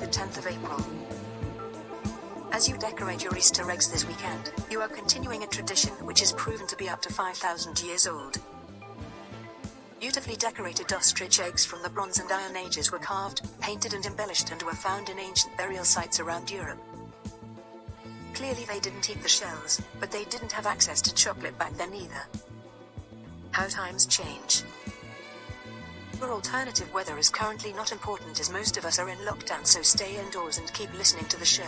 10th of April. As you decorate your Easter eggs this weekend, you are continuing a tradition which is proven to be up to 5,000 years old. Beautifully decorated ostrich eggs from the Bronze and Iron Ages were carved, painted and embellished and were found in ancient burial sites around Europe. Clearly they didn't eat the shells, but they didn't have access to chocolate back then either. How times change. Your alternative weather is currently not important as most of us are in lockdown, so stay indoors and keep listening to the show.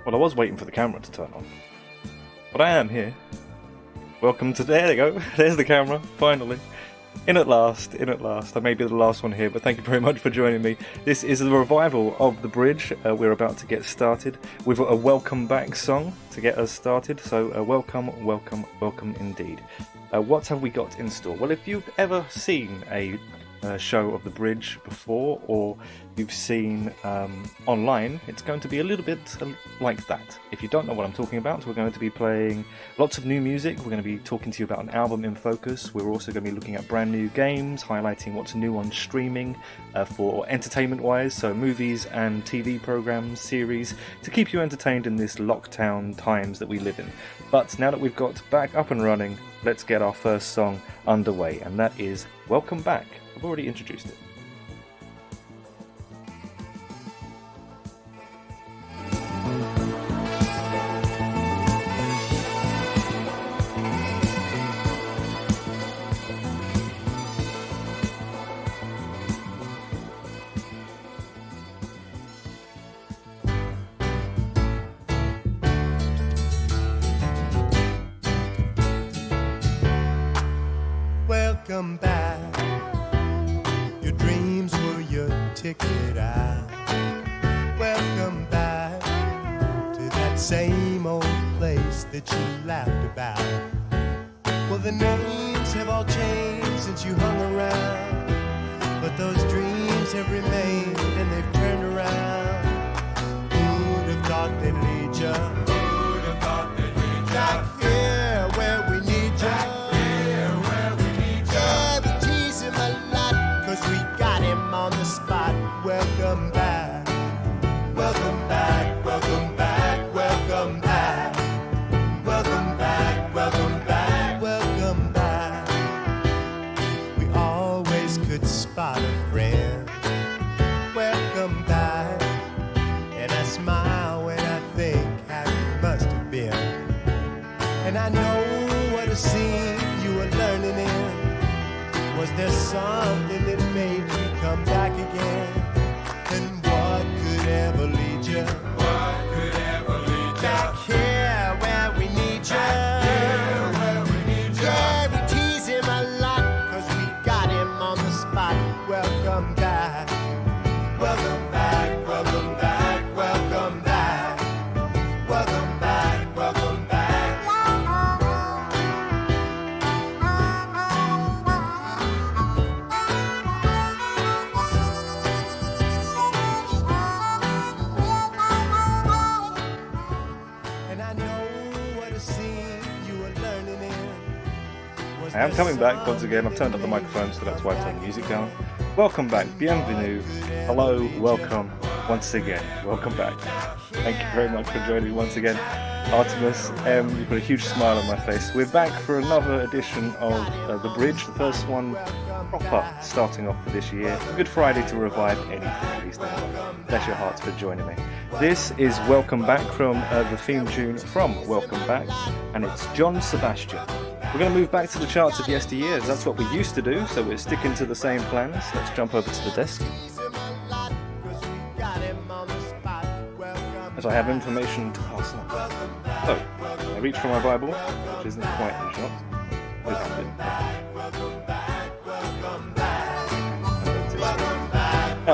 Well, I was waiting for the camera to turn on, but I am here. Welcome to, there they go, there's the camera, finally. In at last, I may be the last one here, but thank you very much for joining me. This is the revival of The Bridge. We're about to get started with a welcome back song to get us started, so welcome, welcome, welcome indeed. What have we got in store? Well, if you've ever seen a show of The Bridge before, or you've seen online, it's going to be a little bit like that. If you don't know what I'm talking about, we're going to be playing lots of new music. We're going to be talking to you about an album in focus. We're also going to be looking at brand new games, highlighting what's new on streaming for entertainment wise, so movies and TV programs, series, to keep you entertained in this lockdown times that we live in. But now that we've got back up and running, let's get our first song underway, and that is Welcome Back. I've already introduced it. Welcome back. Your dreams were your ticket out. Welcome back to that same old place that you laughed about. Well, the names have all changed since you hung around, but those dreams have remained and they've turned around. Who'd have thought they'd lead ya? Who'd have thought they'd lead ya? Back here where we need ya. Cause we got him on the spot. Welcome back. Welcome back. Welcome back. Welcome back. Welcome back. Welcome back. Welcome back. We always could spot a friend. Welcome back. And I smile when I think how you must have been. And I know what a scene you were learning in. Was there something that made you come back again? And what could ever lead you? What could ever lead you? Back here where we need you. Back here where we need you. Yeah, we tease him a lot, cause we got him on the spot. Welcome back. Welcome back. Welcome back. Welcome back. Welcome back. Welcome back. I am coming back once again. I've turned up the microphone, so that's why I turned the music down. Welcome back, bienvenue, hello, welcome, once again, welcome back. Thank you very much for joining me once again. Artemis M, you've got a huge smile on my face. We're back for another edition of The Bridge, the first one proper starting off for this year. A Good Friday to revive anything released. Bless your hearts for joining me. This is Welcome Back from the theme tune from Welcome Back, and it's John Sebastian. We're going to move back to the charts of yesteryears. That's what we used to do, so we're sticking to the same plans. Let's jump over to the desk. As I have information to pass on. So, I reach for my Bible, which isn't quite in shot.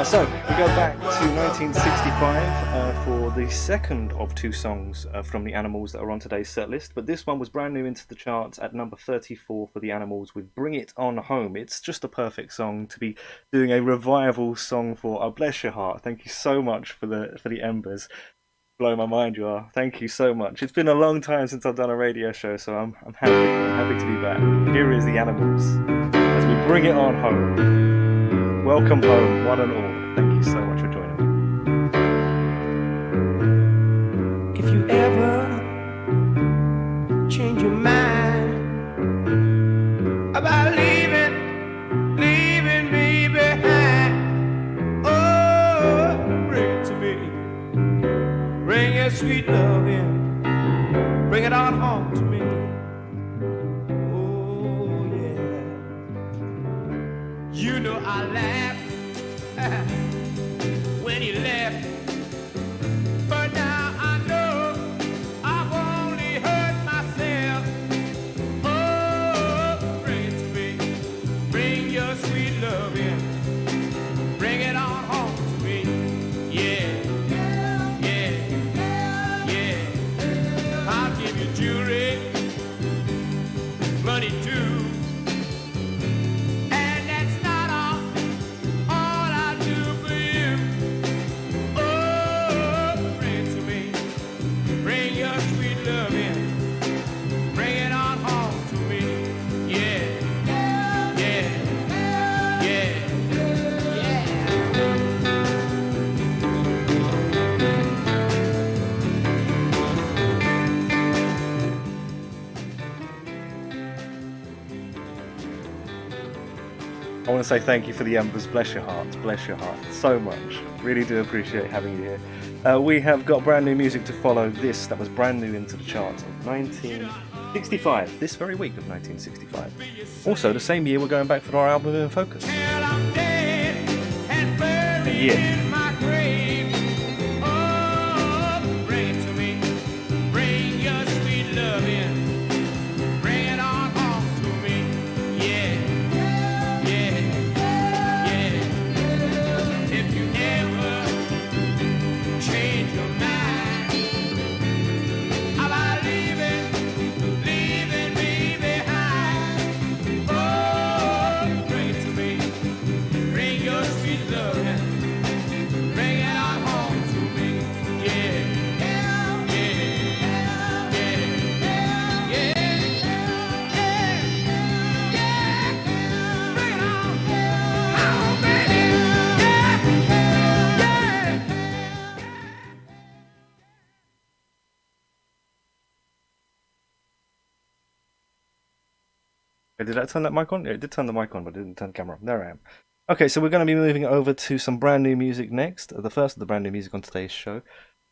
So we go back to 1965 for the second of two songs from the Animals that are on today's set list, but this one was brand new into the charts at number 34 for the Animals with Bring It On Home. It's just a perfect song to be doing a revival song for. Oh, bless your heart. Thank you so much for the Embers. Blow my mind, you are. Thank you so much. It's been a long time since I've done a radio show, so I'm happy to be back. Here is the Animals as we bring it on home. Welcome home, one and all. Thank you so much for joining If you ever change your mind about leaving me behind, oh, bring it to me. Bring your sweet love in. Bring it on home to me. Oh, yeah. You know I laughed when you left. But now I know I've only hurt myself. Oh, bring it to me. Bring your sweet love in. Bring it on home to me. Yeah, yeah, yeah. I'll give you jewelry, money too. And that's not all I do for you. Oh, bring it to me. Bring your sweet love in. Bring it on home to me. Yeah, yeah, yeah, yeah. I want to say thank you for the Embers. Bless your heart so much. Really do appreciate having you here. We have got brand new music to follow this that was brand new into the charts of 1965, this very week of 1965. Also, the same year we're going back for our album In Focus. Till I'm dead and buried Yeah. in my grave. Oh, bring it to me. Bring your sweet love in. Bring it on home to me. Yeah, yeah, yeah. If you ever change your mind about leaving me behind, oh, bring it to me. Bring your sweet love in. Bring it on home to me. Yeah, yeah, yeah, yeah, yeah, yeah. Bring it on home, baby. Yeah, yeah. Did I turn that mic on? Yeah, it did turn the mic on, but it didn't turn the camera on. There I am. Okay, so we're going to be moving over to some brand new music next. The first of the brand new music on today's show.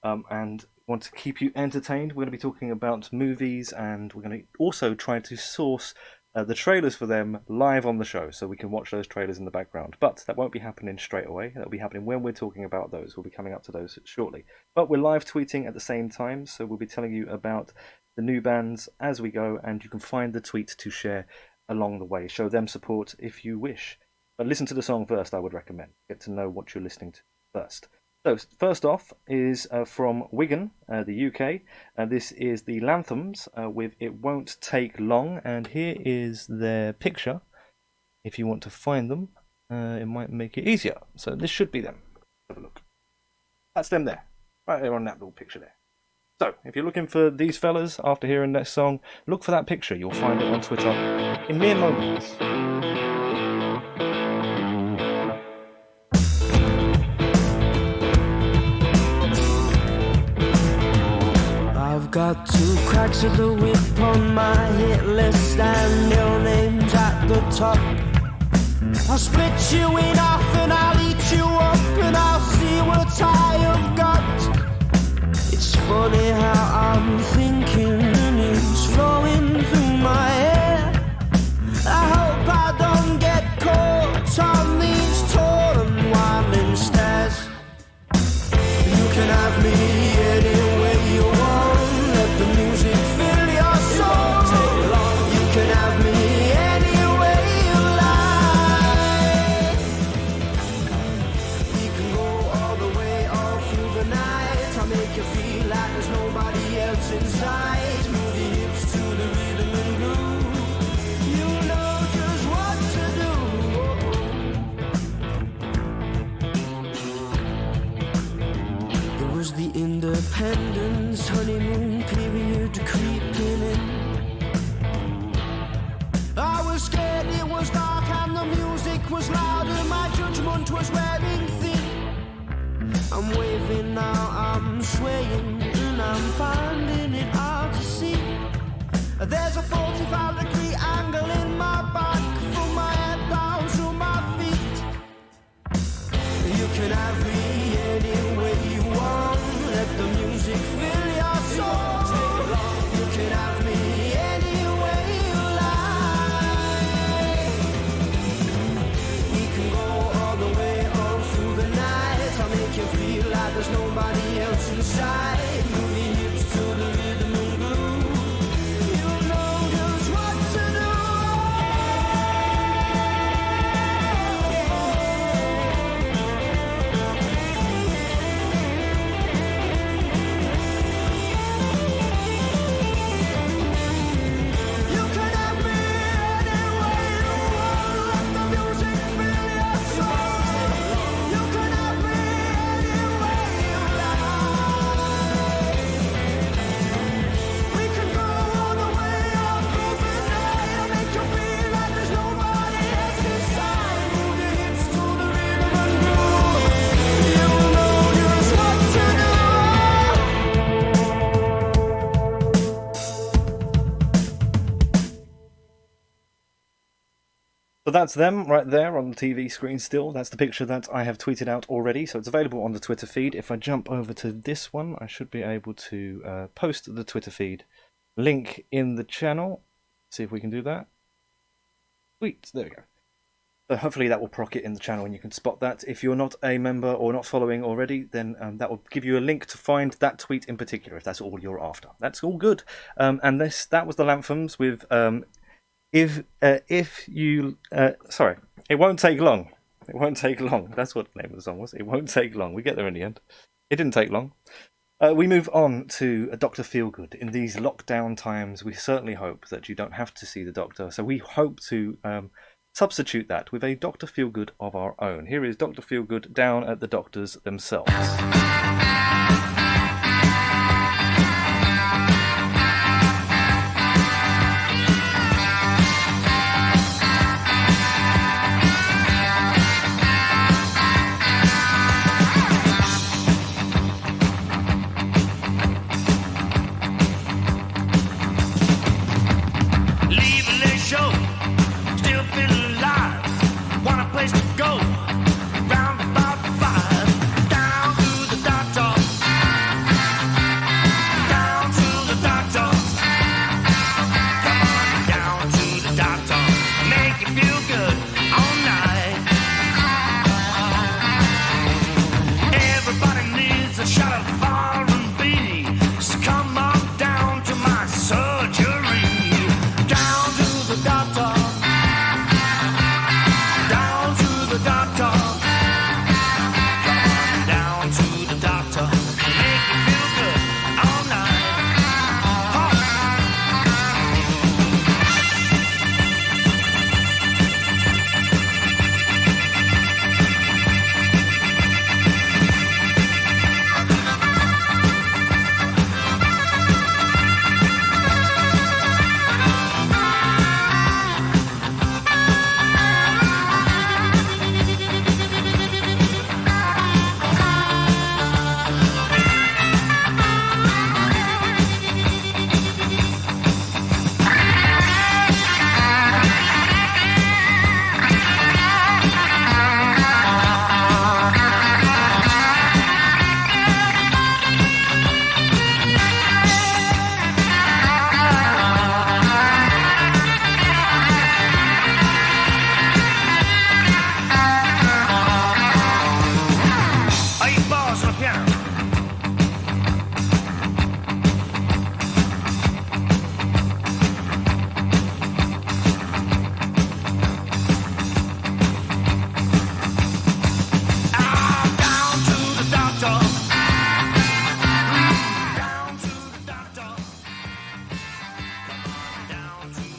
And want to keep you entertained. We're going to be talking about movies, and we're going to also try to source the trailers for them live on the show, so we can watch those trailers in the background. But that won't be happening straight away. That'll be happening when we're talking about those. We'll be coming up to those shortly. But we're live tweeting at the same time, so we'll be telling you about the new bands as we go, and you can find the tweets to share along the way. Show them support if you wish. But listen to the song first, I would recommend. Get to know what you're listening to first. So, first off is from Wigan, the UK. This is the Lanthams with It Won't Take Long. And here is their picture. If you want to find them, it might make it easier. So this should be them. Have a look. That's them there. Right there on that little picture there. So, if you're looking for these fellas after hearing that song, look for that picture. You'll find it on Twitter in mere moments. I've got 2 cracks of the whip on my hit list and your name's at the top. I'll split you in half and I'll eat you up and I'll see what I have got. It's funny how I'm thinking and it's flowing through my head. I hope I don't get caught on these tall and winding stairs. You can have me any way you want. Let the music fill your soul. You can have me any way you like. inside. Move your hips to the rhythm and groove. You know just what to do. It was the Independence honeymoon period creeping in. I was scared, it was dark and the music was loud and my judgment was wearing thin. I'm waving now, I'm swaying and I'm finding it hard to see. There's a 45-degree angle in my back from my head down to my feet. You can have me any way you want. Let the music fill your soul. You can have me any way you like. We can go all the way on through the night. I'll make you feel like there's nobody else inside. Move your hips to the rhythm and groove. You know just what to do. You can have me any way you want. Let the music fill your soul. You can have me any way you like. We can go all the way up through the night. I'll make you feel like there's nobody else inside. Move your hips to the rhythm and groove. You know just what to do. So that's them right there on the TV screen still. That's the picture that I have tweeted out already, so it's available on the Twitter feed. If I jump over to this one, I should be able to post the Twitter feed link in the channel. See if we can do that. Sweet, there we go. So hopefully that will proc it in the channel and you can spot that. If you're not a member or not following already, then that will give you a link to find that tweet in particular, if that's all you're after. That's all good. And that was the Lamphams with... sorry, it won't take long. It won't take long. That's what the name of the song was. It won't take long. We get there in the end. It didn't take long. We move on to Dr. Feelgood. In these lockdown times, we certainly hope that you don't have to see the doctor. So we hope to substitute that with a Dr. Feelgood of our own. Here is Dr. Feelgood down at the doctors themselves. Leave a late show, still feeling alive. Want a place to go, round about 5. Down to the doctor,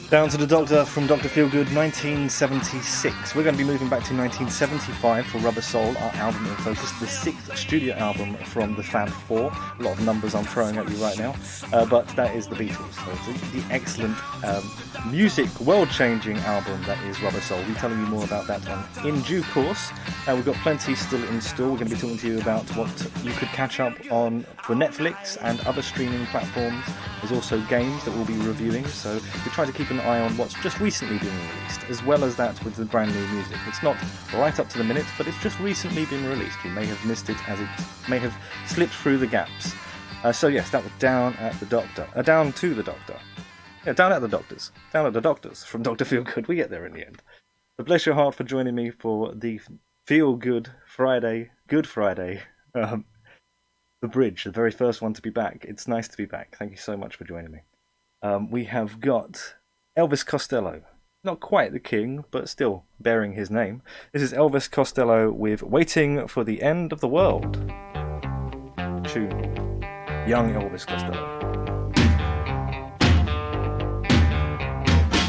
Down to the Doctor from Dr. Feelgood, 1976. We're going to be moving back to 1975 for Rubber Soul, our album in focus, the 6th studio album from the Fab Four. A lot of numbers I'm throwing at you right now, but that is the Beatles. So the excellent music, world-changing album that is Rubber Soul. We'll be telling you more about that in due course. We've got plenty still in store. We're going to be talking to you about what you could catch up on for Netflix and other streaming platforms. There's also games that we'll be reviewing, so we try to keep an eye on what's just recently been released, as well as that with the brand new music. It's not right up to the minute, but it's just recently been released. You may have missed it as it may have slipped through the gaps. So yes, that was Down at the Doctor. Down to the Doctor. Yeah, Down at the Doctors. Down at the Doctors from Dr. Feelgood. We get there in the end. So bless your heart for joining me for the Feel Good Friday, Good Friday, The Bridge, the very first one to be back. It's nice to be back. Thank you so much for joining me. We have got Elvis Costello. Not quite the king, but still bearing his name. This is Elvis Costello with Waiting for the End of the World. Tune. Young Elvis Costello.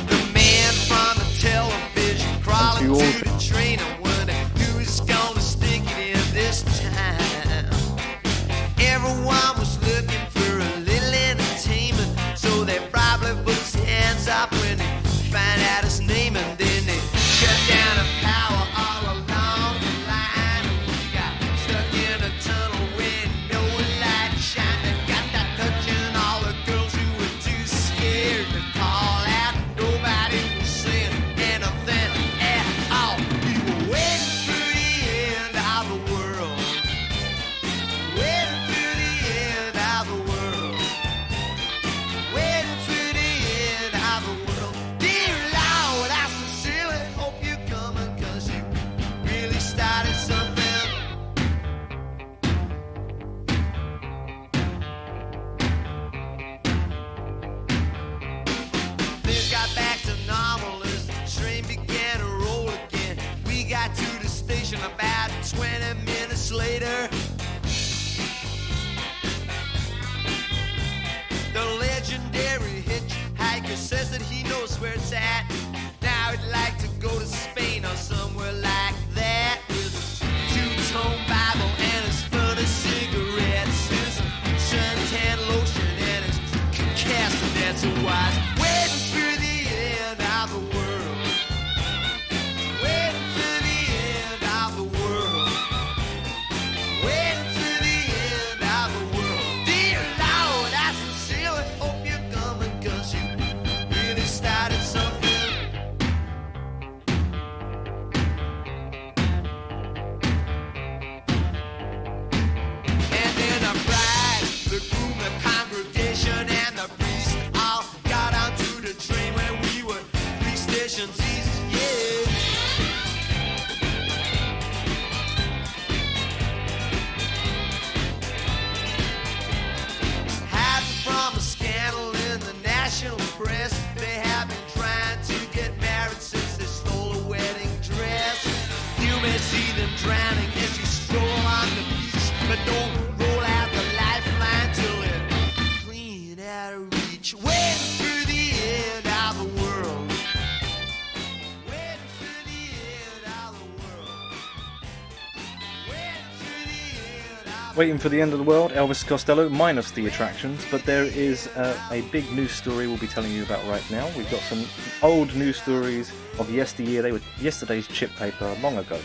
The man from the television crawling you all to the train and wondering who's gonna stick it in this time. Everyone was looking for a little entertainment, so they probably put his hands up when they find out his name, and then they shut down the power all along the line. And we got stuck in a tunnel with no light shining. Got that touch in all the girls who were too scared to call out. Nobody was saying anything at all. We were waiting for the end of the world. Waiting for the end of the world. Waiting for the end of the world. Dear Lord, I sincerely hope you're coming, 'cause you really started something. Things got back to normal as the train began to roll again. We got to the station about 20 minutes later. The legendary hitchhiker says that he knows where it's at. Now he'd like to go to Spain or somewhere like that, with a two-tone Bible and his fun of cigarettes, his suntan lotion and his castanets. So I was waiting for the end of the world. Waiting for the end of the world. Waiting for the end of the world. Dear Lord, I sincerely hope you're coming, 'cause you really started something. And then the bride, the groom, the congregation, and the priest all got onto the train when we were 3 stations east. Yeah. Hiding from a scandal in the national press, they have been trying to get married since they stole a wedding dress. You may see them drowning as you stroll on the beach, but don't roll out the lifeline till they're clean out of reach. Waiting for the end of the world. Waiting for the end of the world. Waiting for the end of the Waiting for the End of the World, Elvis Costello, minus the attractions, but there is a big news story we'll be telling you about right now. We've got some old news stories of yesteryear. They were yesterday's chip paper long ago.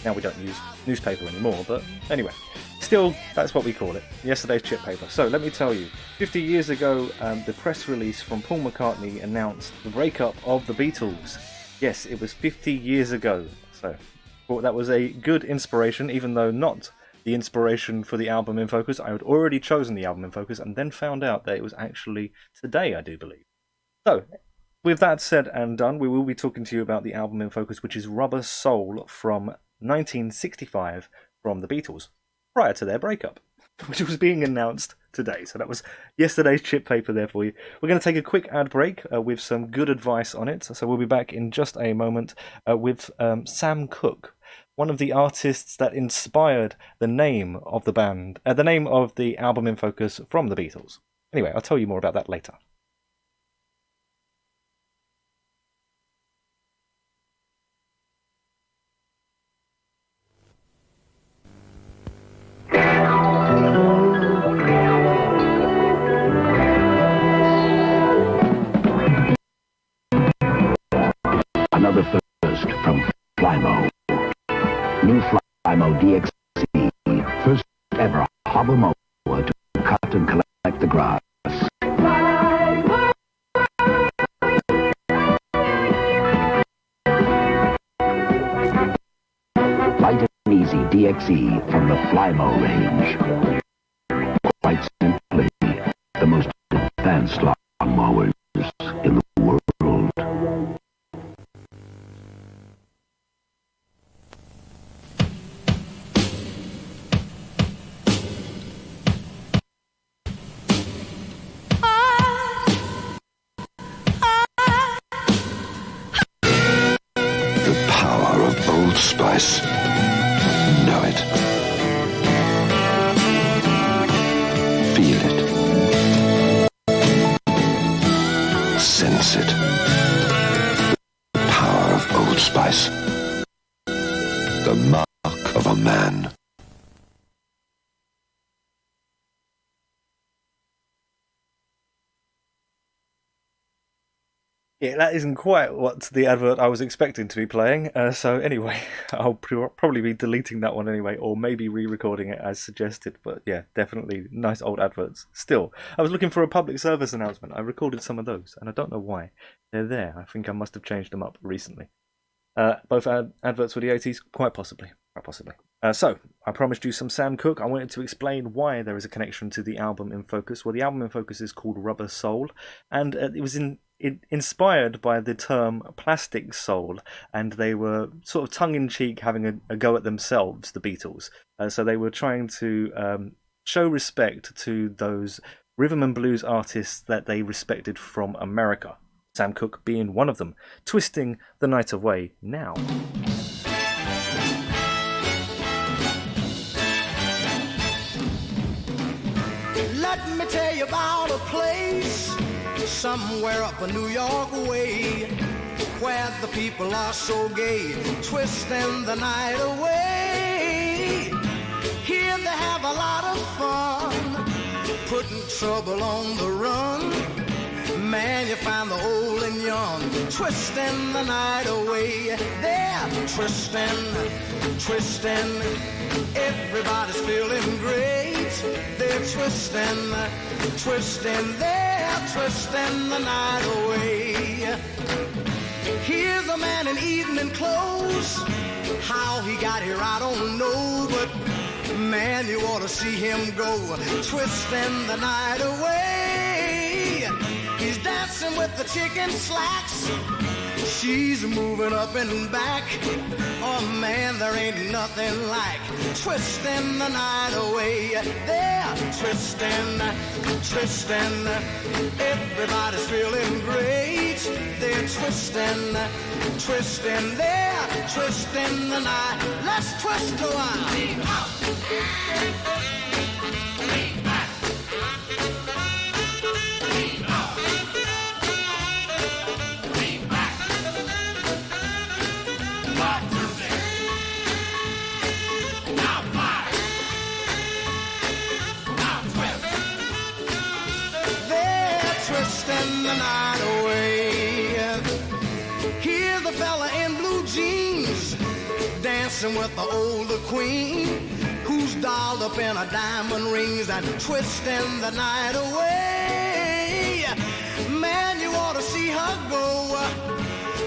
Now we don't use newspaper anymore, but anyway, still, that's what we call it, yesterday's chip paper. So let me tell you, 50 years ago, the press release from Paul McCartney announced the breakup of the Beatles. Yes, it was 50 years ago, so thought that was a good inspiration, even though not the inspiration for the album in focus. I had already chosen the album in focus and then found out that it was actually today, I do believe. So, with that said and done, we will be talking to you about the album in focus, which is Rubber Soul from 1965 from the Beatles, prior to their breakup, which was being announced today. So that was yesterday's chip paper there for you. We're going to take a quick ad break with some good advice on it. So we'll be back in just a moment with Sam Cooke, one of the artists that inspired the name of the band, the name of the album in focus from the Beatles. Anyway, I'll tell you more about that later. DXE, first ever hobble mower to cut and collect the grass. Light and easy DXE from the Flymo range. Quite simply, the most advanced lawn mowers in the world. The power of Old Spice. Know it. Feel it. Sense it. The power of Old Spice. The mark of a man. Yeah, that isn't quite what the advert I was expecting to be playing. So anyway, I'll probably be deleting that one anyway, or maybe re-recording it as suggested. But yeah, definitely nice old adverts. Still, I was looking for a public service announcement. I recorded some of those, and I don't know why. They're there. I think I must have changed them up recently. Both adverts for the 80s? Quite possibly. Quite possibly. So, I promised you some Sam Cooke. I wanted to explain why there is a connection to the album in focus. Well, the album in focus is called Rubber Soul, and it was inspired by the term plastic soul, and they were sort of tongue-in-cheek having a go at themselves, the Beatles. So they were trying to show respect to those rhythm and blues artists that they respected from America. Sam Cooke being one of them, twisting the night away now. Let me tell you about a place somewhere up a New York way where the people are so gay, twisting the night away. Here they have a lot of fun, putting trouble on the run. Man, you find the old and young, twisting the night away. They're twisting, twisting, everybody's feeling great. They're twisting, twisting, they're twisting the night away. Here's a man in evening clothes, how he got here I don't know, but man, you ought to see him go, twisting the night away. He's dancing with the chicken slacks, she's moving up and back. Oh man, there ain't nothing like twisting the night away. They're twisting, twisting, everybody's feeling great. They're twisting, twisting, they're twisting the night. Let's twist a while. Twisting the night away. Here's a fella in blue jeans dancing with the older queen who's dolled up in her diamond rings and twisting the night away. Man, you ought to see her go,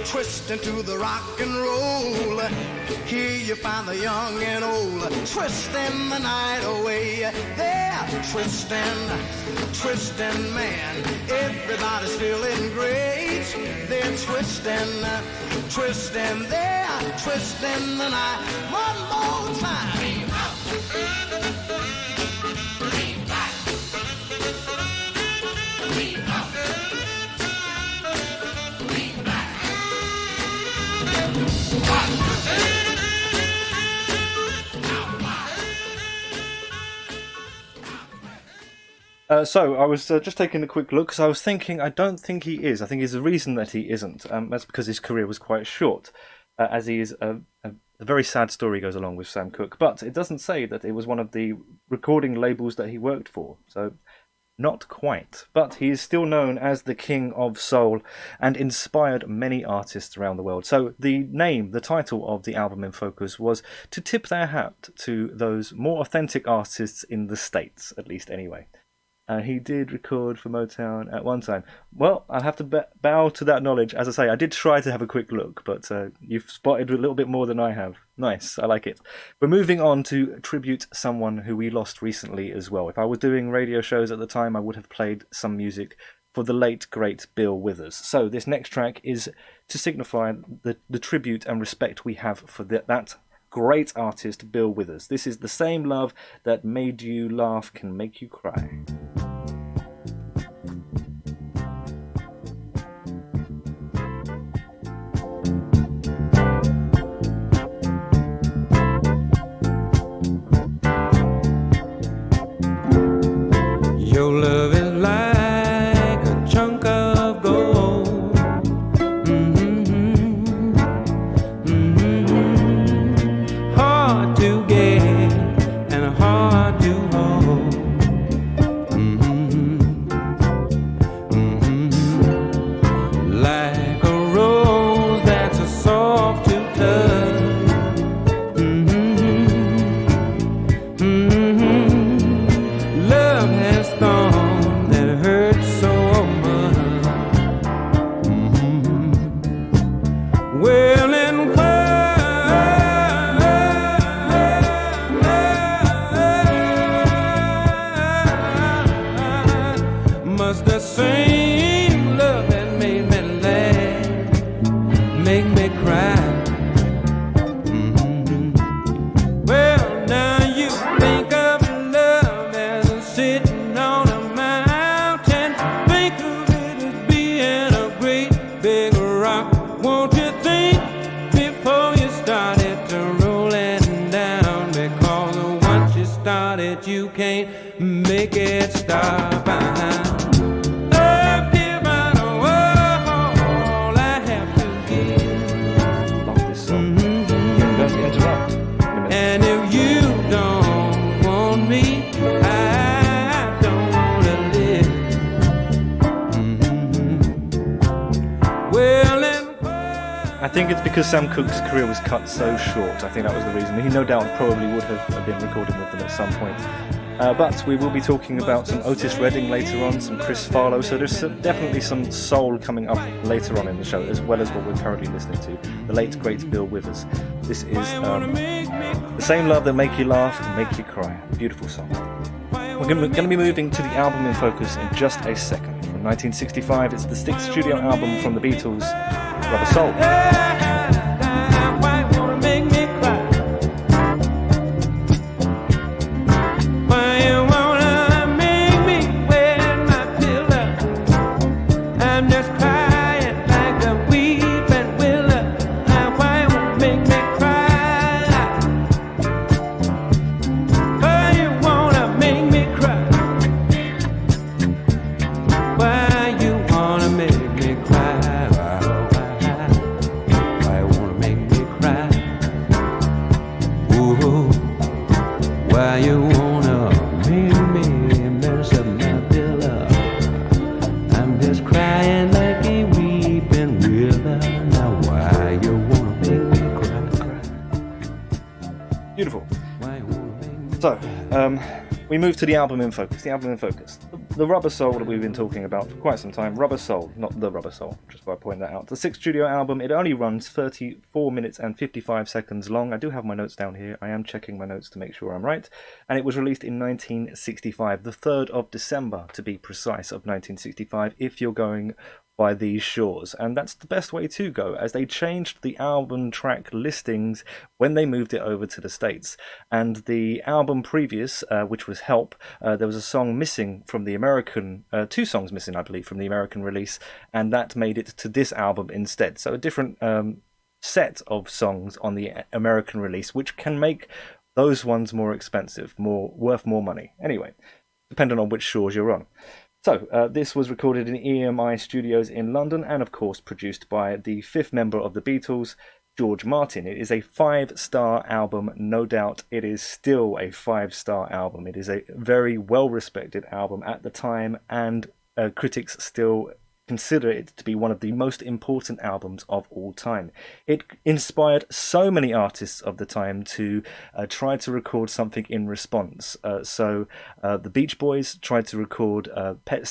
twisting to the rock and roll. Here you find the young and old, twisting the night away. They're twisting, twisting, man, everybody's feeling great. They're twisting, twisting, they're twisting the night. One more time. So I was just taking a quick look because I was thinking I don't think he is. I think there's a reason that he isn't. That's because his career was quite short, as he is a very sad story goes along with Sam Cooke. But it doesn't say that it was one of the recording labels that he worked for. So Not quite, but he is still known as the King of Soul and inspired many artists around the world. So the title of the album in focus was to tip their hat to those more authentic artists in the States, at least anyway. He did record for Motown at one time. Well, I'll have to bow to that knowledge. As I say, I did try to have a quick look, but you've spotted a little bit more than I have. Nice, I like it. We're moving on to tribute someone who we lost recently as well. If I was doing radio shows at the time, I would have played some music for the late, great Bill Withers. So this next track is to signify the tribute and respect we have for that great artist, Bill Withers. This is The Same Love That Made You Laugh Can Make You Cry. Your love is like a chunk of gold. Hard to get and hard to hold. Like a rose that's a soft to touch. Love has thorns that hurt so much. Well, and why must the same love that made me laugh make me cry? Well, now you think of love as sitting on a mountain. Think of it as being a great big rock. Won't you think before you start it to rolling down? Because once you start it, you can't make it stop. I've given all I have to give. Love this song. Don't let me interrupt. And if you don't want me, I don't want to live. Well, and I think it's because Sam Cooke's career was cut so short. I think that was the reason. He no doubt probably would have been recording with them at some point. But we will be talking about some Otis Redding later on, some Chris Farlowe, so there's definitely some soul coming up later on in the show, as well as what we're currently listening to, the late great Bill Withers. This is The Same Love That Make You Laugh and Make You Cry. Beautiful song. We're going to be moving to the album in focus in just a second. From 1965, it's the sixth studio album from the Beatles, Rubber Soul. why you wanna make me cry? Why you wanna make me wet my pillow? I'm just crying like a weeping willow. Why you wanna make me cry? Why you wanna make me cry? Why you wanna make me cry? Why you wanna make me cry? Ooh, why you wanna make me mess up my pillow? I'm just crying like a weeping willow. Now why you wanna make me cry? Beautiful. Why you wanna make me So, we move to the album in focus. The album in focus. The Rubber Soul that we've been talking about for quite some time. Rubber Soul, not the Rubber Soul, just by pointing that out. The sixth studio album, it only runs 34 minutes and 55 seconds long. I do have my notes down here. I am checking my notes to make sure I'm right. And it was released in 1965, the 3rd of December, to be precise, of 1965, if you're going by these shores. And that's the best way to go, as they changed the album track listings when they moved it over to the States. And the album previous, which was Help, there was a song missing from the American, 2 songs missing, I believe, from the American release, and that made it to this album instead. So a different set of songs on the American release, which can make those ones more expensive, worth more money. Anyway, depending on which shores you're on. So, this was recorded in EMI Studios in London and, of course, produced by the fifth member of the Beatles, George Martin. It is a 5-star album, no doubt. It is still a 5-star album. It is a very well-respected album at the time, and critics still consider it to be one of the most important albums of all time. It inspired so many artists of the time to try to record something in response. So the Beach Boys tried to record Pet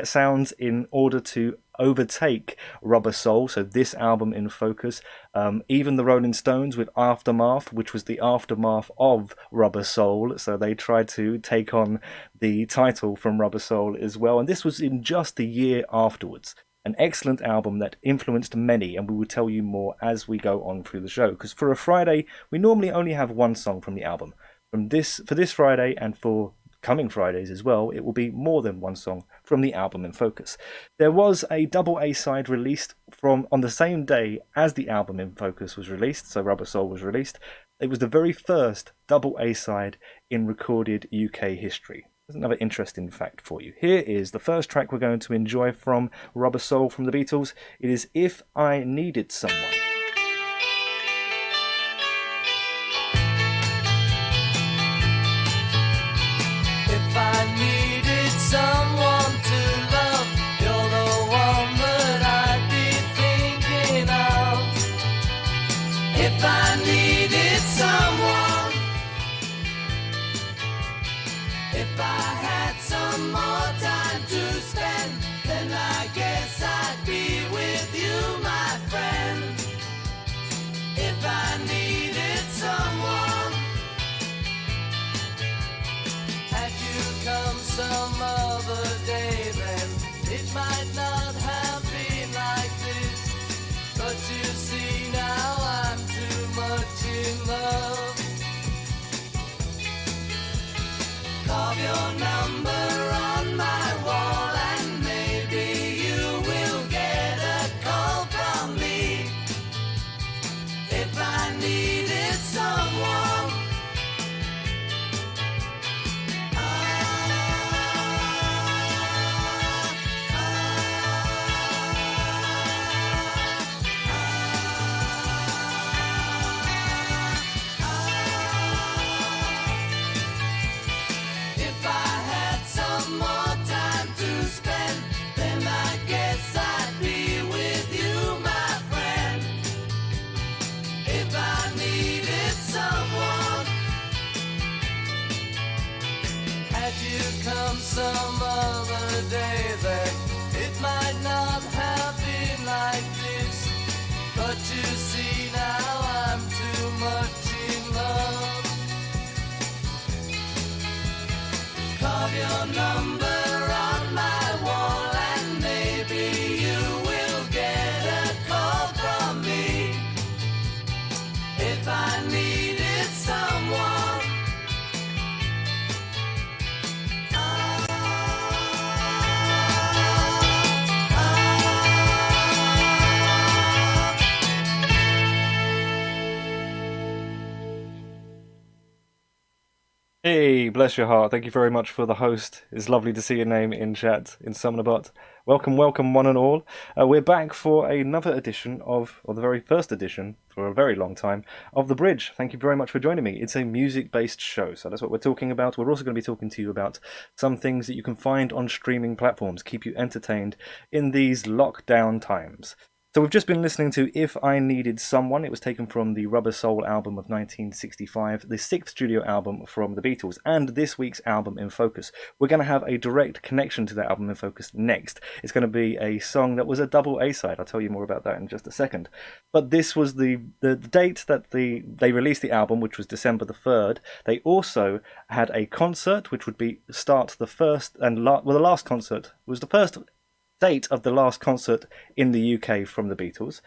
Sounds in order to overtake Rubber Soul, so this album in focus. Even the Rolling Stones with Aftermath, which was the aftermath of Rubber Soul, so they tried to take on the title from Rubber Soul as well, and this was in just the year afterwards. An excellent album that influenced many, and we will tell you more as we go on through the show, because for a Friday we normally only have one song from the album. For this Friday, and for coming Fridays as well, it will be more than one song from the album in focus. There was a double A-side released on the same day as the album in focus was released, so Rubber Soul was released. It was the very first double A-side in recorded UK history. There's another interesting fact for you. Here is the first track we're going to enjoy from Rubber Soul from the Beatles. It is If I Needed Someone. If I needed someone to love, you're the one that I'd be thinking of. If I needed someone, if I had some more time to spend, then I guess I'd be with you, my friend. If I needed someone, had you come some other day, then it might not have been like this. But you see, now I'm too much in love. Carve your number on my wall, and maybe you will get a call from me. If I needed someone, if I had some more time to spend, then I guess I'd be with you, my friend. If I needed someone, had you come some other day, then it might not have been like this. But you see, now I'm too much in love. Carve your number on my wall, and maybe you will get a call from me. If I needed someone, Hey, bless your heart. Thank you very much for the host. It's lovely to see your name in chat in Summonabot. Welcome, welcome, one and all. We're back for another edition or the very first edition, for a very long time, of The Bridge. Thank you very much for joining me. It's a music-based show, so that's what we're talking about. We're also going to be talking to you about some things that you can find on streaming platforms, keep you entertained in these lockdown times. So we've just been listening to If I Needed Someone. It was taken from the Rubber Soul album of 1965, the 6th studio album from the Beatles, and this week's album in focus. We're going to have a direct connection to that album in focus next. It's going to be a song that was a double A-side. I'll tell you more about that in just a second. But this was the date that they released the album, which was December the 3rd. They also had a concert, which would be the last concert was the first date of the last concert in the UK from the Beatles.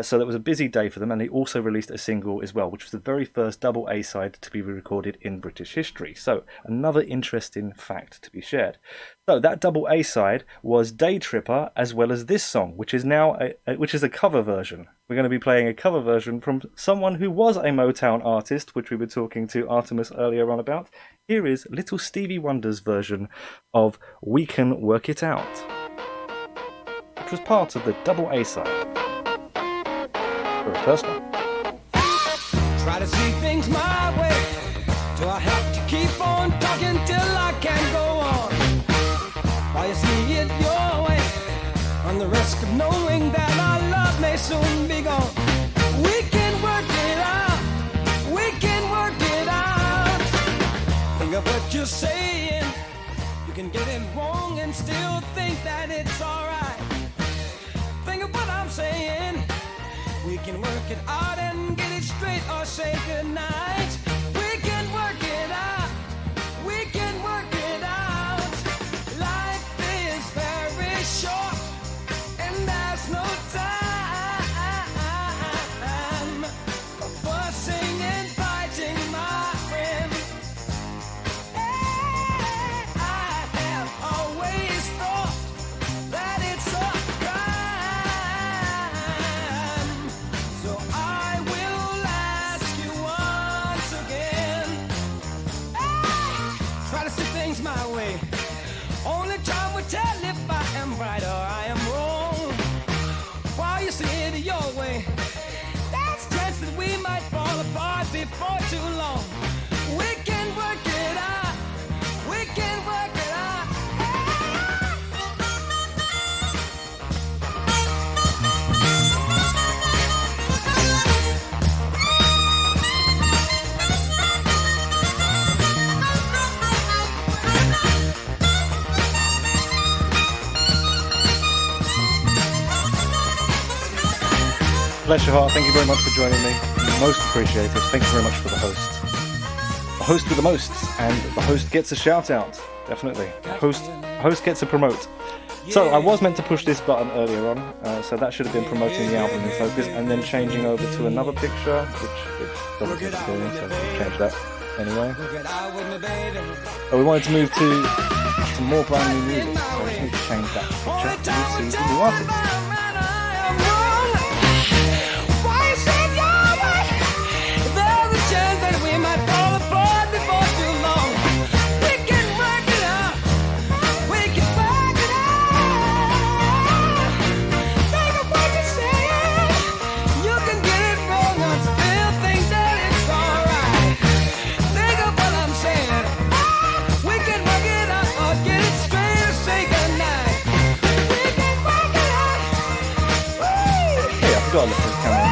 So that was a busy day for them, and they also released a single as well, which was the very first double A-side to be recorded in British history. So another interesting fact to be shared. So that double A-side was Day Tripper, as well as this song, which is now which is a cover version. We're going to be playing a cover version from someone who was a Motown artist, which we were talking to Artemis earlier on about. Here is Little Stevie Wonder's version of We Can Work It Out, which was part of the double A-side for a first one. to see things my way. So I have to keep on talking till I can go on. While you see it your way, on the risk of knowing that our love may soon be gone. We can work it out. We can work it out. Think of what you're saying. You can get it wrong and still think that it's alright. Think of what I'm saying. We can work it out and get it straight or say goodnight. We can work it out. We can work it out. Life is very short and there's no time for fussing and fighting, my friend. I have always thought that it's a crime. So I will ask you once again. Try to see things my way. Only time will tell if I am right or I am wrong. While you see it your way, there's a chance that we might fall apart before too long. We can work it out. We can work it out. Bless your heart, thank you very much for joining me. Most appreciated. Thank you very much for the host. The host with the most, and the host gets a shout out. Definitely. Host gets a promote. So I was meant to push this button earlier on, so that should have been promoting the album in focus, and then changing over to another picture, which doesn't keep doing, so we'll change that anyway. But we wanted to move to some more brand new music, so we just need to change that picture to see the new artist. Got to look at the camera,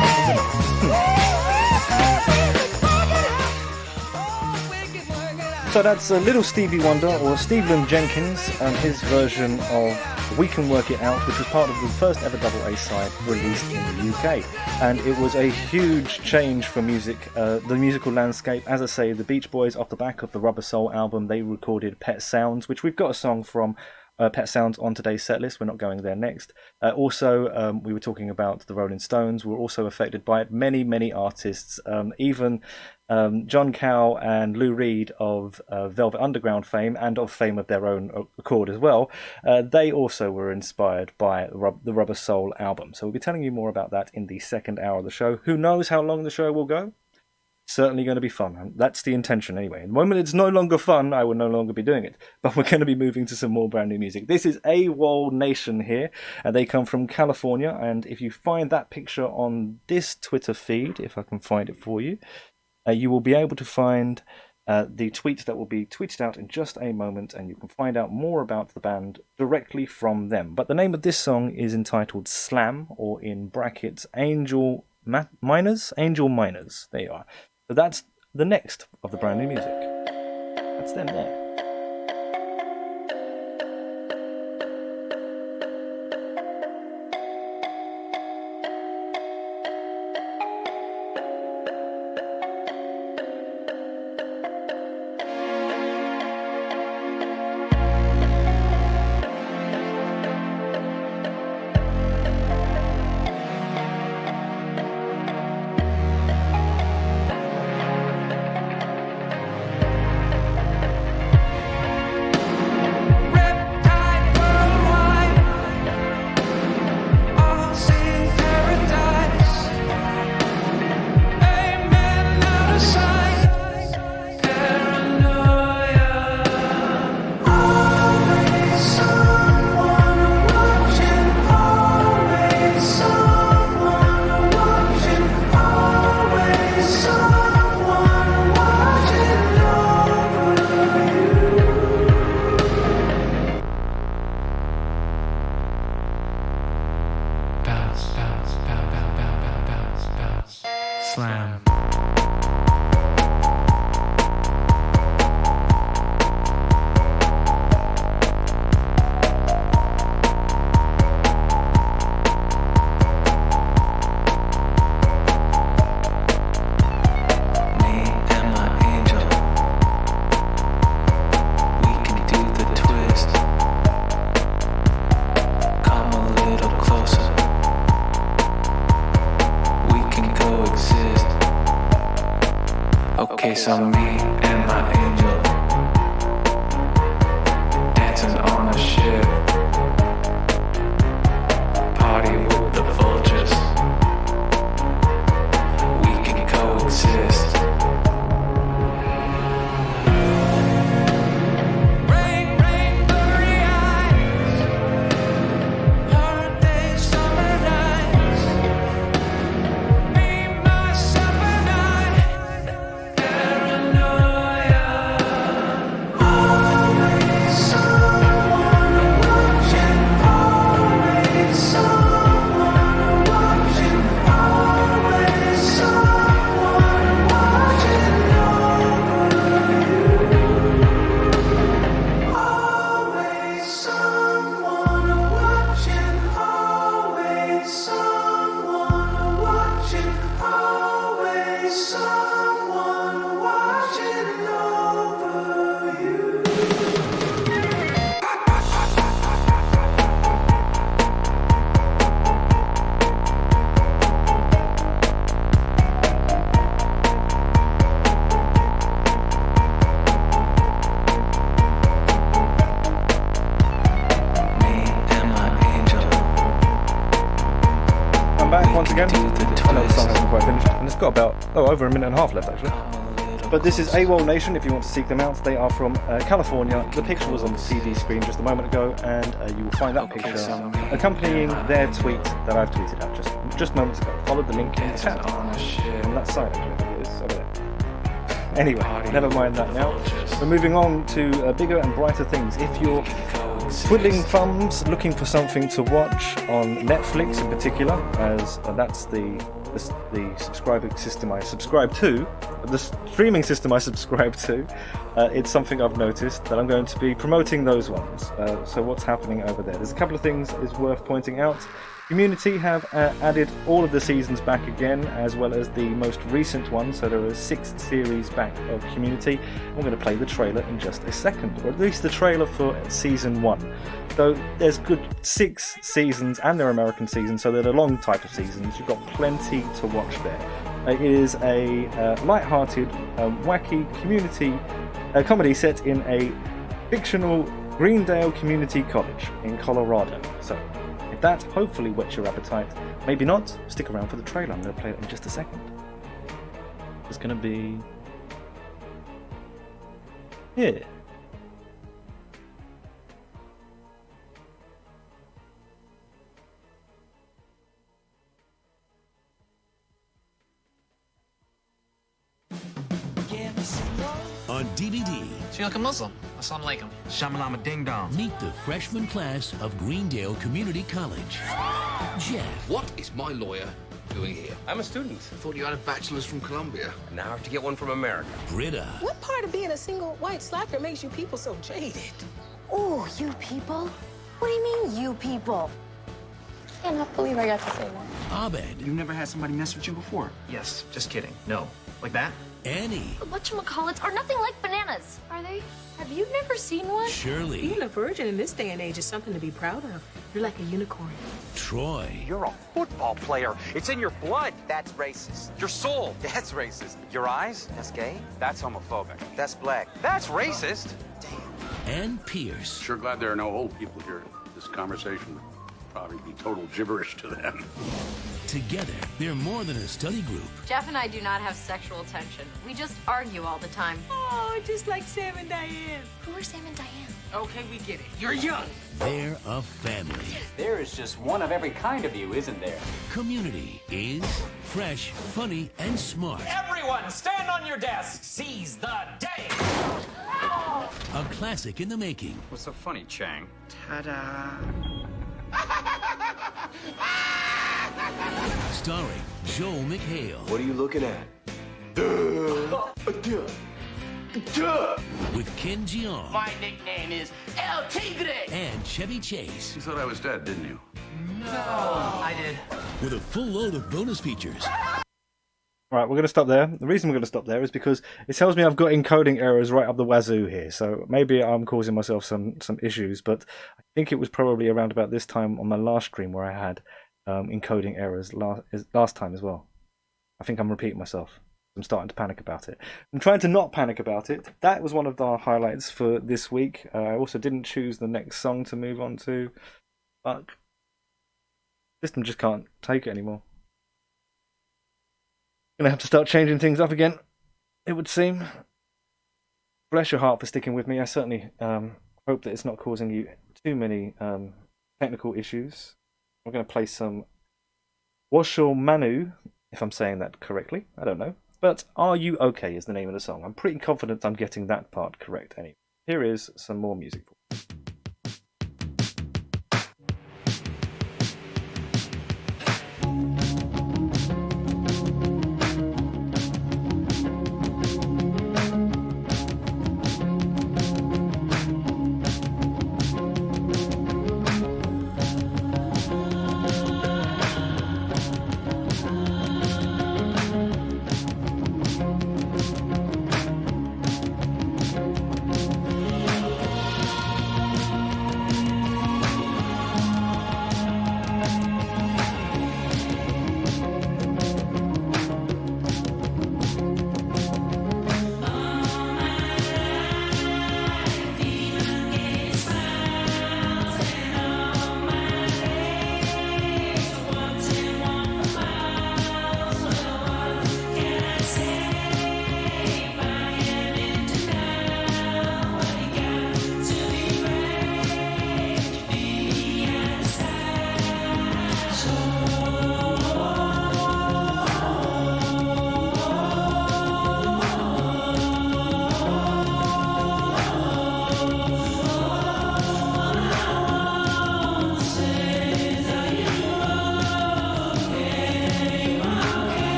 So that's Little Stevie Wonder, or Stevland Jenkins, and his version of We Can Work It Out, which was part of the first ever double A side released in the UK. And it was a huge change for music, the musical landscape. As I say, the Beach Boys, off the back of the Rubber Soul album, they recorded Pet Sounds, which we've got a song from Pet Sounds on today's set list. We're not going there next. Also, we were talking about the Rolling Stones. Were also affected by it. Many artists, even John Cale and Lou Reed of Velvet Underground fame, and of fame of their own accord as well, they also were inspired by the Rubber Soul album. So we'll be telling you more about that in the second hour of the show. Who knows how long the show will go? Certainly going to be fun. That's the intention anyway. The moment it's no longer fun, I will no longer be doing it. But we're going to be moving to some more brand new music. This is AWOL Nation here, and they come from California. And if you find that picture on this Twitter feed, if I can find it for you, you will be able to find the tweet that will be tweeted out in just a moment, and you can find out more about the band directly from them. But the name of this song is entitled Slam, or in brackets Angel Miners. There you are. So that's the next of the brand new music. That's them there. case on me and my angel dancing on a ship, party with the vultures. We can coexist. Rain, rain, blurry eyes, holiday summer nights. Me, myself, and I. Paranoia. Always someone watching. Always someone watching. Always someone watching over you. Always someone watching. Always someone watching. Always someone watching over you. Me and my angel. I'm back once again. Do the I know the song twist. hasn't quite finished, and it's got about over a minute and a half left actually. But this is AWOL Nation. If you want to seek them out, they are from California. The picture was on the TV screen just a moment ago, and you will find that picture accompanying their tweet that I've tweeted out just moments ago. Follow the link in the chat On a ship. on that side. Actually, it is over there. Anyway, never mind that now. We're moving on to bigger and brighter things. If you're twiddling thumbs, looking for something to watch on Netflix in particular, as that's the subscribing system I subscribe to, the streaming system I subscribe to, it's something I've noticed that I'm going to be promoting those ones. So what's happening over there? There's a couple of things is worth pointing out. Community have added all of the seasons back again, as well as the most recent one, so there are 6 series back of Community. I'm going to play the trailer in just a second, or at least the trailer for season 1. So there's good 6 seasons, and they're American seasons, so they're the long type of seasons. You've got plenty to watch there. It is a light-hearted, wacky community comedy set in a fictional Greendale Community College in Colorado. So if that hopefully whets your appetite, maybe not, stick around for the trailer. I'm going to play it in just a second. It's going to be here. On DVD, So you're like a Muslim. Assalamu alaikum. Shamalama ding dong. meet the freshman class of Greendale Community College. Jeff, What is my lawyer doing here? I'm a student. I thought you had a bachelor's from Columbia. Now I have to get one from America. Britta, What part of being a single white slacker makes you people so jaded? Oh, you people? What do you mean, you people? I cannot believe I got to say that. Abed, You've never had somebody mess with you before? Yes, just kidding. No. Like that? Annie, Whatchamacallits are nothing like bananas, are they? Have you never seen one? Shirley, Being a virgin in this day and age is something to be proud of. You're like a unicorn. Troy, You're a football player. It's in your blood. That's racist. Your soul. That's racist. Your eyes. That's gay. That's homophobic. That's black. That's racist. and Pierce. Sure glad there are no old people here. This conversation would probably be total gibberish to them. Together, they're more than a study group. Jeff and I do not have sexual tension. We just argue all the time. Oh, just like Sam and Diane. Who are Sam and Diane? Okay, we get it. You're young. They're a family. There is just one of every kind of you, isn't there? Community is fresh, funny, and smart. Everyone, stand on your desk. Seize the day. A classic in the making. What's so funny, Chang? Ta-da. Starring Joel McHale. What are you looking at? With Ken Jeong My nickname is El Tigre. and Chevy Chase. You thought I was dead, didn't you? I did. With a full load of bonus features. Right, we're going to stop there. The reason we're going to stop there is because it tells me I've got encoding errors right up the wazoo here. So maybe I'm causing myself some issues, but I think it was probably around about this time on my last stream where I had encoding errors last time as well. I think I'm repeating myself. I'm starting to panic about it. I'm trying to not panic about it. That was one of the highlights for this week. I also didn't choose the next song to move on to. Fuck. System just can't take it anymore. Gonna have to start changing things up again, it would seem. Bless your heart for sticking with me. I certainly hope that it's not causing you too many technical issues. I'm going to play some Washo Manu, if I'm saying that correctly. I don't know. But Are You Okay is the name of the song. I'm pretty confident I'm getting that part correct anyway. Here is some more music.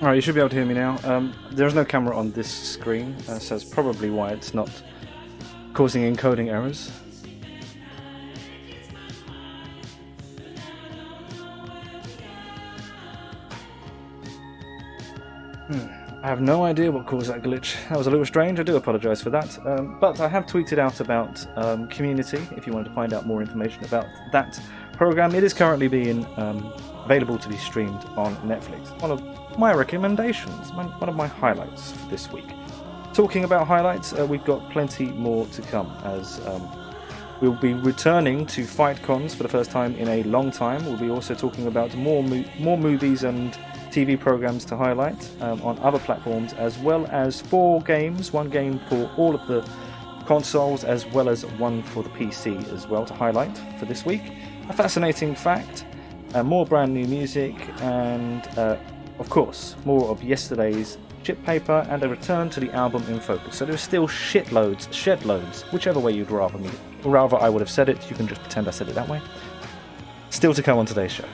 Alright, you should be able to hear me now. There's no camera on this screen, so that's probably why it's not causing encoding errors. I have no idea what caused that glitch. That was a little strange, I do apologise for that. But I have tweeted out about Community, if you wanted to find out more information about that program. It is currently being available to be streamed on Netflix. One of my recommendations, one of my highlights for this week. Talking about highlights, we've got plenty more to come, as we'll be returning to Fight Cons for the first time in a long time. We'll be also talking about more movies and TV programs to highlight on other platforms, as well as 4 games, 1 game for all of the consoles, as well as 1 for the PC as well to highlight for this week. A fascinating fact, more brand new music, and of course more of yesterday's chip paper, and a return to the album in focus. So there's still shedloads, whichever way you'd rather I would have said it. You can just pretend I said it that way. Still to come on today's show.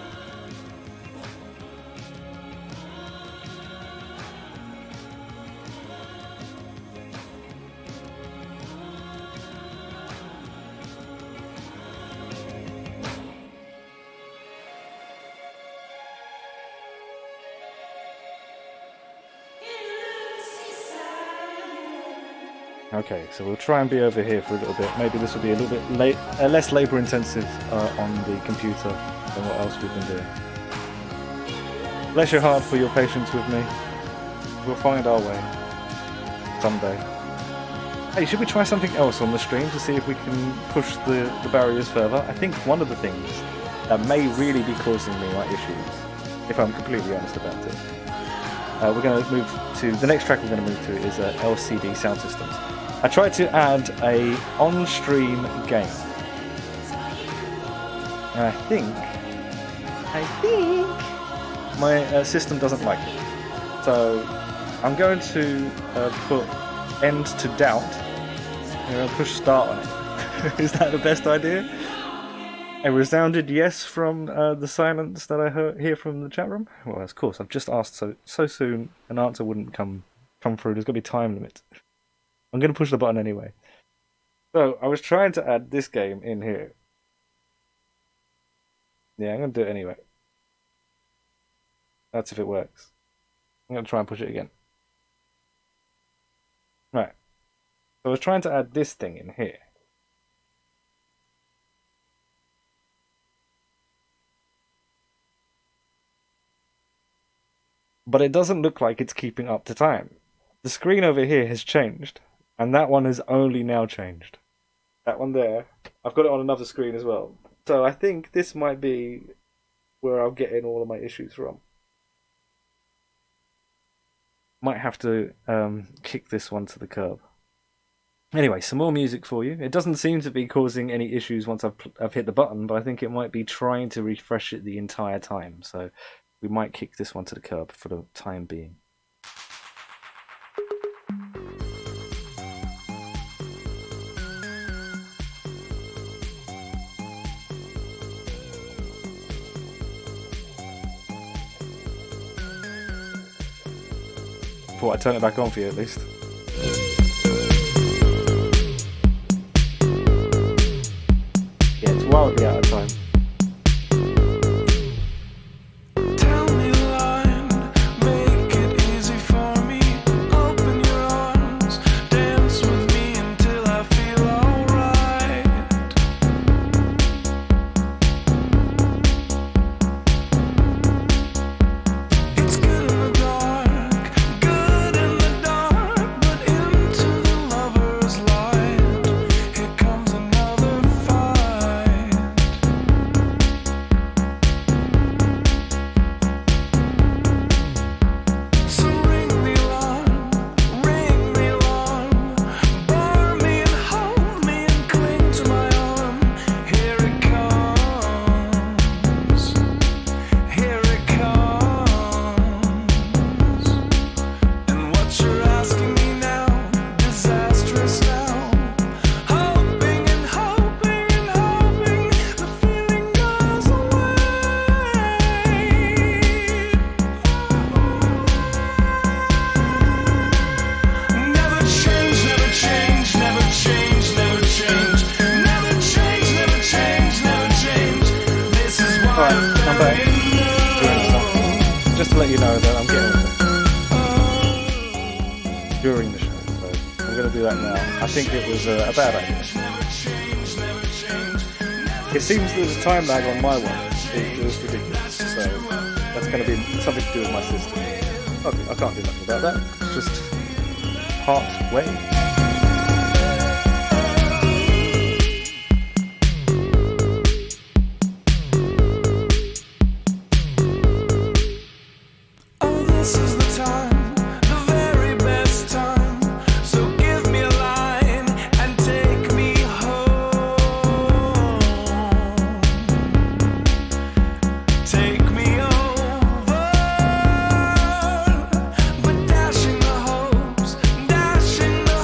Okay, so we'll try and be over here for a little bit. Maybe this will be a little bit less labour intensive on the computer than what else we've been doing. Bless your heart for your patience with me. We'll find our way someday. Hey, should we try something else on the stream to see if we can push the barriers further? I think one of the things that may really be causing me my issues, if I'm completely honest about it, we're going to move to the next track. We're going to move to is LCD Sound Systems. I tried to add a on-stream game, and I think my system doesn't like it. So I'm going to put end to doubt. I'm going to push start on it. Is that the best idea? A resounded yes from the silence that I hear from the chat room. Well, of course, I've just asked so soon an answer wouldn't come through. There's got to be time limit. I'm going to push the button anyway. So, I was trying to add this game in here. Yeah, I'm going to do it anyway. That's if it works. I'm going to try and push it again. Right. So I was trying to add this thing in here. But it doesn't look like it's keeping up to time. The screen over here has changed, and that one has only now changed. That one there, I've got it on another screen as well. So I think this might be where I'll get in all of my issues from. Might have to kick this one to the curb. Anyway, some more music for you. It doesn't seem to be causing any issues once I've hit the button, but I think it might be trying to refresh it the entire time. So we might kick this one to the curb for the time being. Thought I'd turn it back on for you at least. Yeah, it's wildly out of time. Just to let you know that I'm getting it during the show, so I'm going to do that now. I think it was a bad idea. It seems there's a time lag on my one. It was ridiculous, so that's going to be something to do with my system. Okay, I can't do nothing about that. It's just part way. Dashing the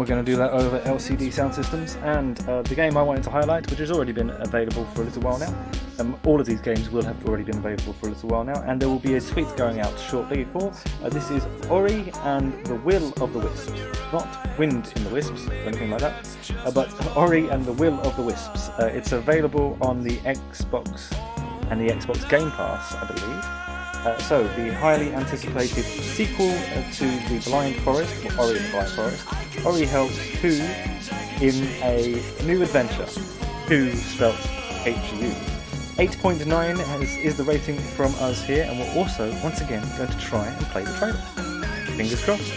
we're going to do that over LCD Sound Systems, and the game I wanted to highlight, which has already been available for a little while now. All of these games will have already been available for a little while now, and there will be a tweet going out shortly for. This is Ori and the Will of the Wisps. Not Wind in the Wisps or anything like that, but Ori and the Will of the Wisps. It's available on the Xbox and the Xbox Game Pass, I believe. So, the highly anticipated sequel to The Blind Forest, or Ori and the Blind Forest. Ori helps Who in a new adventure. Who spelt H-U. 8.9 is the rating from us here, and we're also, once again, going to try and play the trailer. Fingers crossed.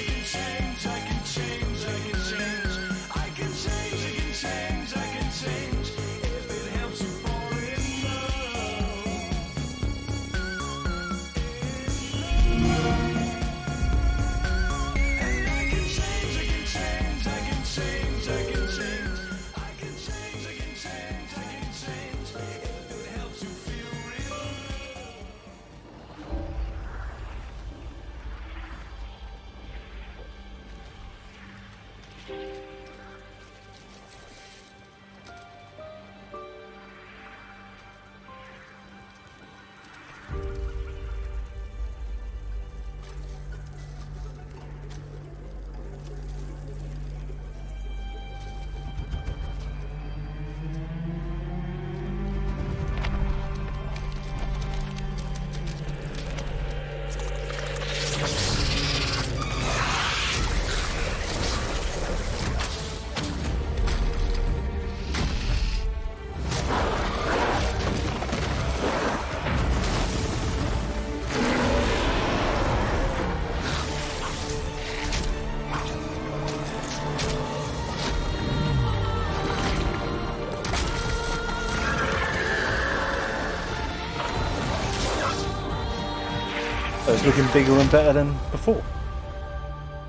So it's looking bigger and better than before,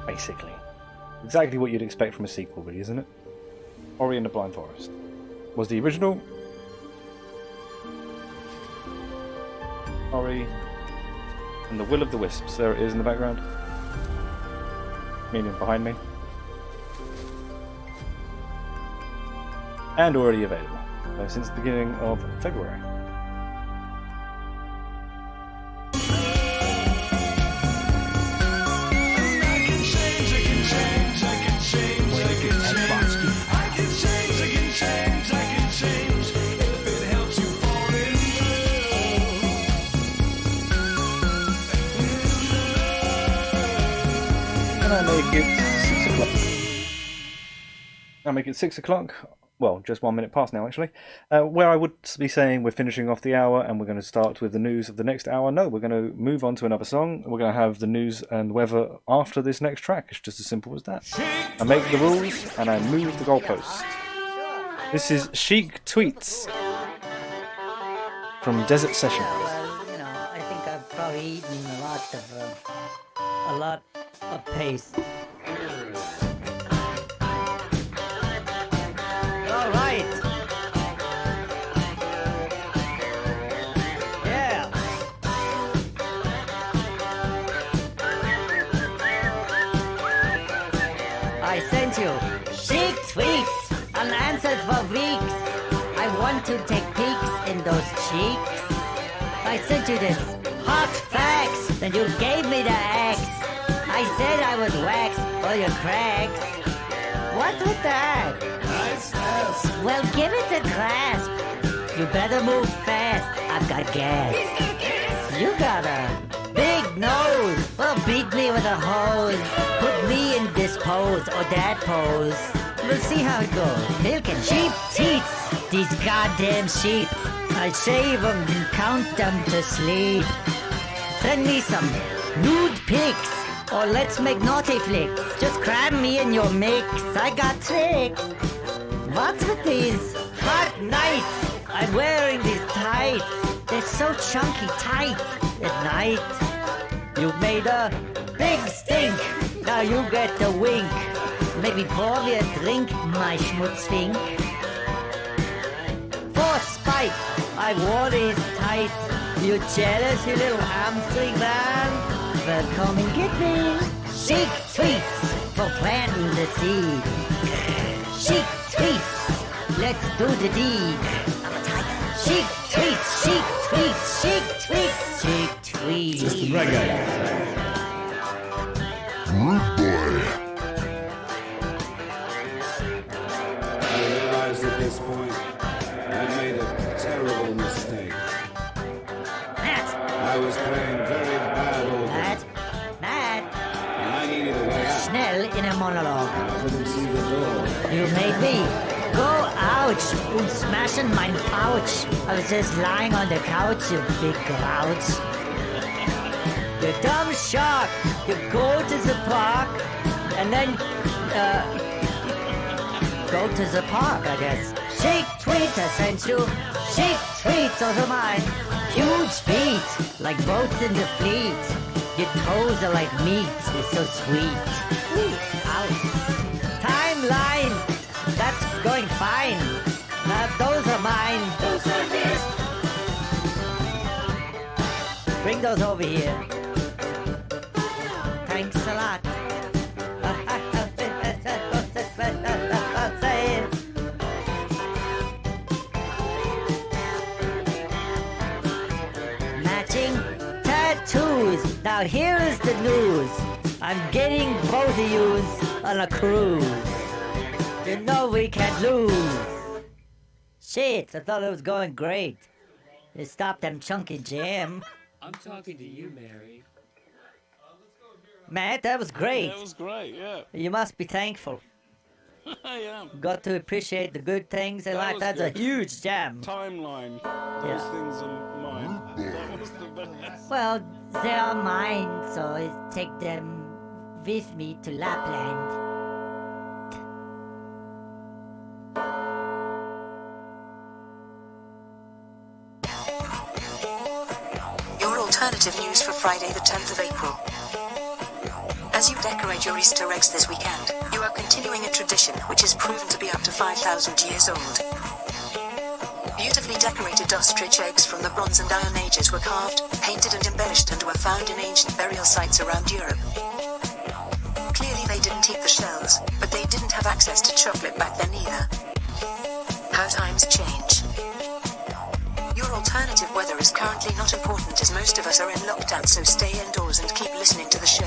basically. Exactly what you'd expect from a sequel, really, isn't it? Ori and the Blind Forest was the original. Ori and the Will of the Wisps. There it is in the background. Meaning behind me. And already available since the beginning of February. And I make it 6 o'clock. I make it 6 o'clock. Well, just 1 minute past now, actually. Where I would be saying we're finishing off the hour and we're going to start with the news of the next hour. No, we're going to move on to another song. We're going to have the news and weather after this next track. It's just as simple as that. I make the rules and I move the goalpost. This is Chic Tweets from Desert Sessions. Well, you know, I think I've probably eaten a lot of paste. All right. Yeah. I sent you chic tweets unanswered for weeks. I want to take peeks in those cheeks. I sent you this hot facts, then you gave me the axe. I said I would wax all your cracks. What's with that? Nice ass. Well, give it a grasp. You better move fast. I've got gas. You got a big nose. Well, beat me with a hose. Put me in this pose or that pose. We'll see how it goes. Milk and sheep teats. These goddamn sheep. I shave them and count them to sleep. Send me some nude pics. Or let's make naughty flicks. Just cram me in your mix. I got tricks. What's with these hot nights? I'm wearing these tights. They're so chunky tight at night. You made a big stink. Now you get the wink. Maybe pour me a drink, my schmutzfink. For spite, I wore these tights. You jealous, you little hamstring man? Well, come and get me. Chic tweets for planting the seed. Chic tweets, let's do the deed. Chic tweets, chic tweets, chic tweets, chic tweets. Just reggae. Rude boy. I realized at this point I made a terrible mistake. I was playing very bad over. Matt. And I needed a way out. Schnell in a monologue. I couldn't see the door. You made me go ouch und smashen mein pouch. I was just lying on the couch, you big grouch. You dumb shark. You go to the park and then go to the park, I guess. Chic tweets I sent you. Chic tweets also mine. Huge feet, like boats in the fleet. Your toes are like meat, it's so sweet. Ouch. Timeline, that's going fine. Now those are mine. Those are his. Bring those over here. Thanks a lot. Matching tattoos. Now here's the news. I'm getting both of yous on a cruise. You know we can't lose. Shit, I thought it was going great. They stopped them chunky jam. I'm talking to you, Mary. Matt, that was great. That was great, yeah. You must be thankful. I am. Got to appreciate the good things in That life. was That's good. a huge jam. Timeline. Those Yeah. things are mine. That was the best. Well, they are mine, so I take them with me to Lapland. Your alternative news for Friday the 10th of April. As you decorate your Easter eggs this weekend, you are continuing a tradition which is proven to be up to 5,000 years old. Beautifully decorated ostrich eggs from the Bronze and Iron Ages were carved, painted and embellished and were found in ancient burial sites around Europe. Clearly they didn't eat the shells, but they didn't have access to chocolate back then either. How times change. Your alternative weather is currently not important as most of us are in lockdown, so stay indoors and keep listening to the show.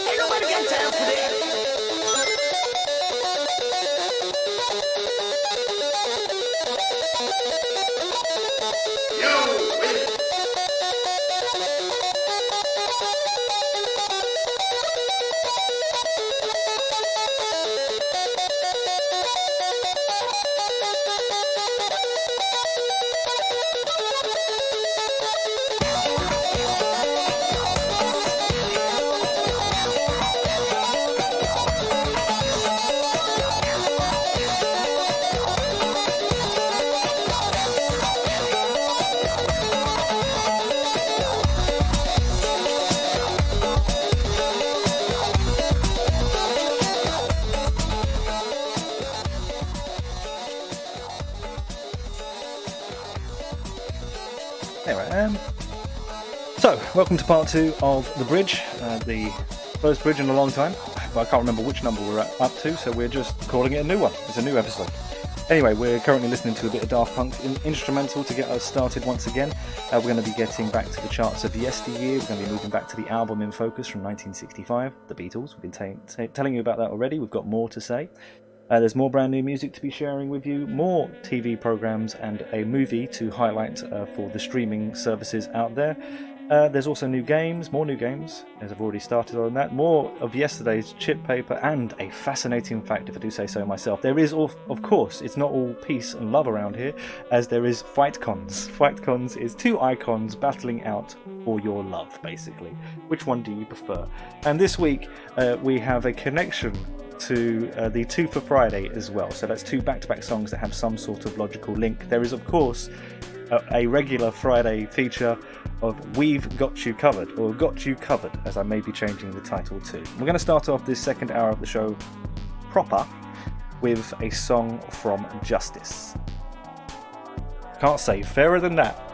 Ain't nobody got time for that. Anyway, so welcome to part 2 of The Bridge, the first bridge in a long time. I can't remember which number we're up to, so we're just calling it a new one. It's a new episode. Anyway, we're currently listening to a bit of Daft Punk instrumental to get us started once again. We're going to be getting back to the charts of yesteryear. We're going to be moving back to the album in focus from 1965, The Beatles. We've been telling you about that already. We've got more to say. There's more brand new music to be sharing with you, more TV programs and a movie to highlight for the streaming services out there. There's also new games, more new games, as I've already started on that. More of yesterday's chip paper and a fascinating fact, if I do say so myself. There is, of course, it's not all peace and love around here, as there is Fight Cons. Fight Cons is two icons battling out for your love, basically. Which one do you prefer? And this week, we have a connection to the Two for Friday as well. So that's two back-to-back songs that have some sort of logical link. There is, of course, a regular Friday feature of We've Got You Covered, or Got You Covered, as I may be changing the title to. We're going to start off this second hour of the show proper with a song from Justice. Can't say fairer than that.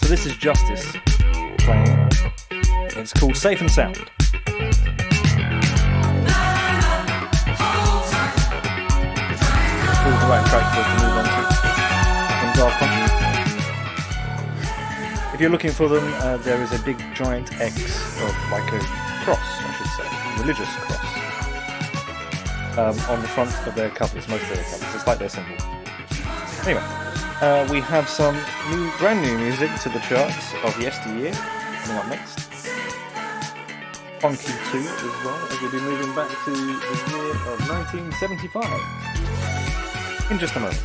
This is Justice playing. It's called Safe and Sound. Pulls the right track for us to move on to. From Daft Punk. If you're looking for them, there is a big giant X, or like a cross, I should say, religious cross, on the front of their covers, most of their covers. It's like their symbol. Anyway. We have some brand new music to the charts of yesteryear coming up next. Funky 2 as well, as we'll be moving back to the year of 1975 in just a moment.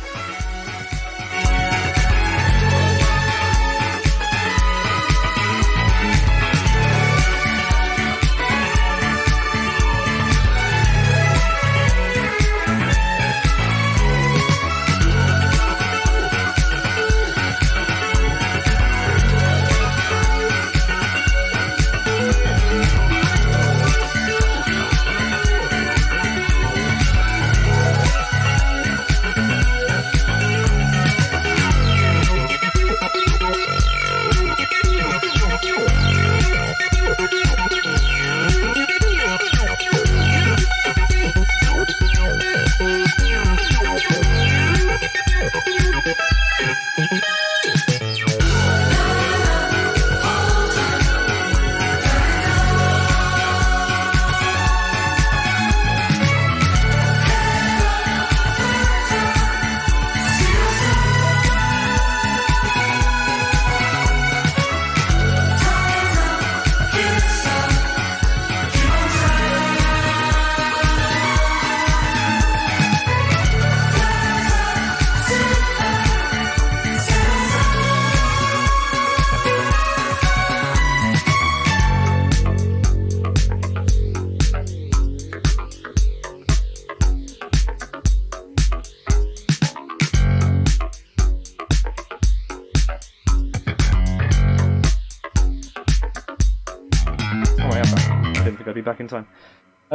be back in time.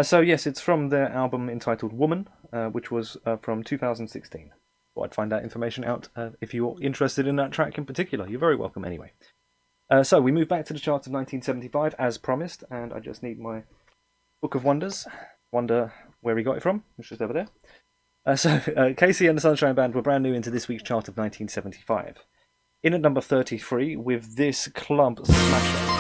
So yes, it's from their album entitled Woman, which was from 2016. Well, I'd find that information out if you're interested in that track in particular. You're very welcome anyway. So we move back to the charts of 1975 as promised, and I just need my Book of Wonders. Wonder where he got it from. It's just over there. So Casey and the Sunshine Band were brand new into this week's chart of 1975. In at number 33 with this club smasher.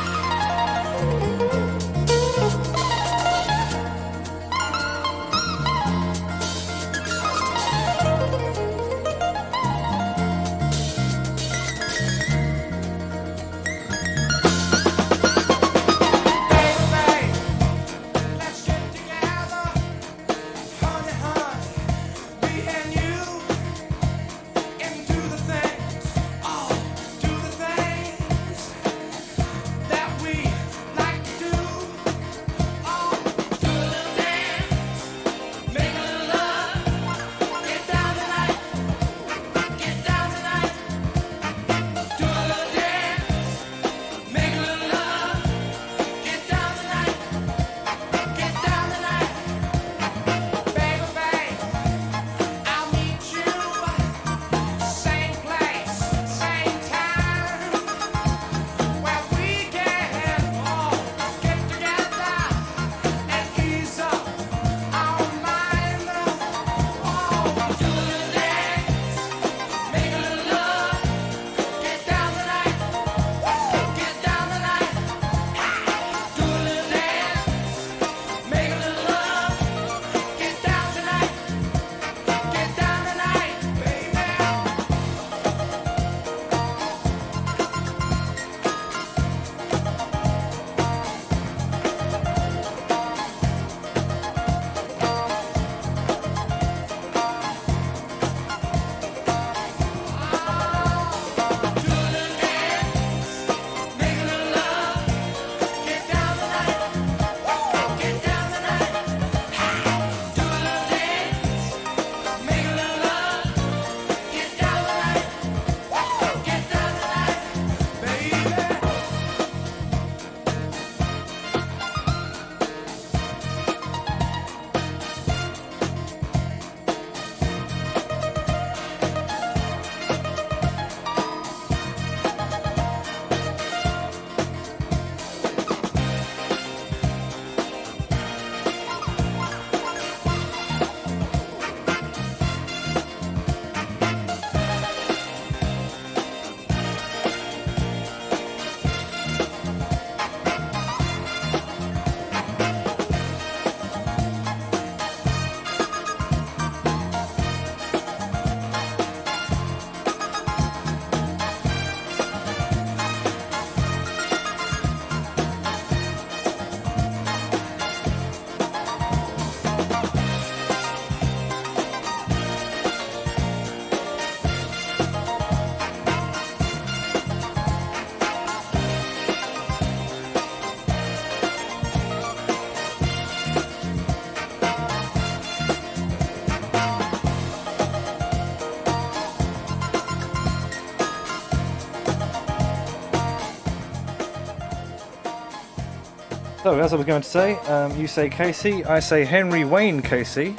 So, as I was going to say, you say Casey, I say Henry Wayne Casey.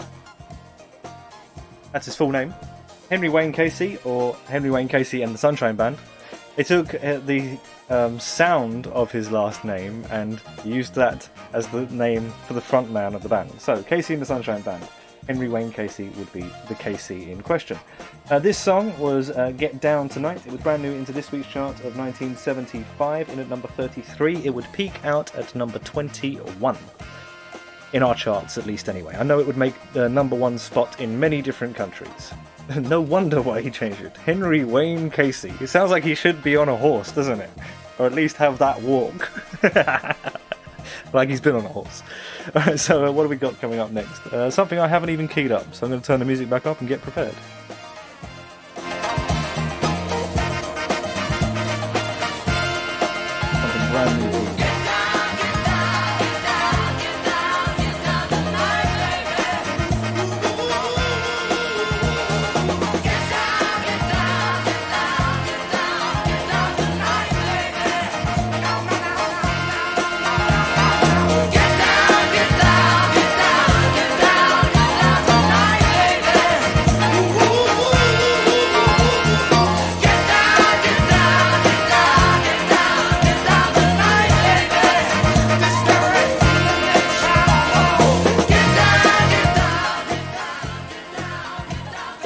That's his full name. Henry Wayne Casey, or Henry Wayne Casey and the Sunshine Band. They took the sound of his last name and used that as the name for the front man of the band. So, Casey and the Sunshine Band. Henry Wayne Casey would be the Casey in question. This song was Get Down Tonight. It was brand new into this week's chart of 1975. In at number 33, it would peak out at number 21. In our charts, at least anyway. I know it would make the number one spot in many different countries. No wonder why he changed it. Henry Wayne Casey. It sounds like he should be on a horse, doesn't it? Or at least have that walk. Like he's been on a horse. Alright, so what do we got coming up next? Something I haven't even keyed up, so I'm going to turn the music back up and get prepared. Something brand new. Get down!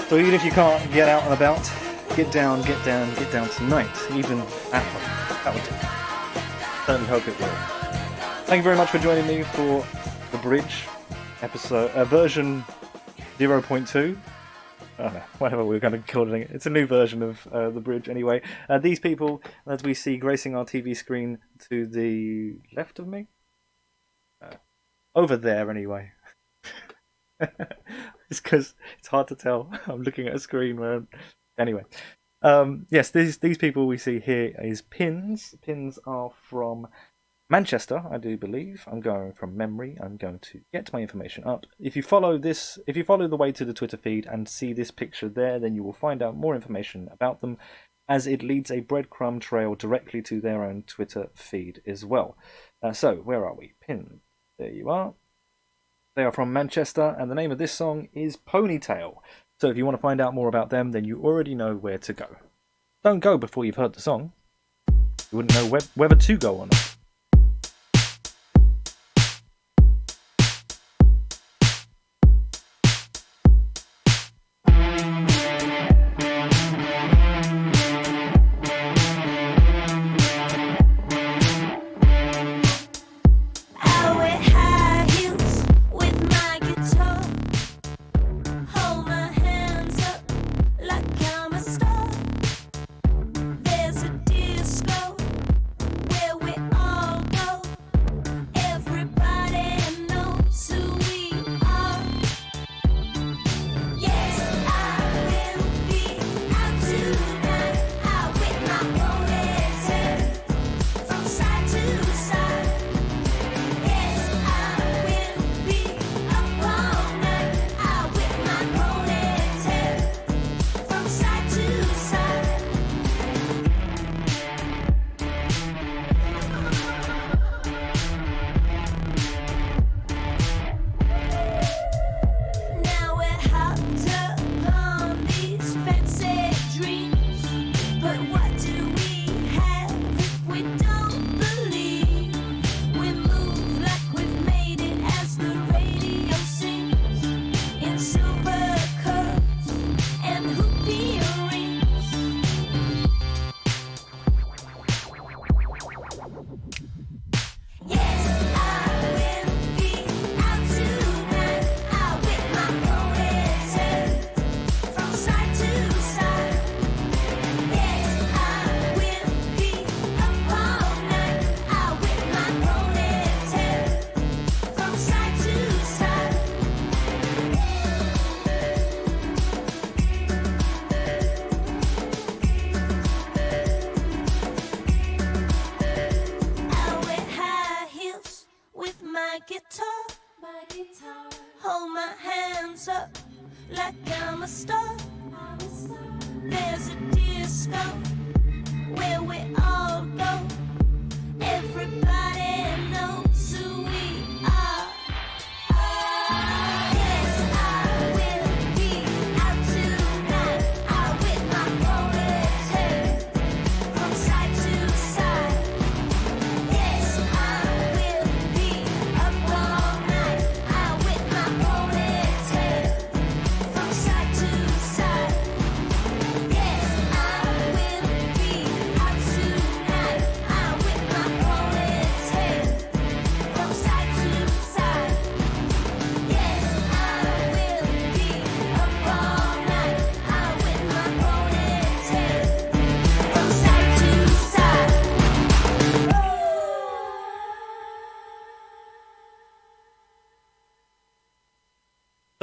So even if you can't get out and about, get down tonight, even at home. That would do. Certainly hope it will. Thank you very much for joining me for The Bridge, episode version 0.2. Whatever we're going to call it. It's a new version of The Bridge anyway. These people, as we see gracing our TV screen to the left of me? Over there anyway. It's because it's hard to tell. I'm looking at a screen where... Anyway. Yes, these people we see here is Pins. Pins are from Manchester, I do believe. I'm going from memory. I'm going to get my information up. If you follow the way to the Twitter feed and see this picture there, then you will find out more information about them, as it leads a breadcrumb trail directly to their own Twitter feed as well. So, where are we? Pins. There you are. They are from Manchester, and the name of this song is Ponytail. So if you want to find out more about them, then you already know where to go. Don't go before you've heard the song. You wouldn't know whether to go or not.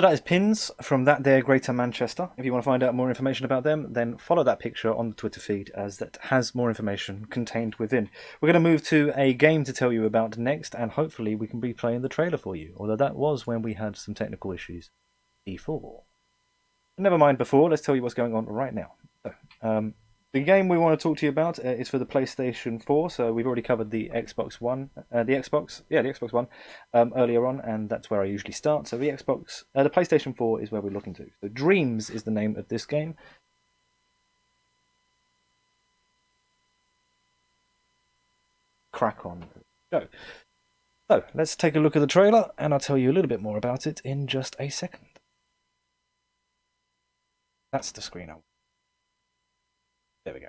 So that is Pins from that there Greater Manchester. If you want to find out more information about them, then follow that picture on the Twitter feed, as that has more information contained within. We're going to move to a game to tell you about next, and hopefully we can be playing the trailer for you, although that was when we had some technical issues before. Never mind before, let's tell you what's going on right now. So, the game we want to talk to you about is for the PlayStation 4, so we've already covered the Xbox One, the Xbox One earlier on, and that's where I usually start. So the PlayStation 4 is where we're looking to. So Dreams is the name of this game. Crack on. Go. So let's take a look at the trailer, and I'll tell you a little bit more about it in just a second. That's the screen I want. There we go.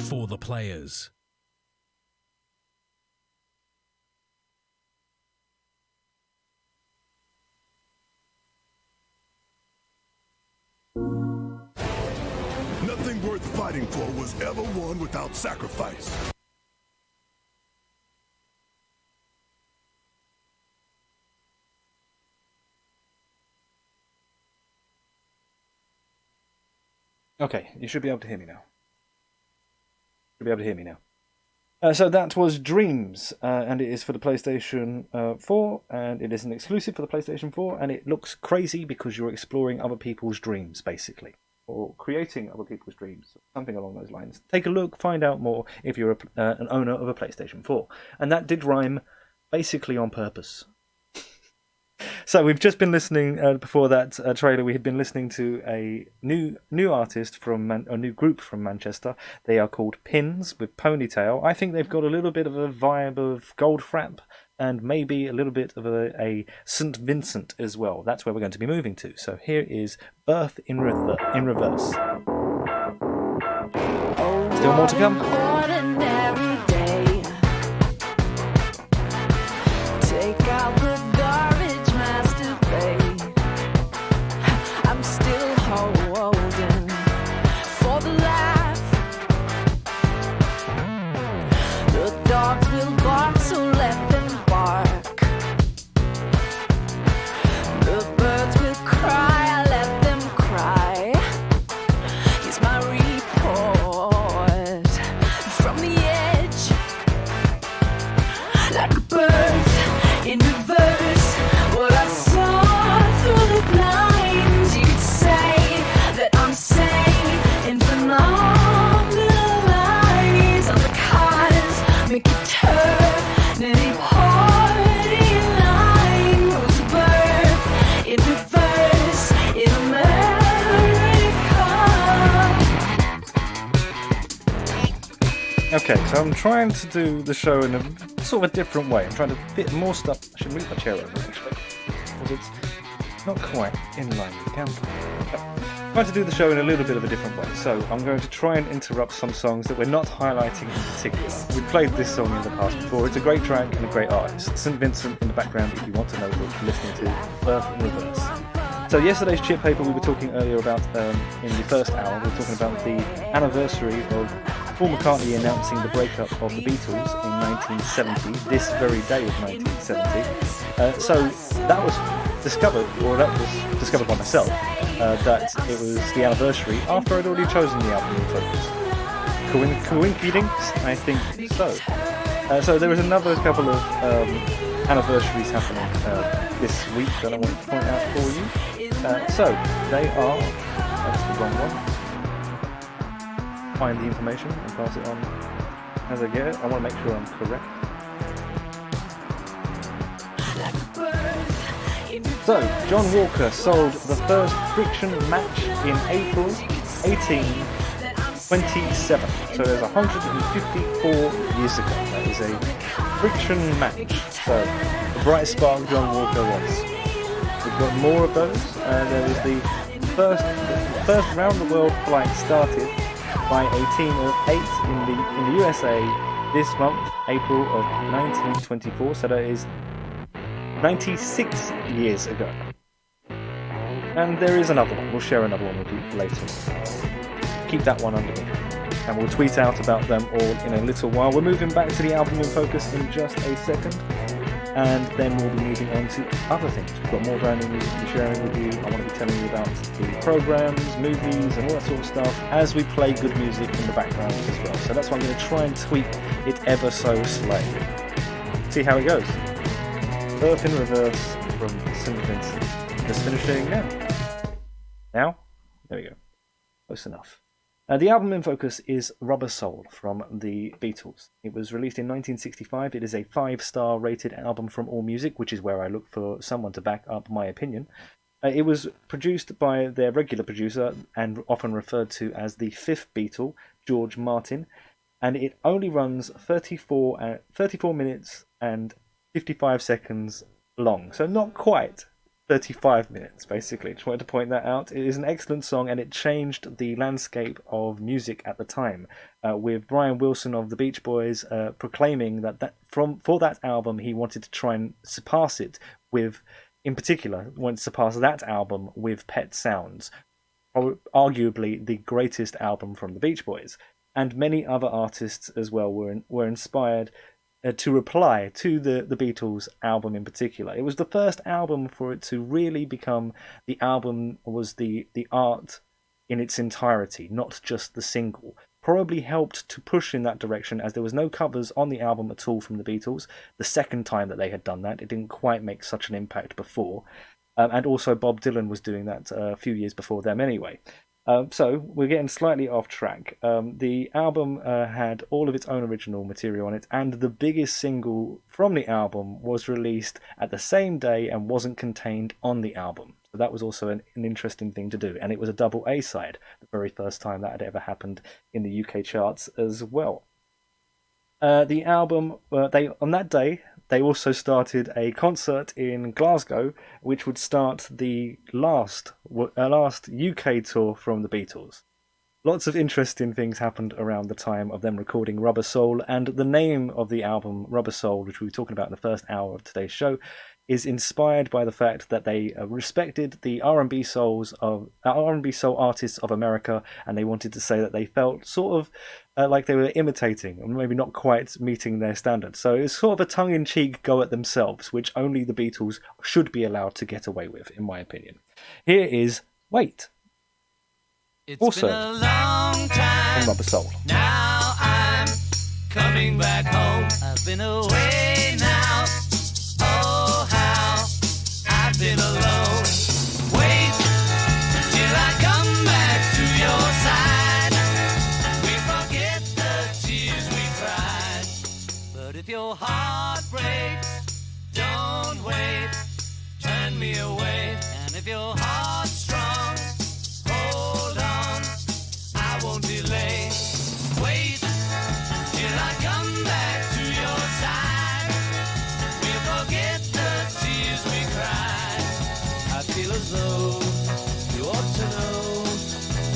For the players. Nothing worth fighting for was ever won without sacrifice. Okay, you should be able to hear me now. You'll be able to hear me now. So that was Dreams, and it is for the PlayStation 4, and it is an exclusive for the PlayStation 4, and it looks crazy because you're exploring other people's dreams, basically, or creating other people's dreams, something along those lines. Take a look, find out more if you're an owner of a PlayStation 4. And that did rhyme basically on purpose. So we've just been listening, before that trailer, we had been listening to a new artist from a new group from Manchester. They are called Pins with Ponytail. I think they've got a little bit of a vibe of Goldfrapp and maybe a little bit of a St. Vincent as well. That's where we're going to be moving to. So here is Birth in Reverse. Still more to come. Take out the garbage, masturbate. I'm still holding for the laugh. The dogs will bark, so let them bark. The birds will cry, I let them cry. Here's my report from the edge. Like a bird in reverse, what I saw through the blinds. You could say that I'm sane in phenomenal eyes. On the cars, make a turn, and a party line. Goes birth in reverse in America. Okay, so I'm trying to do the show in a sort of a different way. I'm trying to fit more stuff. I should move my chair over, actually, because it's not quite in line with the camera. I'm trying to do the show in a little bit of a different way. So I'm going to try and interrupt some songs that we're not highlighting in particular. We've played this song in the past before. It's a great track and a great artist. St. Vincent in the background if you want to know what you're listening to. Birth in Reverse. So yesterday's chip paper we were talking earlier about in the first hour, we were talking about the anniversary of Paul McCartney announcing the breakup of the Beatles in 1970, this very day of 1970. So that was discovered by myself, that it was the anniversary after I'd already chosen the album in focus. Coincidence? I think so. So there was another couple of anniversaries happening this week that I want to point out for you. So they are. That's the wrong one. Find the information and pass it on as I get it. I want to make sure I'm correct. So, John Walker sold the first friction match in April 1827. So there's 154 years ago. That is a friction match. So, the bright spark John Walker was. We've got more of those. There was the first round the world flight started by a team of 8 in the USA this month, April of 1924. So that is 96 years ago. And there is another one. We'll share another one with you later. Keep that one under me. And we'll tweet out about them all in a little while. We're moving back to the album in focus in just a second. And then we'll be moving on to other things. We've got more brand new music to be sharing with you. I want to be telling you about the programs, movies, and all that sort of stuff as we play good music in the background as well. So that's why I'm going to try and tweak it ever so slightly. See how it goes. Earth in Reverse from St. Vincent. Just finishing now. Now? There we go. Close enough. The album in focus is Rubber Soul from the Beatles. It was released in 1965. It is a 5-star rated album from AllMusic, which is where I look for someone to back up my opinion. It was produced by their regular producer and often referred to as the fifth Beatle, George Martin, and it only runs 34 minutes and 55 seconds long, so not quite 35 minutes, basically. Just wanted to point that out. It is an excellent song, and it changed the landscape of music at the time, with Brian Wilson of the Beach Boys proclaiming that for that album he wanted to try and surpass it with, in particular, wanted to surpass that album with Pet Sounds, arguably the greatest album from the Beach Boys. And many other artists as well were inspired to reply to the Beatles album in particular. It was the first album for it to really become the album was the art in its entirety, not just the single. Probably helped to push in that direction, as there was no covers on the album at all from the Beatles. The second time that they had done that, it didn't quite make such an impact before. And also Bob Dylan was doing that a few years before them anyway. So we're getting slightly off track. The album had all of its own original material on it, and the biggest single from the album was released at the same day and wasn't contained on the album. So that was also an interesting thing to do, and it was a double A-side, the very first time that had ever happened in the UK charts as well. The album, on that day, they also started a concert in Glasgow, which would start the last UK tour from the Beatles. Lots of interesting things happened around the time of them recording Rubber Soul, and the name of the album, Rubber Soul, which we were talking about in the first hour of today's show, is inspired by the fact that they respected the R&B soul artists of America, and they wanted to say that they felt sort of like they were imitating, or maybe not quite meeting their standards. So it's sort of a tongue-in-cheek go at themselves, which only the Beatles should be allowed to get away with, in my opinion. Here is Wait. It's also been a long time. On Rubber Soul. Now I'm coming back home. I've been away now. Oh, how I've been alone. Wait till I come back to your side. We forget the tears we cried. But if your heart breaks, don't wait. Turn me away. And if your heart's strong, hold on. I won't delay. Wait till I come back to your side. We'll forget the tears we cried. I feel as though you ought to know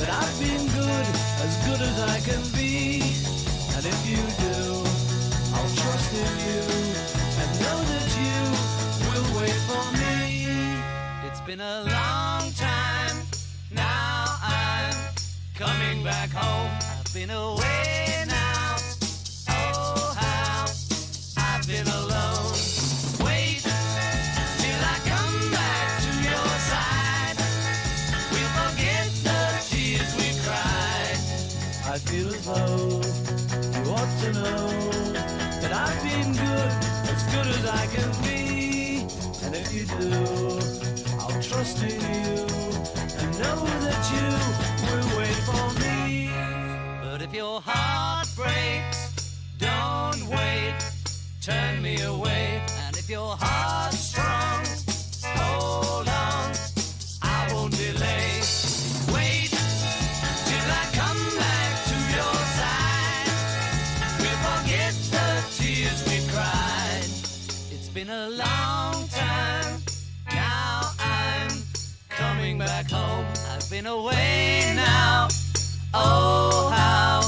that I've been good as I can be. And if you do, I'll trust in you and know that you will wait for me. It's been a long time. Now I'm coming back home. I've been away now. Oh, how I've been alone. Wait till I come back to your side. We'll forget the tears we cried. I feel as though you ought to know that I've been good as I can be. And if you do, I'll trust in you I know that you will wait for me. But if your heart breaks, don't wait, turn me away. And if your heart's strong, hold on, I won't delay. Wait till I come back to your side. We'll forget the tears we cried. It's been a long time, now I'm coming back home. I've been away now, oh how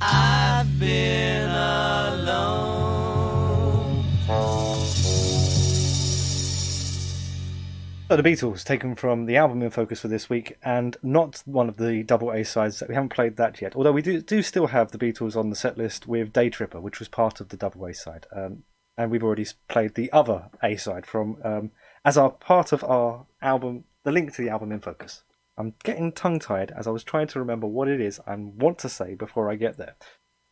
I've been alone. So the Beatles, taken from the album in focus for this week, and not one of the double A sides. We haven't played that yet, although we do still have the Beatles on the set list with Day Tripper, which was part of the double A side, and we've already played the other A side from as our part of our album, the link to the album in focus. I'm getting tongue-tied as I was trying to remember what it is I want to say before I get there.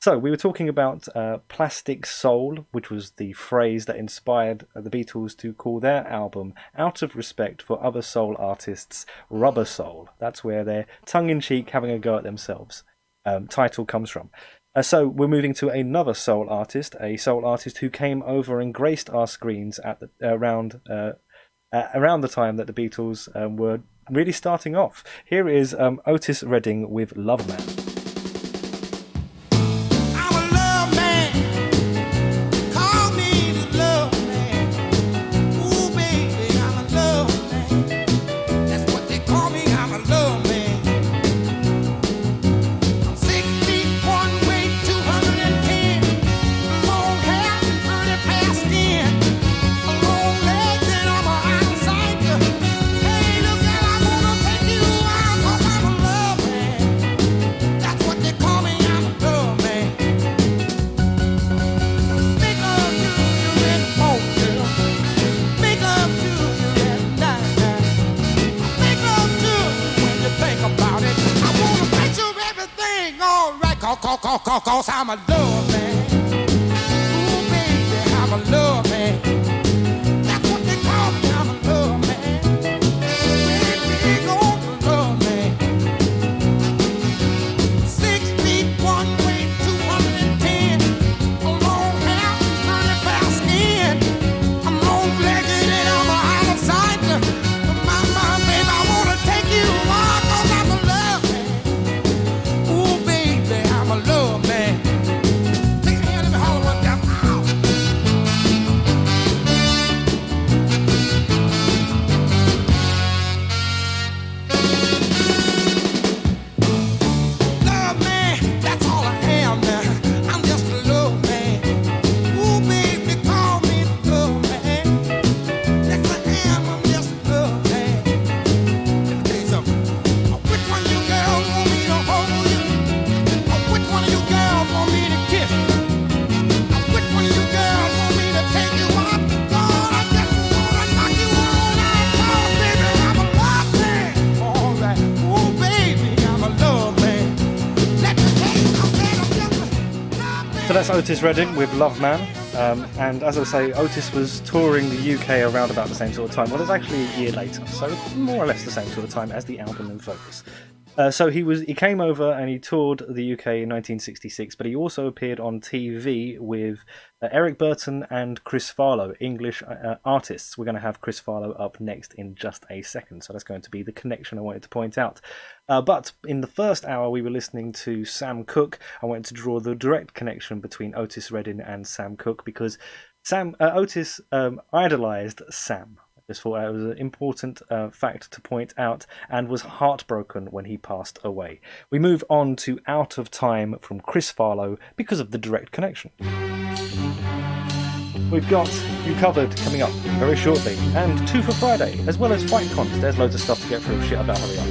So we were talking about Plastic Soul, which was the phrase that inspired the Beatles to call their album, out of respect for other soul artists, Rubber Soul. That's where their tongue-in-cheek having a go at themselves title comes from. So we're moving to another soul artist, a soul artist who came over and graced our screens at the, around the time that the Beatles were really starting off. Here is Otis Redding with Love Man. Cause I'm a love man. Ooh, baby, I'm a love man. That's what they call me, I'm a love man. Big old love man. 6 feet, 1 weight, 210. A long hair, 30 pound skin. I'm long-legged and I'm a outsider. My baby, I wanna take you on, cause I'm a love man. Ooh, baby, I'm a love man. That's Otis Redding with Love Man, and as I say, Otis was touring the UK around about the same sort of time. Well, it's actually a year later, so more or less the same sort of time as the album in focus. So he came over and he toured the UK in 1966, but he also appeared on TV with Eric Burton and Chris Farlowe, English artists. We're going to have Chris Farlowe up next in just a second, so that's going to be the connection I wanted to point out. But in the first hour we were listening to Sam Cooke. I wanted to draw the direct connection between Otis Redding and Sam Cooke because Otis idolised Sam. I just thought it was an important fact to point out and was heartbroken when he passed away. We move on to Out of Time from Chris Farlowe because of the direct connection. We've got You Covered coming up very shortly, and Two for Friday, as well as Fight Cons. There's loads of stuff to get through. Shit, I better hurry up.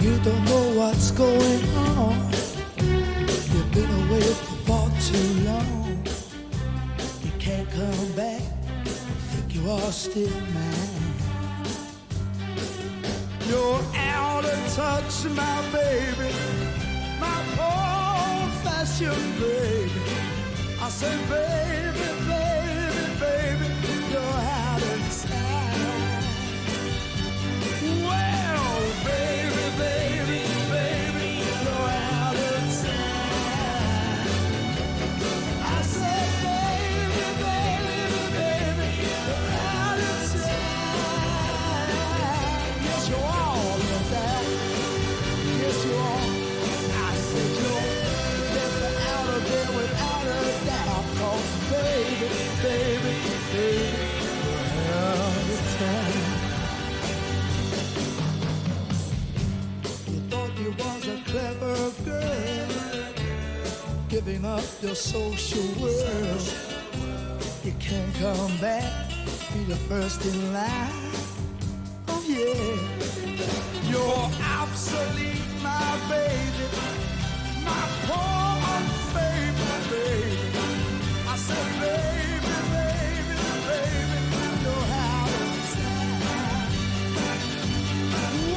You don't know what's going on. You've been away for far too long. You can't come back. Think you are still mine. You're out of touch, my baby, my old-fashioned baby. I say, baby, baby. your social world. You can come back, be the first in line. Oh yeah, you're obsolete, my baby, my poor unfaithful baby. I said, baby, baby, baby, you're out of time.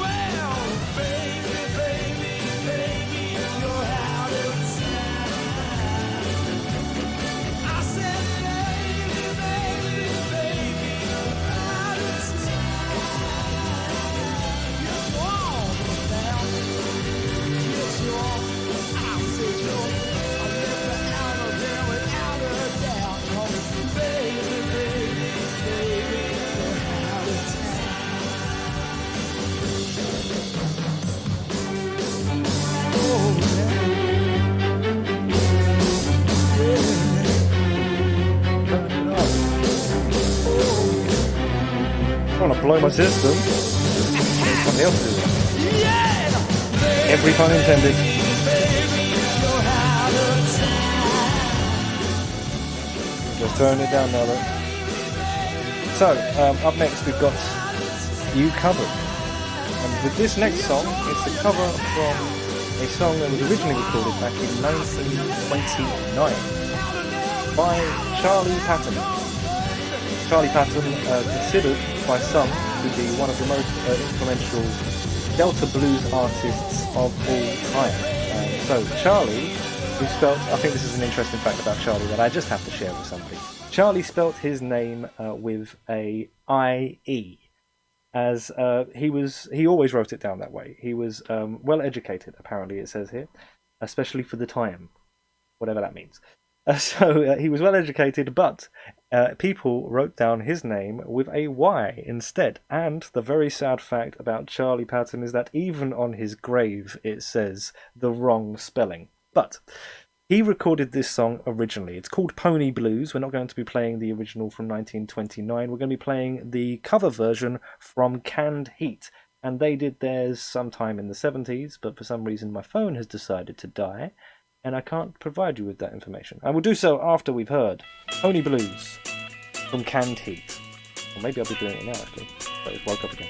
Well, baby, baby, baby, you're out of time. I said, baby, baby, baby, you're out of time. Yes, you are now. Yes, you are. I said, you're. I left her out of there without a doubt. Oh, baby, baby, baby, you're out of time. Oh, I want to blow my system. Somebody else do it. Every pun intended. Just throwing it down now, though. So, up next we've got You Covered. And with this next song, it's a cover from a song that was originally recorded back in 1929 by Charlie Patton. Charlie Patton, considered by some to be one of the most influential Delta blues artists of all time. So Charlie, who spelt, I think this is an interesting fact about Charlie that I just have to share with somebody. Charlie spelt his name with a I-E, as he always wrote it down that way. He was well educated, apparently it says here, especially for the time, whatever that means. So he was well educated, but people wrote down his name with a Y instead. And the very sad fact about Charlie Patton is that even on his grave it says the wrong spelling. But he recorded this song originally. It's called Pony Blues. We're not going to be playing the original from 1929. We're going to be playing the cover version from Canned Heat. And they did theirs sometime in the 70s, but for some reason my phone has decided to die, and I can't provide you with that information. I will do so after we've heard Pony Blues from Canned Heat. Or maybe I'll be doing it now, actually. But it's woke up again.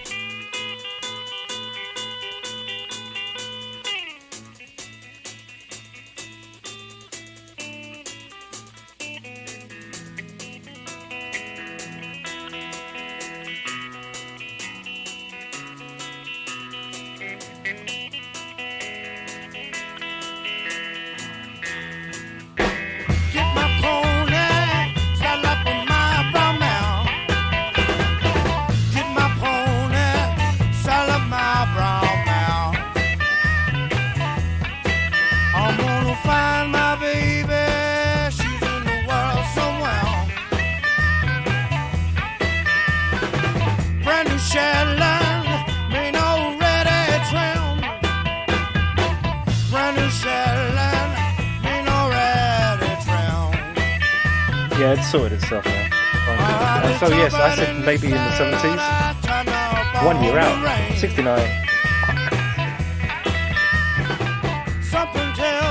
Yeah, it's sorted itself now. So yes, I said maybe in the 70s. 1 year out. 69.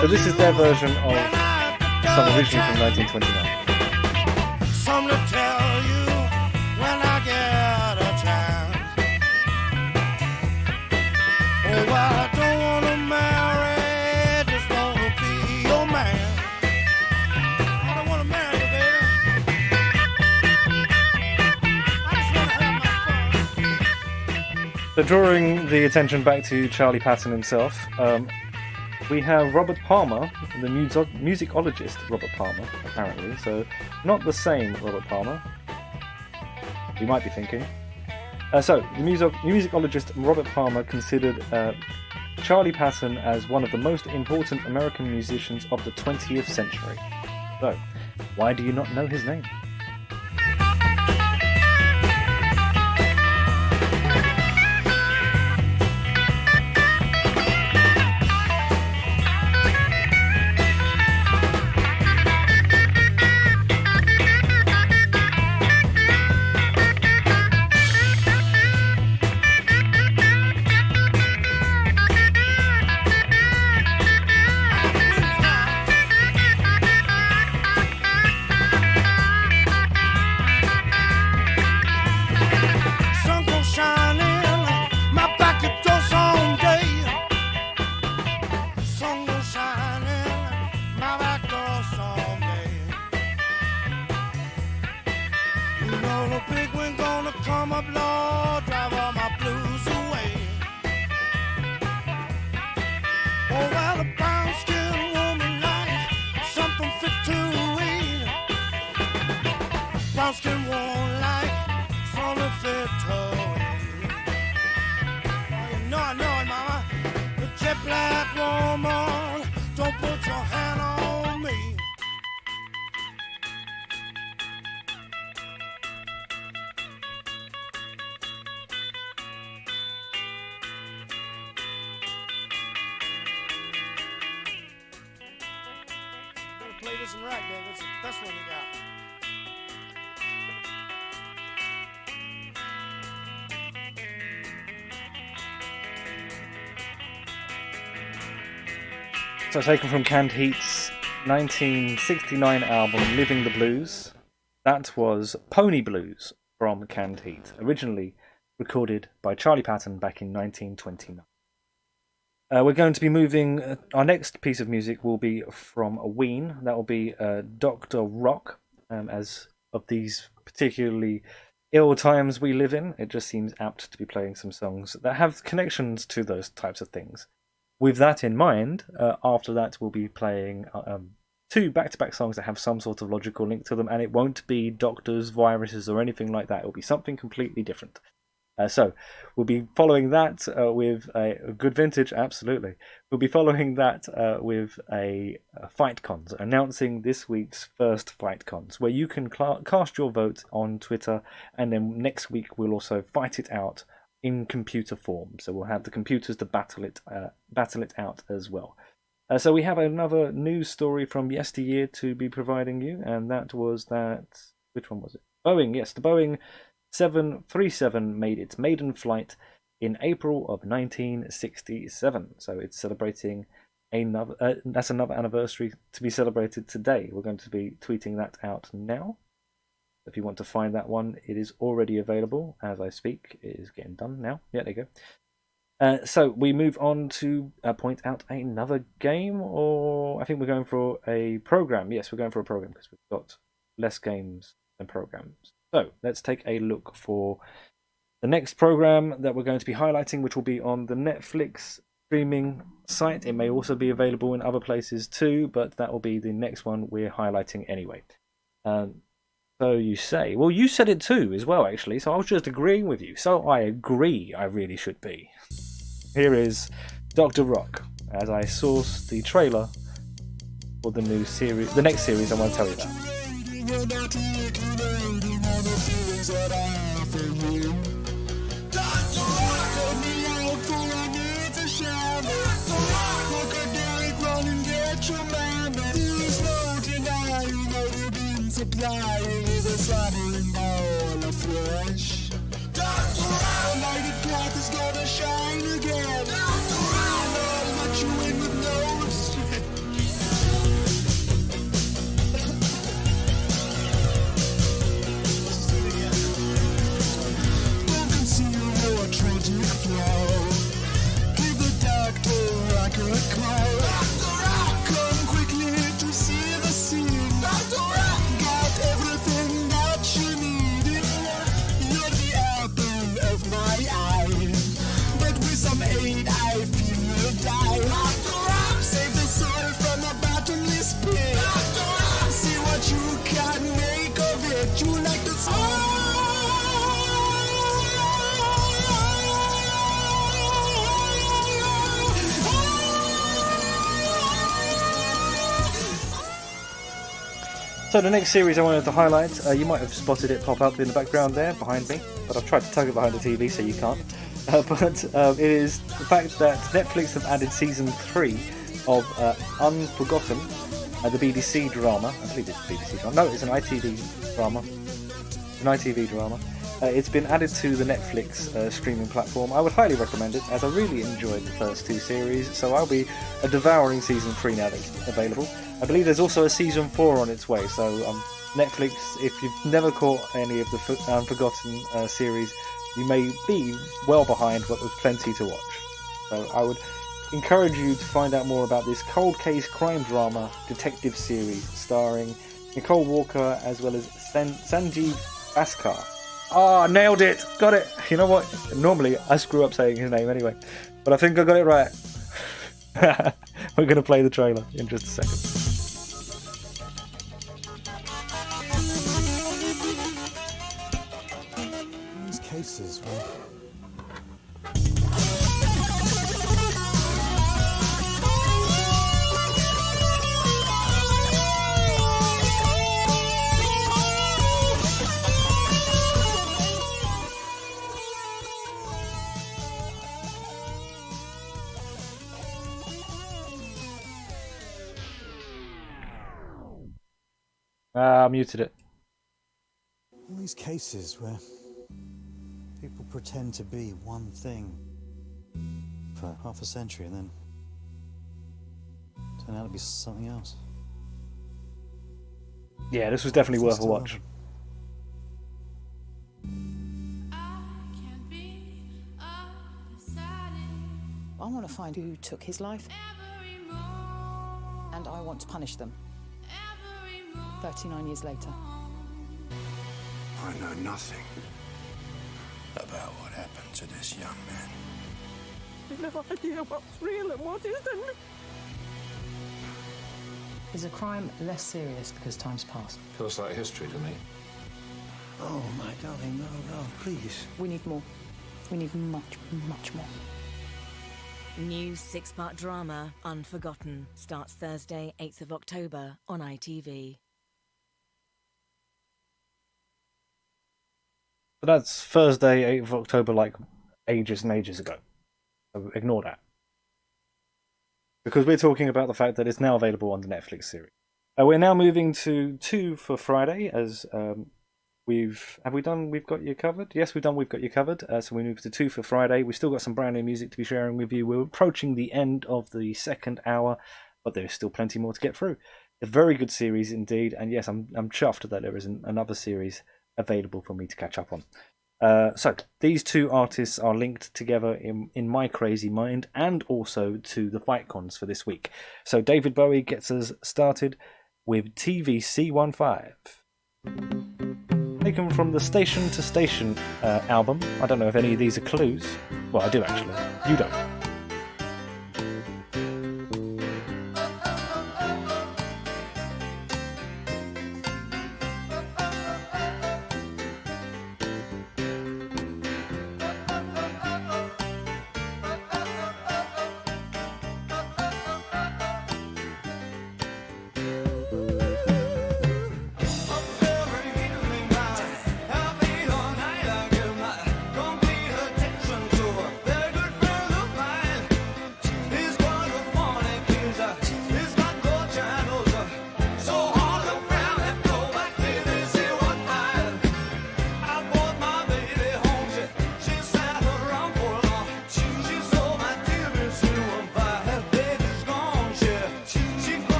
So this is their version of the song originally from 1929. Something to tell you when I get a chance. Oh, I don't wanna marry, just wanna be your man. I don't wanna marry you, baby. I just wanna have my fun. So drawing the attention back to Charlie Patton himself, we have Robert Palmer, the musicologist Robert Palmer, apparently. So not the same Robert Palmer, you might be thinking. So the musicologist Robert Palmer considered Charlie Patton as one of the most important American musicians of the 20th century. So, why do you not know his name? a big wind gonna come up, Lord, drive all my blues away. Oh, well, a brown skin woman like something fit to eat. Brown skin woman like something fit to eat. Oh, you know it, mama. The jet black woman, don't put your hand on me. Play this and right, David. That's what we got. So taken from Canned Heat's 1969 album Living the Blues. That was Pony Blues from Canned Heat, originally recorded by Charlie Patton back in 1929. We're going to be moving. Our next piece of music will be from Ween. That will be Dr. Rock. As of these particularly ill times we live in, it just seems apt to be playing some songs that have connections to those types of things. With that in mind, after that we'll be playing two back-to-back songs that have some sort of logical link to them, and it won't be doctors, viruses, or anything like that. It will be something completely different. So we'll be following that with a good vintage, absolutely. We'll be following that with a Fight Cons, announcing this week's first Fight Cons, where you can cast your vote on Twitter, and then next week we'll also fight it out in computer form. So we'll have the computers to battle it out as well. So we have another news story from yesteryear to be providing you, and that was that. Which one was it? Boeing, yes, the Boeing 737 made its maiden flight in April of 1967. So it's celebrating that's another anniversary to be celebrated today. We're going to be tweeting that out now. If you want to find that one, it is already available as I speak. It is getting done now. Yeah, there you go. So we move on to point out another game, or I think we're going for a program. Yes, we're going for a program because we've got less games than programs. So let's take a look for the next program that we're going to be highlighting, which will be on the Netflix streaming site. It may also be available in other places too, but that will be the next one we're highlighting anyway. So you say, well, you said it too as well, actually, so I was just agreeing with you. So I agree I really should be. Here is Dr. Rock, as I source the trailer for the new series, the next series I want to tell you about. Supplying is a slaughtering ball of flesh. Dr. Rock, lighted path is gonna shine again. Dr. Rock, I'll let you in with no restraint. Don't conceal your tragic flaw. Give the Dr. Rock a call. Dr. Rock, come quickly to see the scene. Dr. Rock, everything that you needed. You're the apple of my eye, but with some aid I feel you'll die. Dr. Rock, save the soul from a bottomless pit. Dr. Rock, see what you can make of it. You like the song. So the next series I wanted to highlight, you might have spotted it pop up in the background there behind me, but I've tried to tug it behind the TV so you can't. But it is the fact that Netflix have added season 3 of Unforgotten, the BBC drama. I believe it's a BBC drama. No, it's an ITV drama. An ITV drama. It's been added to the Netflix streaming platform. I would highly recommend it, as I really enjoyed the first 2 series, so I'll be devouring season 3 now that it's available. I believe there's also a season 4 on its way, so Netflix, if you've never caught any of the Unforgotten series, you may be well behind, but with plenty to watch. So I would encourage you to find out more about this cold case crime drama detective series starring Nicole Walker as well as Sanjeev Bhaskar. Oh, nailed it! Got it! You know what? Normally, I screw up saying his name anyway. But I think I got it right. We're going to play the trailer in just a second. These cases were... I muted it. All these cases where people pretend to be one thing for half a century and then turn out to be something else. Yeah, this was definitely worth a watch. I want to find who took his life, and I want to punish them. 39 years later. I know nothing about what happened to this young man. I've no idea what's real and what isn't. Is a crime less serious because time's passed? Feels like history to me. Oh, my darling, no, please. We need more. We need much, much more. New 6-part drama, Unforgotten, starts Thursday, 8th of October on ITV. So that's Thursday, 8th of October, like ages and ages ago. So ignore that. Because we're talking about the fact that it's now available on the Netflix series. We're now moving to 2 for Friday, as we've got you covered? Yes, we've got you covered. So we move to 2 for Friday. We've still got some brand new music to be sharing with you. We're approaching the end of the second hour, but there's still plenty more to get through. A very good series indeed, and yes, I'm chuffed that there is another series available for me to catch up on. So these two artists are linked together in my crazy mind, and also to the fight cons for this week. So David Bowie gets us started with TVC15, taken from the Station to Station album. I don't know if any of these are clues. Well, I do actually. You don't.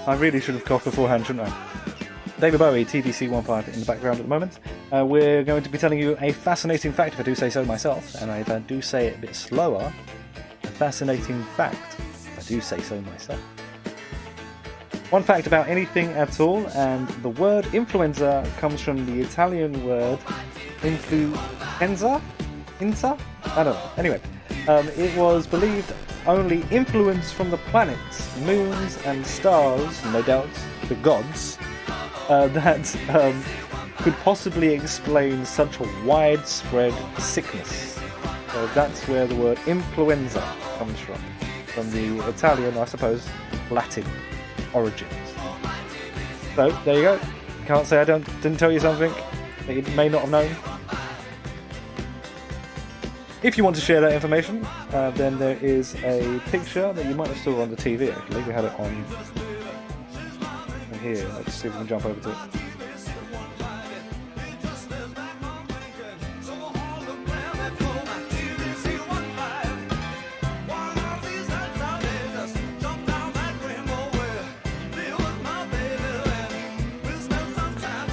I really should have coughed beforehand, shouldn't I? David Bowie, TVC15 in the background at the moment. We're going to be telling you a fascinating fact, if I do say so myself, and if I do say it a bit slower, a fascinating fact, if I do say so myself. One fact about anything at all, and the word influenza comes from the Italian word influenza? Insa? I don't know. Anyway, it was believed only influence from the planets, moons and stars, no doubt the gods, that could possibly explain such a widespread sickness. So that's where the word influenza comes from the Italian, I suppose, Latin origins. So there you go. can't say I didn't tell you something that you may not have known. If you want to share that information, then there is a picture that you might have saw on the TV. Actually, we had it on here. Let's see if we can jump over to it.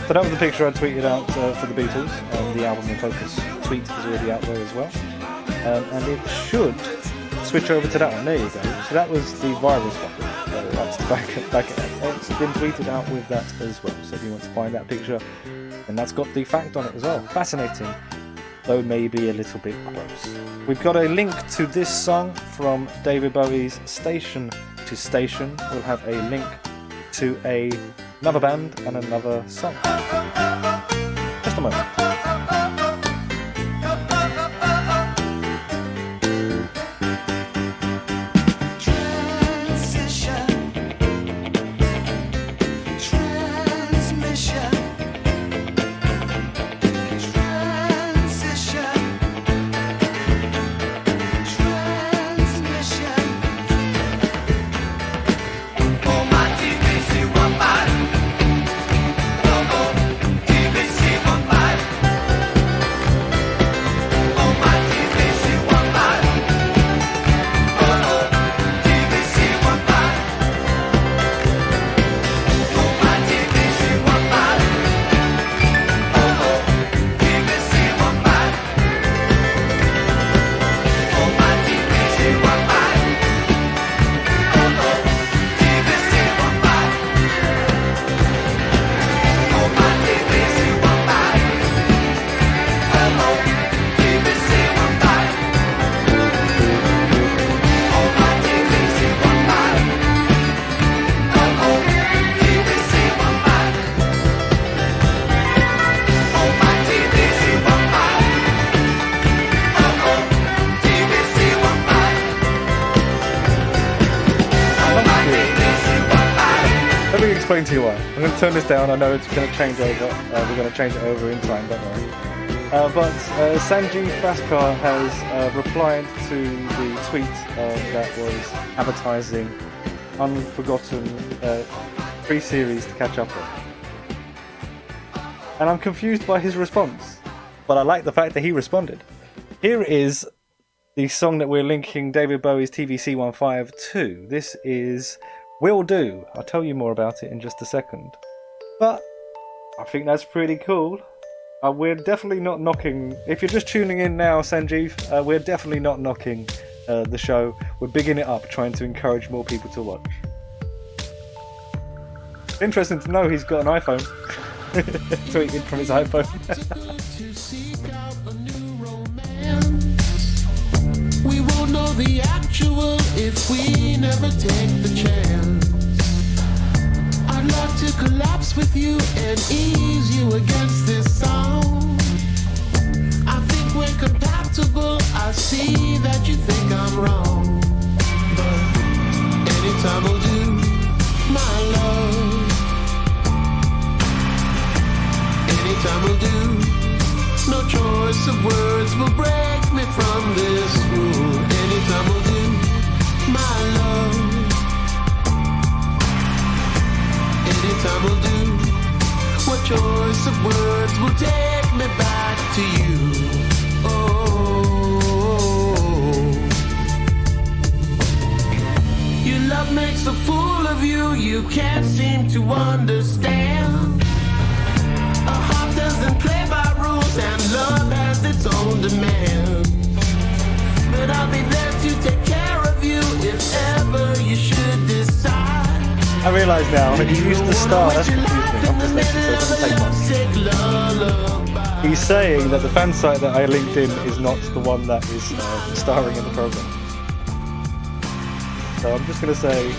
So that was the picture I tweeted out for the Beatles, and the album in focus tweet is already out there as well. And it should switch over to that one. There you go. So that was the virus one. That's the back. It's been tweeted out with that as well. So if you want to find that picture, and that's got the fact on it as well. Fascinating, though maybe a little bit gross. We've got a link to this song from David Bowie's Station to Station. We'll have a link to another band and another song. Just a moment. Explain to you why. I'm going to turn this down. I know it's going to change over. We're going to change it over in time, don't worry. But Sanjeev Bhaskar has replied to the tweet that was advertising Unforgotten 3 series to catch up on. And I'm confused by his response. But I like the fact that he responded. Here is the song that we're linking David Bowie's TVC15 to. This is Will Do. I'll tell you more about it in just a second. But I think that's pretty cool. We're definitely not knocking... If you're just tuning in now, Sanjeev, we're definitely not knocking the show. We're bigging it up, trying to encourage more people to watch. Interesting to know he's got an iPhone. Tweeted from his iPhone. We won't know the actual if we never take the chance. I'd love to collapse with you and ease you against this song. I think we're compatible. I see that you think I'm wrong, but anytime will do, my love. Anytime will do. No choice of words will break me from this rule. Anytime will do, my love. Anytime will do. What choice of words will take me back to you? Your love makes a fool of you. You can't seem to understand. A heart doesn't play by rules, and love has its own demands. But I'll be there to take care of you if ever you should decide. I realise now, when you use the star, that's confusing. I'm dyslexic, so it doesn't take much. He's saying that the fan site that I linked in is not the one that is starring in the program. So I'm just going to say...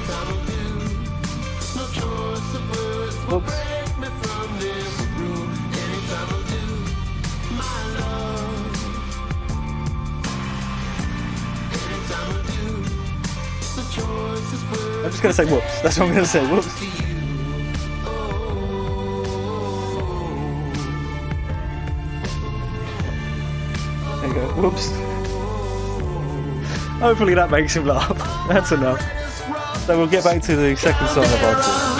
Oops. I'm just going to say whoops. That's what I'm going to say. Whoops. you go. Whoops. Hopefully that makes him laugh. That's enough. So we'll get back to the second song of our tour.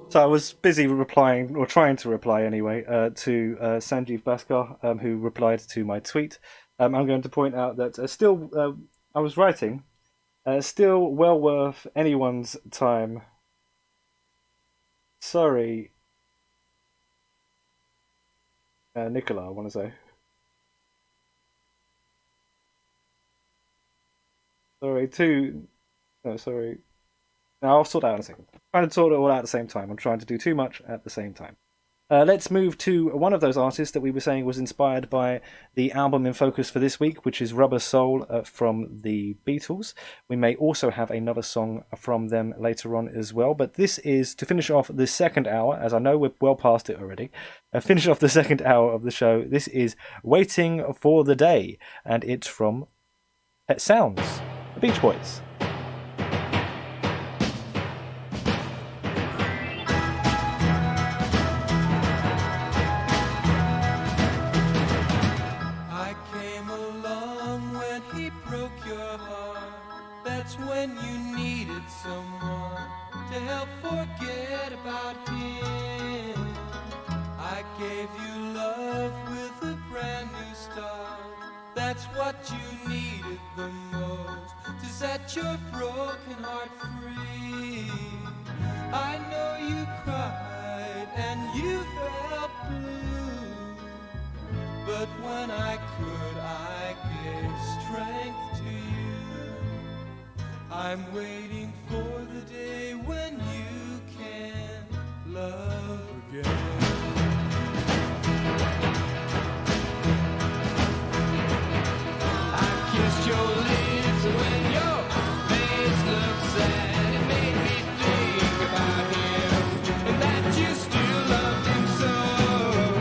So I was busy replying, or trying to reply anyway, to Sanjeev Bhaskar, who replied to my tweet. I'm going to point out that I was writing, still well worth anyone's time. Sorry, Nicola, I want to say. Sorry. No, I'll sort that out in a second. I'm trying to sort it all out at the same time. I'm trying to do too much at the same time. Let's move to one of those artists that we were saying was inspired by the album in focus for this week, which is Rubber Soul from the Beatles. We may also have another song from them later on as well, but this is to finish off the second hour, as I know we're well past it already. Finish off the second hour of the show. This is Waiting for the Day, and it's from Pet Sounds, the Beach Boys. When you needed someone to help forget about him, I gave you love with a brand new start. That's what you needed the most, to set your broken heart free. I know you cried and you felt blue, but when I could, I gave strength to you. I'm waiting for the day when you can love again. I kissed your lips when your face looked sad. It made me think about him and that you still loved him so.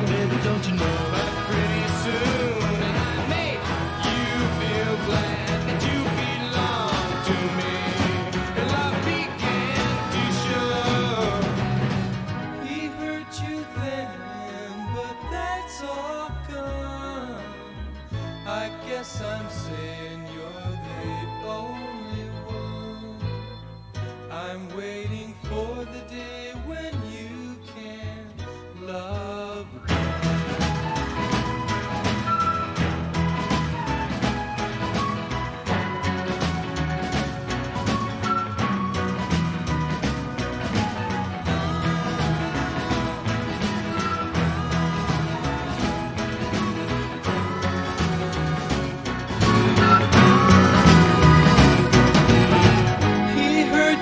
Baby, don't you know that pretty soon I made you feel glad that you belong to me. And love began to show. He hurt you then, but that's all gone. I guess I'm saying you're the only one. I'm waiting for the day when you can love again.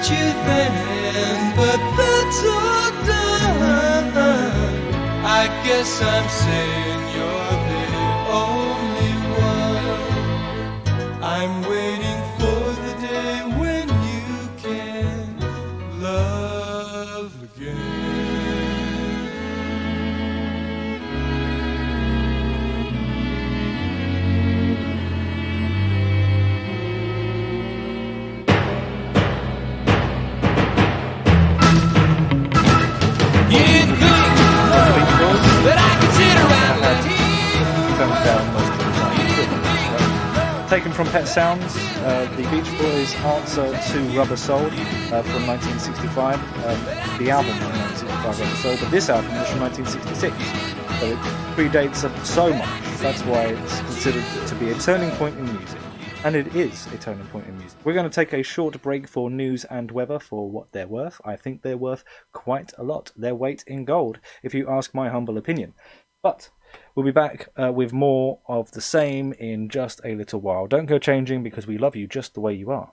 You then, but that's all done. I guess I'm saying you're the only one. I'm waiting for the day when you can love again. Pet Sounds, the Beach Boys' answer to Rubber Soul from 1965. The album from 1965, Rubber Soul, but this album was from 1966. So it predates so much. That's why it's considered to be a turning point in music. And it is a turning point in music. We're going to take a short break for news and weather for what they're worth. I think they're worth quite a lot. Their weight in gold, if you ask my humble opinion. But we'll be back with more of the same in just a little while. Don't go changing because we love you just the way you are.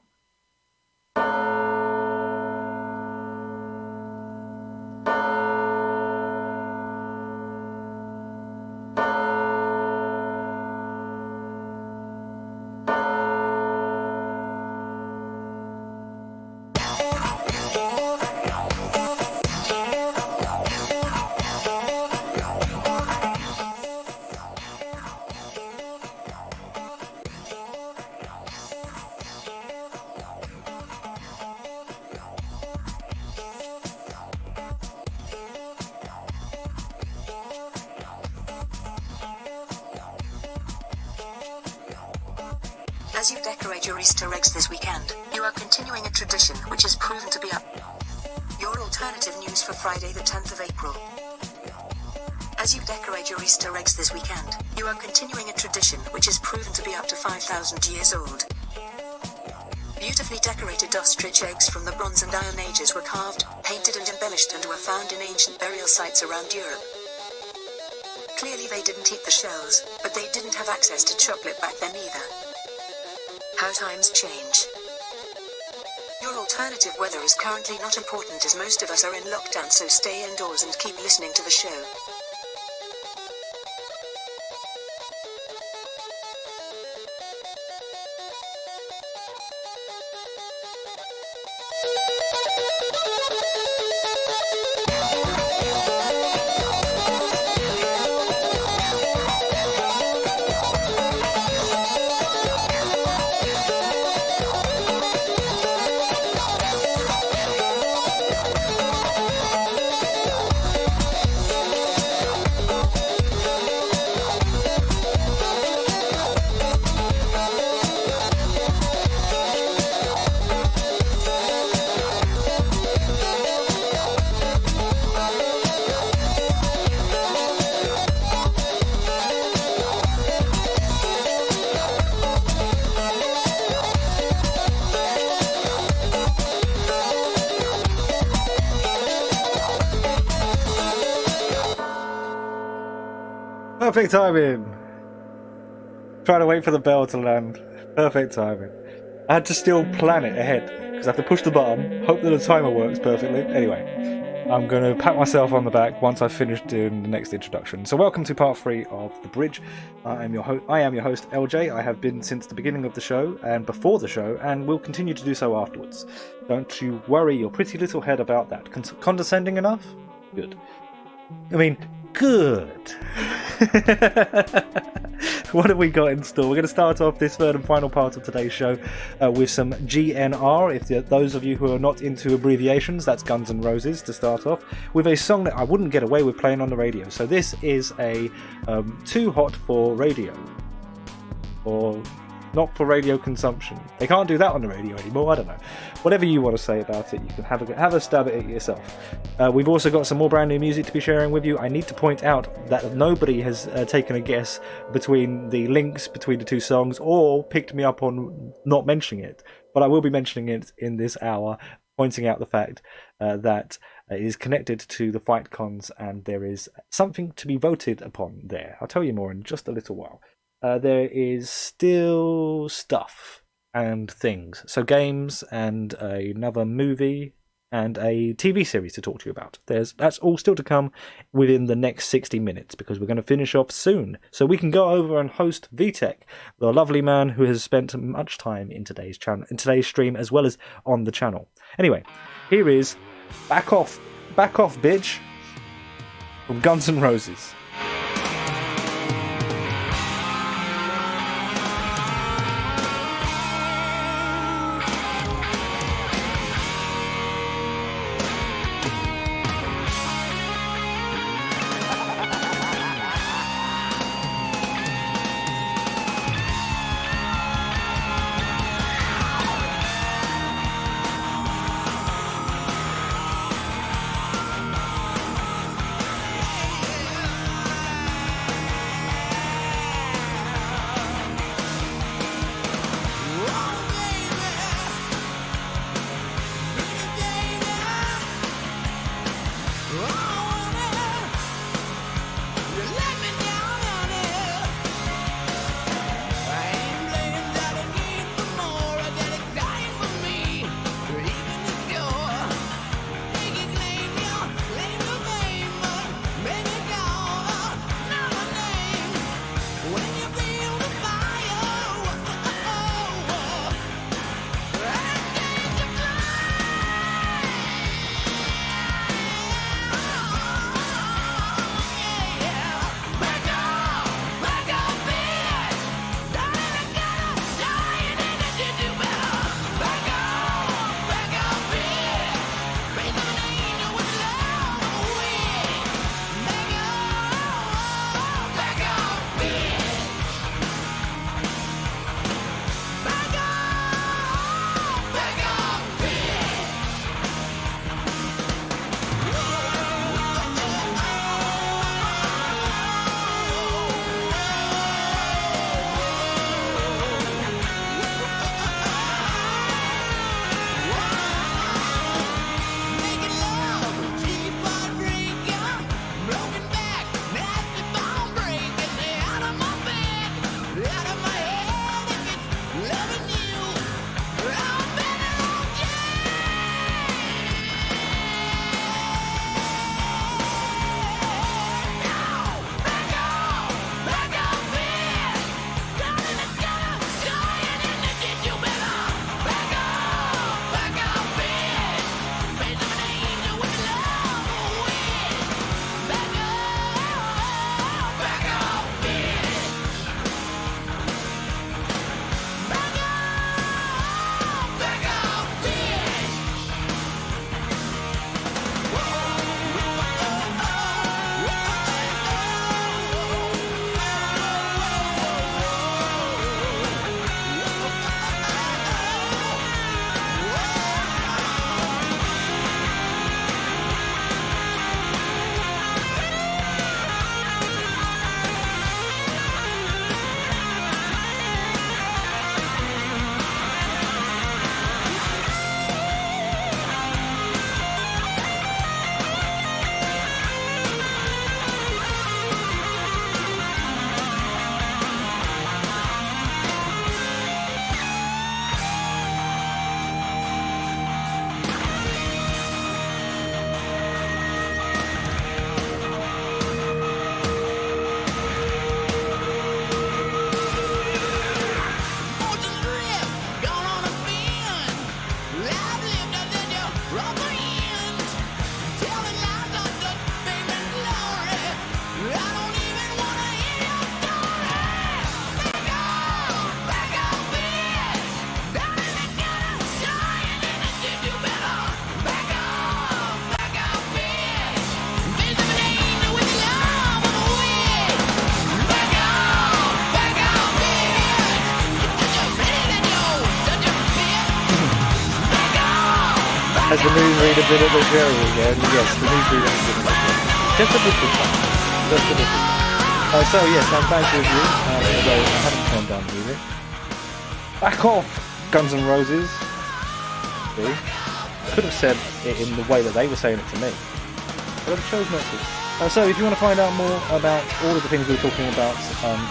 As you decorate your Easter eggs this weekend, you are continuing a tradition which has proven to be up. Your alternative news for Friday the 10th of April. As you decorate your Easter eggs this weekend, you are continuing a tradition which has proven to be up to 5,000 years old. Beautifully decorated ostrich eggs from the Bronze and Iron Ages were carved, painted and embellished and were found in ancient burial sites around Europe. Clearly they didn't eat the shells, but they didn't have access to chocolate back then either. How times change. Your alternative weather is currently not important as most of us are in lockdown, so stay indoors and keep listening to the show. Perfect timing. Trying to wait for the bell to land. Perfect timing. I had to still plan it ahead because I have to push the button, hope that the timer works perfectly. Anyway, I'm going to pat myself on the back once I've finished doing the next introduction. So welcome to part 3 of The Bridge. I am your host LJ. I have been since the beginning of the show and before the show, and will continue to do so afterwards. Don't you worry your pretty little head about that. Condescending enough? Good. I mean, good. What have we got in store? We're going to start off this third and final part of today's show with some GNR. If those of you who are not into abbreviations, that's Guns N' Roses to start off, with a song that I wouldn't get away with playing on the radio. So this is a too hot for radio, or not for radio consumption. They can't do that on the radio anymore, I don't know. Whatever you want to say about it, you can have a stab at it yourself. We've also got some more brand new music to be sharing with you. I need to point out that nobody has taken a guess between the links between the two songs or picked me up on not mentioning it. But I will be mentioning it in this hour, pointing out the fact that it is connected to the fight cons and there is something to be voted upon there. I'll tell you more in just a little while. There is still stuff and things. So games and another movie and a TV series to talk to you about. That's all still to come within the next 60 minutes because we're going to finish off soon. So we can go over and host VTech, the lovely man who has spent much time in today's stream as well as on the channel. Anyway, here is Back Off Bitch from Guns N' Roses. Has the newsreader been at the show again? Yes, the newsreader has been at the show. Just a little time. Just a little time. So yes, I'm back with you, although I haven't turned down the music. Back off, Guns N' Roses. See? I could have said it in the way that they were saying it to me, but I chose not to. So if you want to find out more about all of the things we were talking about,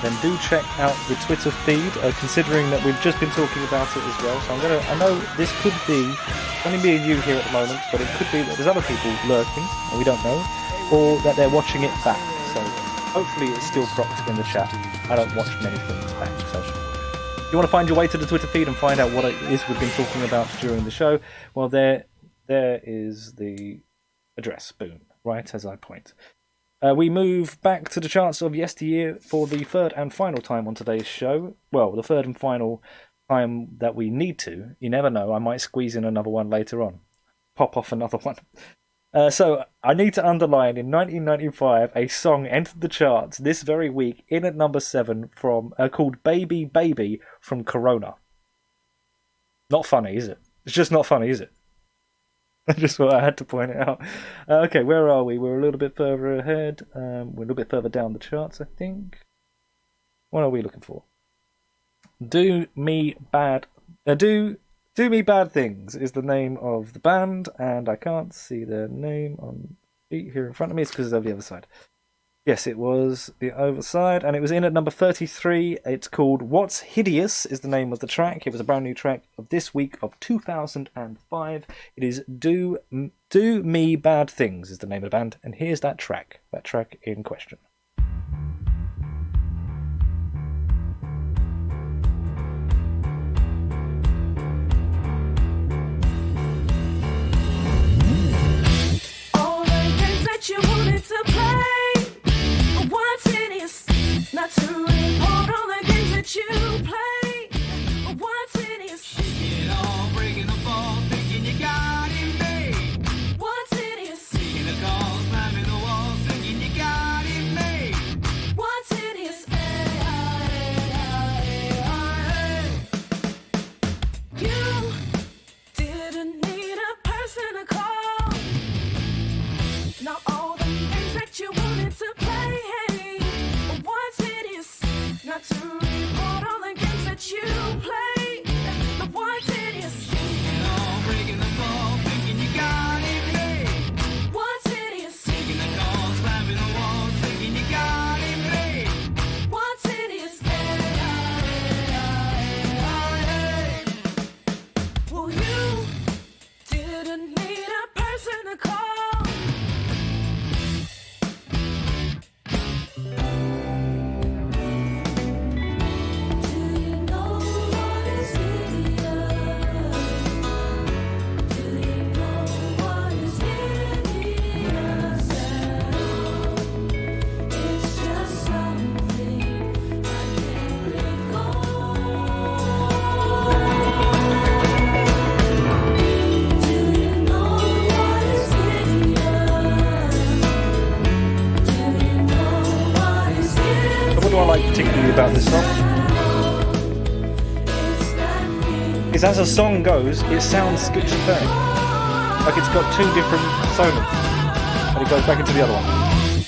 then do check out the Twitter feed, considering that we've just been talking about it as well. So I know this could be only me and you here at the moment, but it could be that there's other people lurking, and we don't know, or that they're watching it back. So hopefully it's still propped in the chat. I don't watch many things back, so if you want to find your way to the Twitter feed and find out what it is we've been talking about during the show, well, there is the address. Boom. Right as I point. We move back to the charts of yesteryear for the third and final time on today's show. Well, the third and final time that we need to. You never know, I might squeeze in another one later on. Pop off another one. So, I need to underline, in 1995, a song entered the charts this very week in at number 7 from called Baby Baby from Corona. Not funny, is it? It's just not funny, is it? Just what I had to point it out. Okay, where are we? We're a little bit further ahead. We're a little bit further down the charts, I think. What are we looking for? Do Me Bad Things is the name of the band, and I can't see their name on the sheet here in front of me. It's because it's over the other side. Yes, it was the other side, and it was in at number 33. It's called What's Hideous is the name of the track. It was a brand new track of this week of 2005. It is Do Me Bad Things is the name of the band, and here's that track in question. All the games that you wanted to play. What's hideous? Not to report all the games that you play. What's hideous? It all breaking the fall, thinking you got it made. What's hideous? Taking the calls, climbing the walls, thinking you got it made. What's hideous? You didn't need a person to call. Not all the things that you wanted to play. What's hideous? Not to report all the games that you play. But what's hideous? It all breaking the fall, thinking you got it made. What's hideous? Taking the calls, climbing the walls, thinking you got it made. What's hideous? Well, you didn't need a person to call. What do I like particularly about this song? Is as a song goes, it sounds schizophrenic. Like it's got two different sonas, and it goes back into the other one.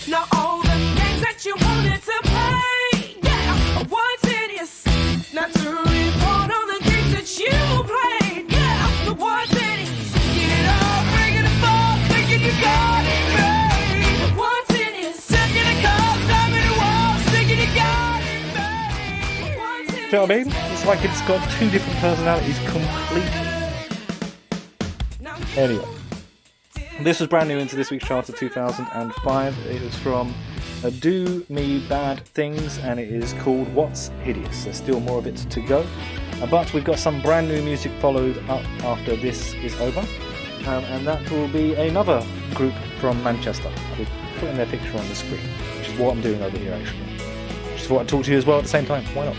Now all the games that you wanted to play, yeah. What's hideous? Not to report all the games that you played, yeah. The what's hideous? Get it all breaking the fall, thinking you got it made. What's hideous? Taking the calls, climbing the walls, thinking you got it made. What's hideous? Do you know what I mean? It's like it's got two different personalities completely. Anyway, this was brand new into this week's chart of 2005. It was from Do Me Bad Things, and it is called What's Hideous. There's still more of it to go, but we've got some brand new music followed up after this is over. and that will be another group from Manchester. I'll be putting their picture on the screen, which is what I'm doing over here actually. Just thought I'd talk to you as well at the same time. Why not?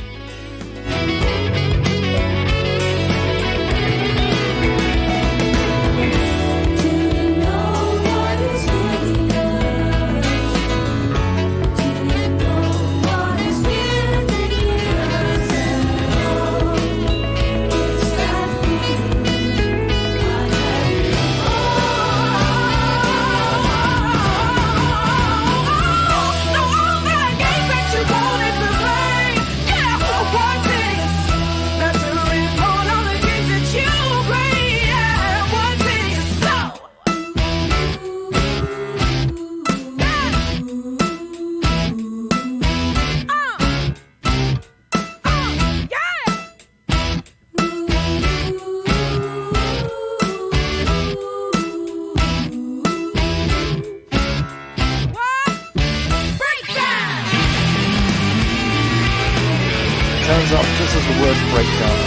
Turns up just as the words break down.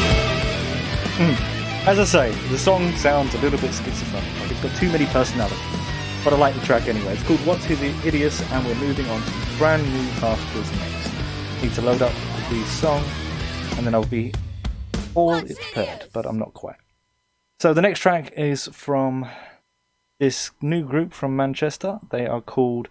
As I say, the song sounds a little bit schizophrenic, like it's got too many personalities. But I like the track anyway. It's called What's Hideous, and we're moving on to brand new pastures next. Need to load up the song, and then I'll be all prepared, but I'm not quite. So the next track is from this new group from Manchester. They are called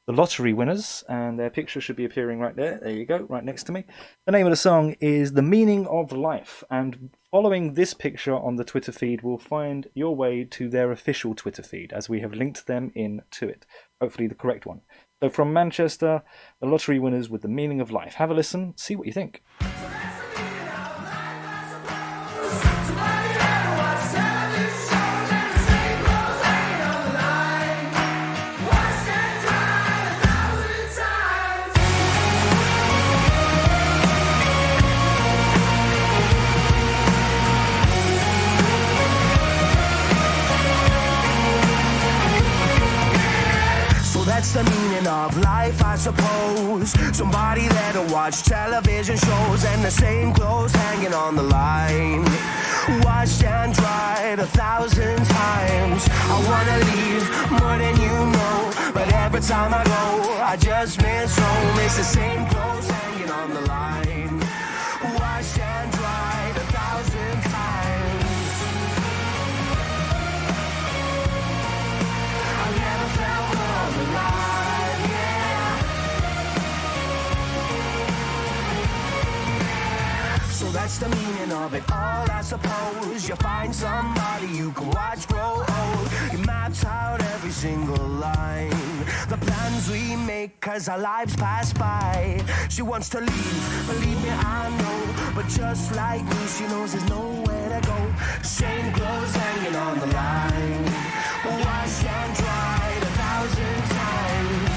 The Lottery Winners, and their picture should be appearing right there. There you go, right next to me. The name of the song is The Meaning of Life, and following this picture on the Twitter feed will find your way to their official Twitter feed, as we have linked them in to it. Hopefully the correct one. So from Manchester, The Lottery Winners with The Meaning of Life. Have a listen, see what you think. That's the meaning of life, I suppose. Somebody that'll watch television shows and the same clothes hanging on the line, washed and dried 1,000 times. I wanna leave more than you know, but every time I go, I just miss home. It's the same clothes hanging on the line, washed and dried 1,000 times. I never felt more alive, yeah. So that's the meaning of it all, I suppose. You find somebody you can watch grow old. You mapped out every single line, the plans we make, cause our lives pass by. She wants to leave, believe me, I know, but just like me, she knows there's nowhere to go. Same clothes hanging on the line, washed and dried 1,000 times.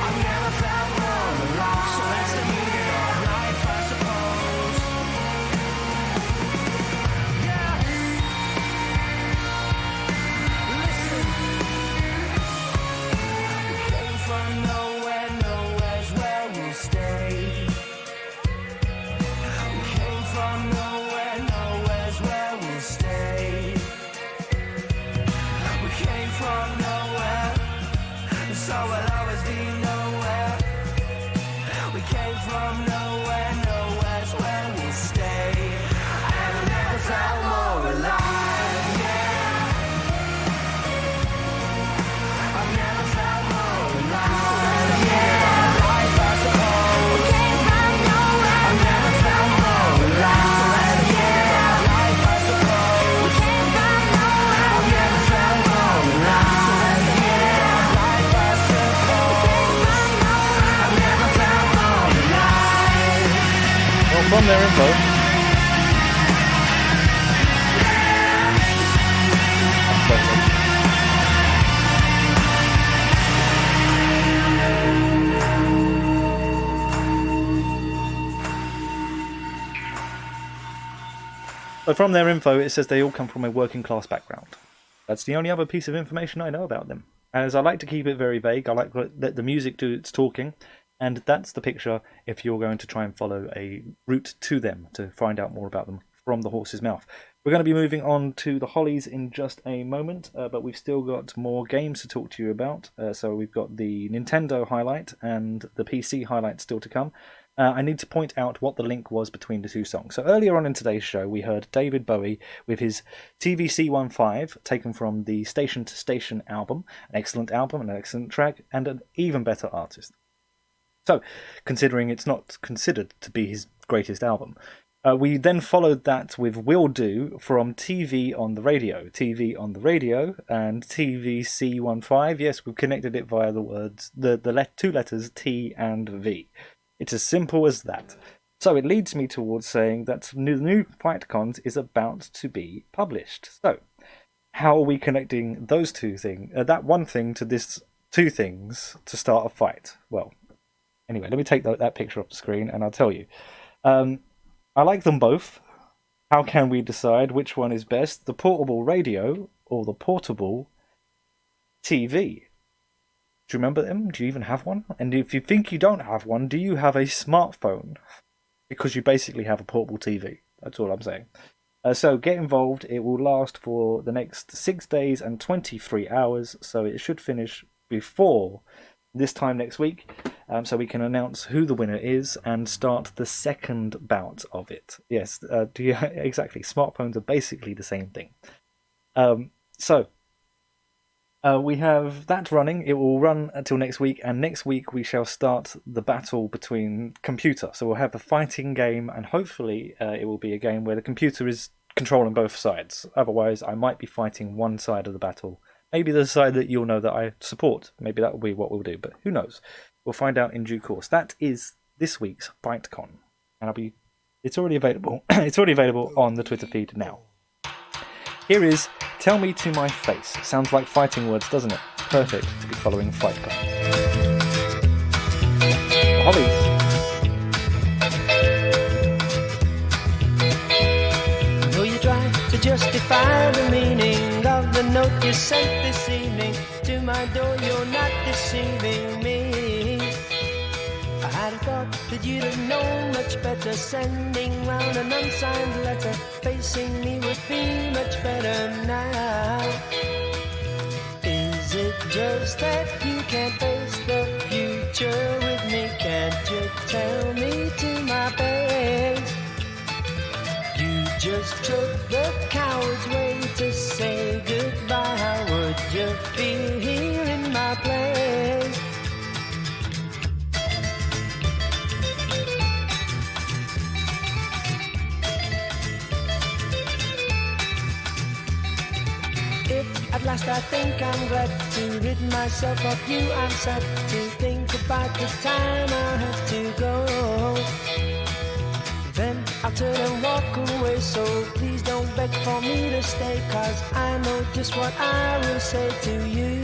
I've never felt more alive. So that's the meaning of life, I suppose. Yeah. Listen. We came from nowhere, nowhere's where we'll stay. We came from nowhere, nowhere's where we'll stay. We came from nowhere, so we'll always be nowhere. We came from nowhere, nowhere's where we'll stay. And I never felt more alive, yeah. I've never felt more alive, yeah. Life, I suppose. We came from nowhere. I've never felt more alive, yeah. Life, I suppose. We came from nowhere. I've never felt more alive, yeah. Life, I suppose. I've never felt more alive. Well, from their info, it says they all come from a working class background. That's the only other piece of information I know about them. As I like to keep it very vague, I like to let the music do its talking, and that's the picture if you're going to try and follow a route to them to find out more about them from the horse's mouth. We're going to be moving on to the Hollies in just a moment, but we've still got more games to talk to you about. So we've got the Nintendo highlight and the PC highlight still to come. I need to point out what the link was between the two songs. So earlier on in today's show, we heard David Bowie with his TVC15, taken from the Station to Station album. An excellent album, an excellent track, and an even better artist. So, considering it's not considered to be his greatest album, we then followed that with Will Do from TV on the Radio. TV on the Radio and TVC15. Yes, we've connected it via the words, the two letters T and V. It's as simple as that. So it leads me towards saying that the new FightCons is about to be published. So, how are we connecting those two things, that one thing to this two things to start a fight? Well, anyway, let me take that picture off the screen and I'll tell you. I like them both. How can we decide which one is best? The portable radio or the portable TV? Do you remember them? Do you even have one? And if you think you don't have one, do you have a smartphone? Because you basically have a portable TV. That's all I'm saying. So get involved. It will last for the next 6 days and 23 hours. So it should finish before this time next week. So we can announce who the winner is and start the second bout of it. Yes, exactly. Smartphones are basically the same thing. We have that running. It will run until next week, and next week we shall start the battle between computer. So we'll have a fighting game, and hopefully it will be a game where the computer is controlling both sides. Otherwise, I might be fighting one side of the battle. Maybe the side that you'll know that I support. Maybe that will be what we'll do, but who knows? We'll find out in due course. That is this week's FightCon, and it's already available. It's already available on the Twitter feed now. Here is Tell Me to My Face. Sounds like fighting words, doesn't it? Perfect to be following FightCon. Hollies. Though you try to justify the meaning of the note you sent this evening to my door, you're not deceiving me. I had thought that you'd have known much better. Sending round an unsigned letter, facing me would be much better now. Is it just that you can't face the future with me? Can't you tell me to my face? You just took the coward's way to say goodbye. How would you feel here in my place? If at last I think I'm glad to rid myself of you, I'm sad to think about the time I have to go. Then I'll turn and walk away, so please don't beg for me to stay, 'cause I know just what I will say to you.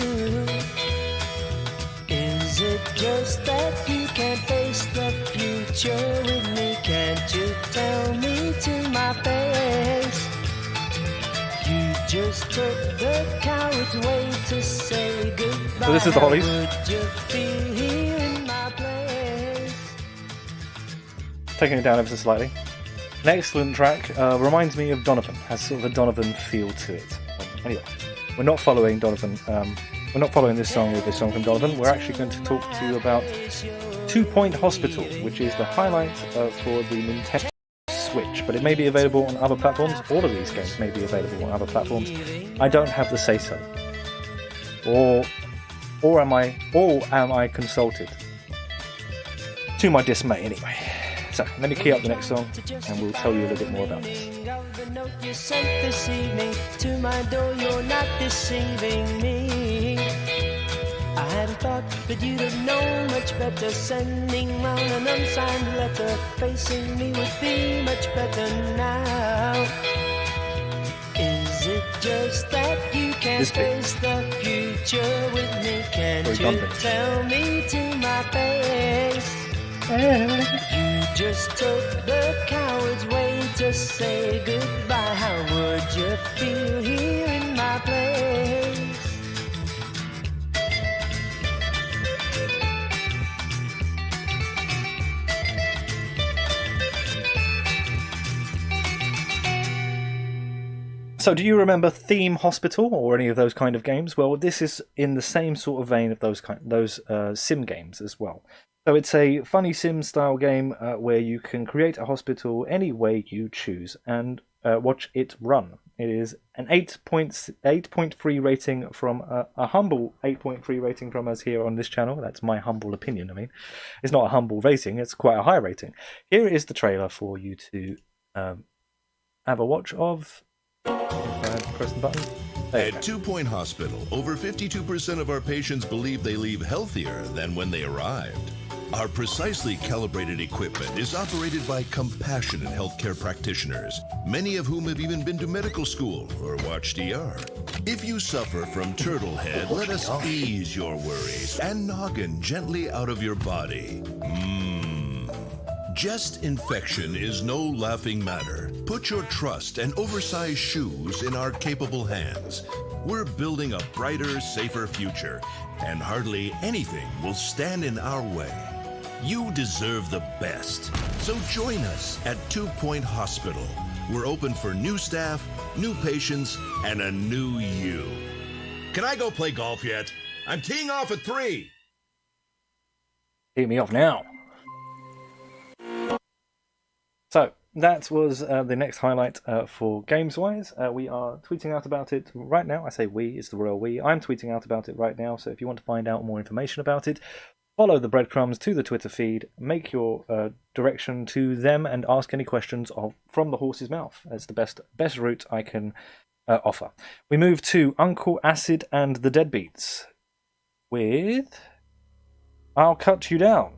Is it just that you can't face the future with me? Can't you tell me to my face? You just took the coward's way to say goodbye. So this is the Hollies. Would you feel here in my place? Taking it down ever so slightly. An excellent track. Reminds me of Donovan. Has sort of a Donovan feel to it. Anyway, we're not following Donovan. We're not following this song with this song from Donovan. We're actually going to talk to you about 2 Point Hospital, which is the highlight for the Nintendo Switch, but it may be available on other platforms. All of these games may be available on other platforms. I don't have the say so. Or am I consulted? To my dismay, anyway. So let me key up the next song, and we'll tell you a little bit more about this. The note you sent this evening to my door, you're not deceiving me. I had thought that you'd have known much better. Sending round an unsigned letter, facing me would be much better now. Is it just that you can't face the future with me? Can't you tell me to my face? You just took the coward's way to say goodbye. How would you feel here in my place? So, do you remember Theme Hospital or any of those kind of games? Well, this is in the same sort of vein of those sim games as well. So, it's a funny sim style game where you can create a hospital any way you choose and watch it run. It is an 8.3 rating from a humble 8.3 rating from us here on this channel. That's my humble opinion. I mean, it's not a humble rating; it's quite a high rating. Here is the trailer for you to have a watch of. Press the button. At 2 Point Hospital, over 52% of our patients believe they leave healthier than when they arrived. Our precisely calibrated equipment is operated by compassionate healthcare practitioners, many of whom have even been to medical school or watched ER. If you suffer from turtle head, let us ease your worries and noggin gently out of your body. Chest infection is no laughing matter. Put your trust and oversized shoes in our capable hands. We're building a brighter, safer future, and hardly anything will stand in our way. You deserve the best. So join us at 2 Point Hospital. We're open for new staff, new patients, and a new you. Can I go play golf yet? I'm teeing off at 3. Tee me off now. So, that was the next highlight for GamesWise. We are tweeting out about it right now. I say we, it's the royal we. I'm tweeting out about it right now, so if you want to find out more information about it, follow the breadcrumbs to the Twitter feed, make your direction to them, and ask any questions from the horse's mouth. That's the best route I can offer. We move to Uncle Acid and the Deadbeats with I'll Cut You Down.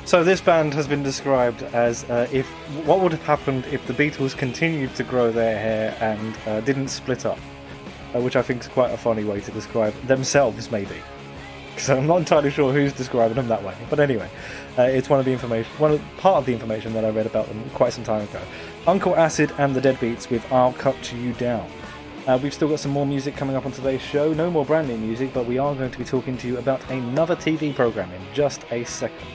So this band has been described as if what would have happened if the Beatles continued to grow their hair and didn't split up, which I think is quite a funny way to describe themselves, maybe. So I'm not entirely sure who's describing them that way, but anyway, it's part of the information that I read about them quite some time ago. Uncle Acid and the Deadbeats with "I'll Cut You Down." We've still got some more music coming up on today's show. No more brand new music, but we are going to be talking to you about another TV program in just a second.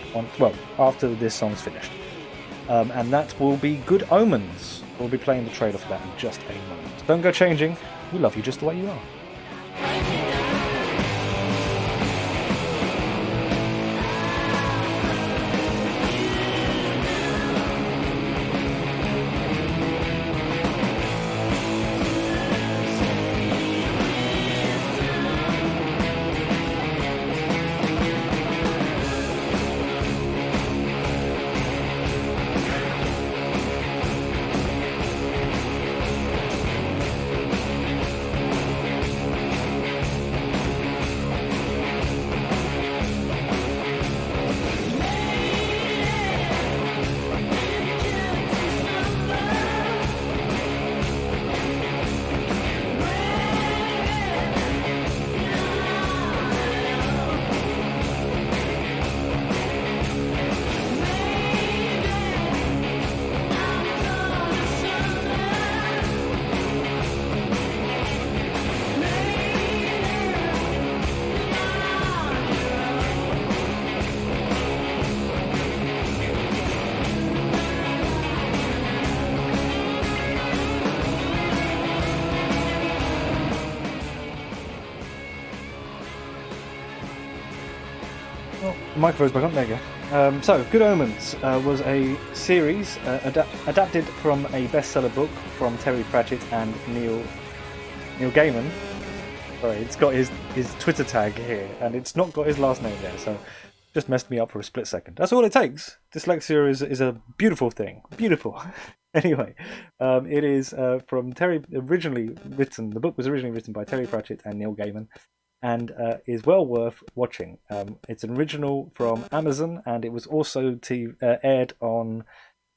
After this song's finished. And that will be Good Omens. We'll be playing the trailer for that in just a moment. Don't go changing. We love you just the way you are. Microphone's back on, there you go. So, Good Omens was a series adapted from a bestseller book from Terry Pratchett and Neil Gaiman. Sorry, it's got his Twitter tag here, and it's not got his last name there, so just messed me up for a split second. That's all it takes. Dyslexia is a beautiful thing. Beautiful. Anyway, it is from Terry, originally written, the book was originally written by Terry Pratchett and Neil Gaiman, and is well worth watching. It's an original from Amazon, and it was also aired on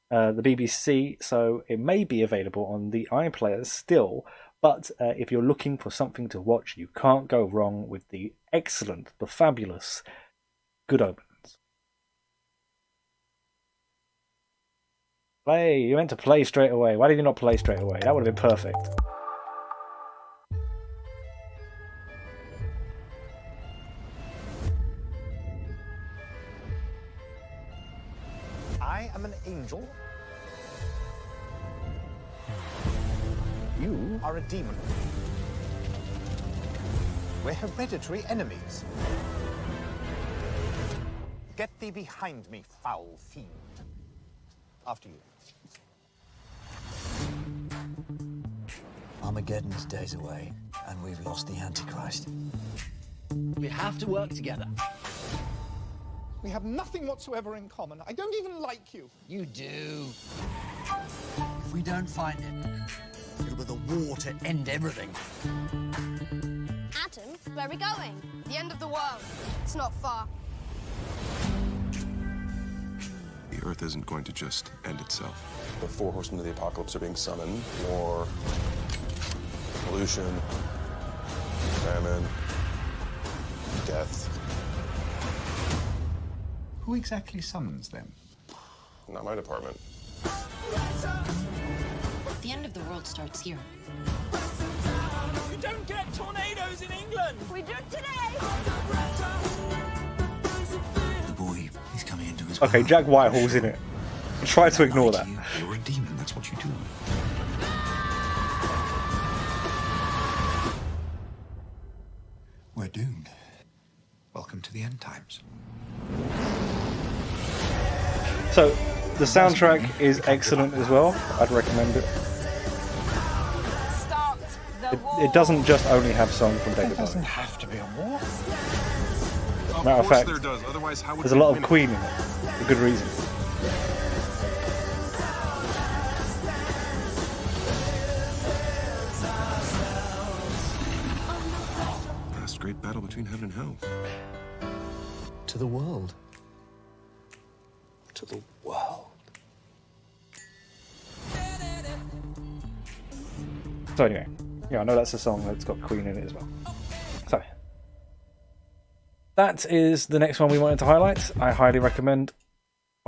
the BBC, so it may be available on the iPlayer still, but if you're looking for something to watch, you can't go wrong with the excellent, the fabulous Good Omens. Play! You meant to play straight away. Why did you not play straight away? That would have been perfect. I am an angel. You are a demon. We're hereditary enemies. Get thee behind me, foul fiend. After you. Armageddon's days away, and we've lost the Antichrist. We have to work together. We have nothing whatsoever in common. I don't even like you. You do. If we don't find it, it'll be the war to end everything. Adam, where are we going? The end of the world. It's not far. The Earth isn't going to just end itself. The four horsemen of the apocalypse are being summoned. War, pollution, famine, death. Who exactly summons them? Not my department. The end of the world starts here. You don't get tornadoes in England! We do today! The boy, he's coming into his Okay, Jack Whitehall's in it. Try to ignore that. You're a demon, that's what you do. We're doomed. Welcome to the end times. So, the soundtrack is excellent as well. I'd recommend it. It doesn't just only have songs from David Bowie. It doesn't have to be a war. Matter of fact, there does. Otherwise, how would there's a lot of Queen in it, for good reason. Last great battle between heaven and hell. To the world. To the world. So anyway, yeah, I know that's a song that's got Queen in it as well. So, that is the next one we wanted to highlight. I highly recommend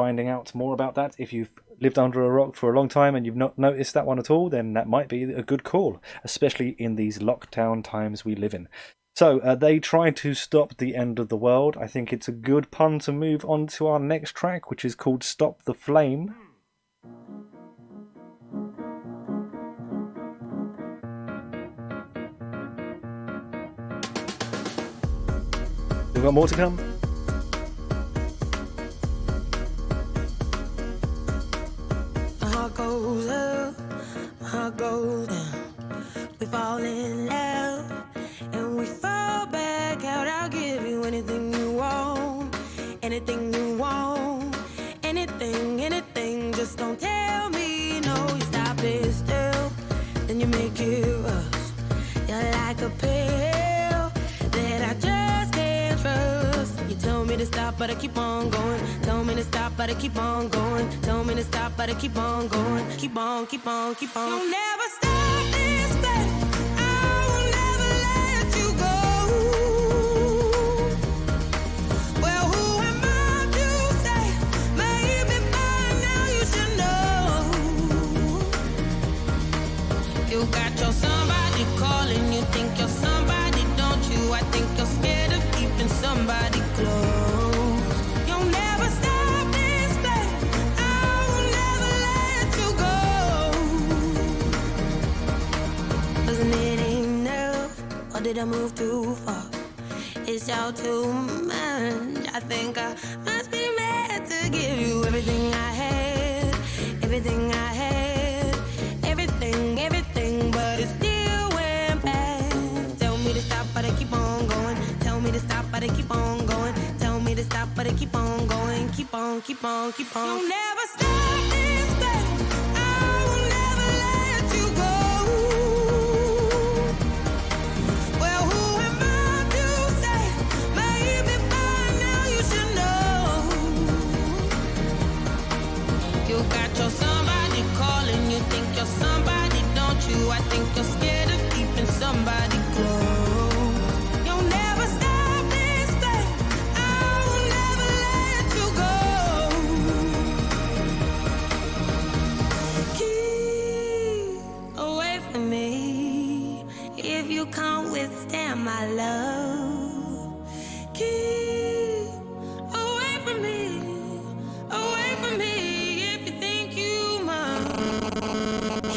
finding out more about that. If you've lived under a rock for a long time and you've not noticed that one at all, then that might be a good call, especially in these lockdown times we live in. So they tried to stop the end of the world. I think it's a good pun to move on to our next track, which is called Stop the Flame. We've got more to come. My heart goes up, my heart goes down. We fall in love and we fall back out. I'll give you anything you want, anything you want, anything, anything. Just don't tell me no. You stop it still, then you make it rush. You're like a pill that I just can't trust. You tell me to stop, but I keep on going. Tell me to stop, but I keep on going. Tell me to stop, but I keep on going. Keep on, keep on, keep on. You'll never stop this thing. I will never let you go. Well, who am I to say? Maybe by now you should know. You got your somebody calling. You think you're somebody, don't you? I think you're scared of keeping somebody close. You'll never stop this thing. I will never let you go. Wasn't it enough, or did I move too far? It's all too much. I think I must be mad to give you everything I had, everything I had, everything, everything, but it still went bad. Tell me to stop, but I keep on going. Tell me to stop, but I keep on going. Tell me to stop, but I keep on going. Keep on, keep on, keep on. You'll never stop this thing. I will never let you go. Well, who am I to say? Maybe by now you should know. You got your somebody calling. You think you're somebody, don't you? I think you're scared of keeping somebody close. You'll never stop this thing. I will never let you go. Keep away from me if you can't withstand my love. Keep away from me if you think you must.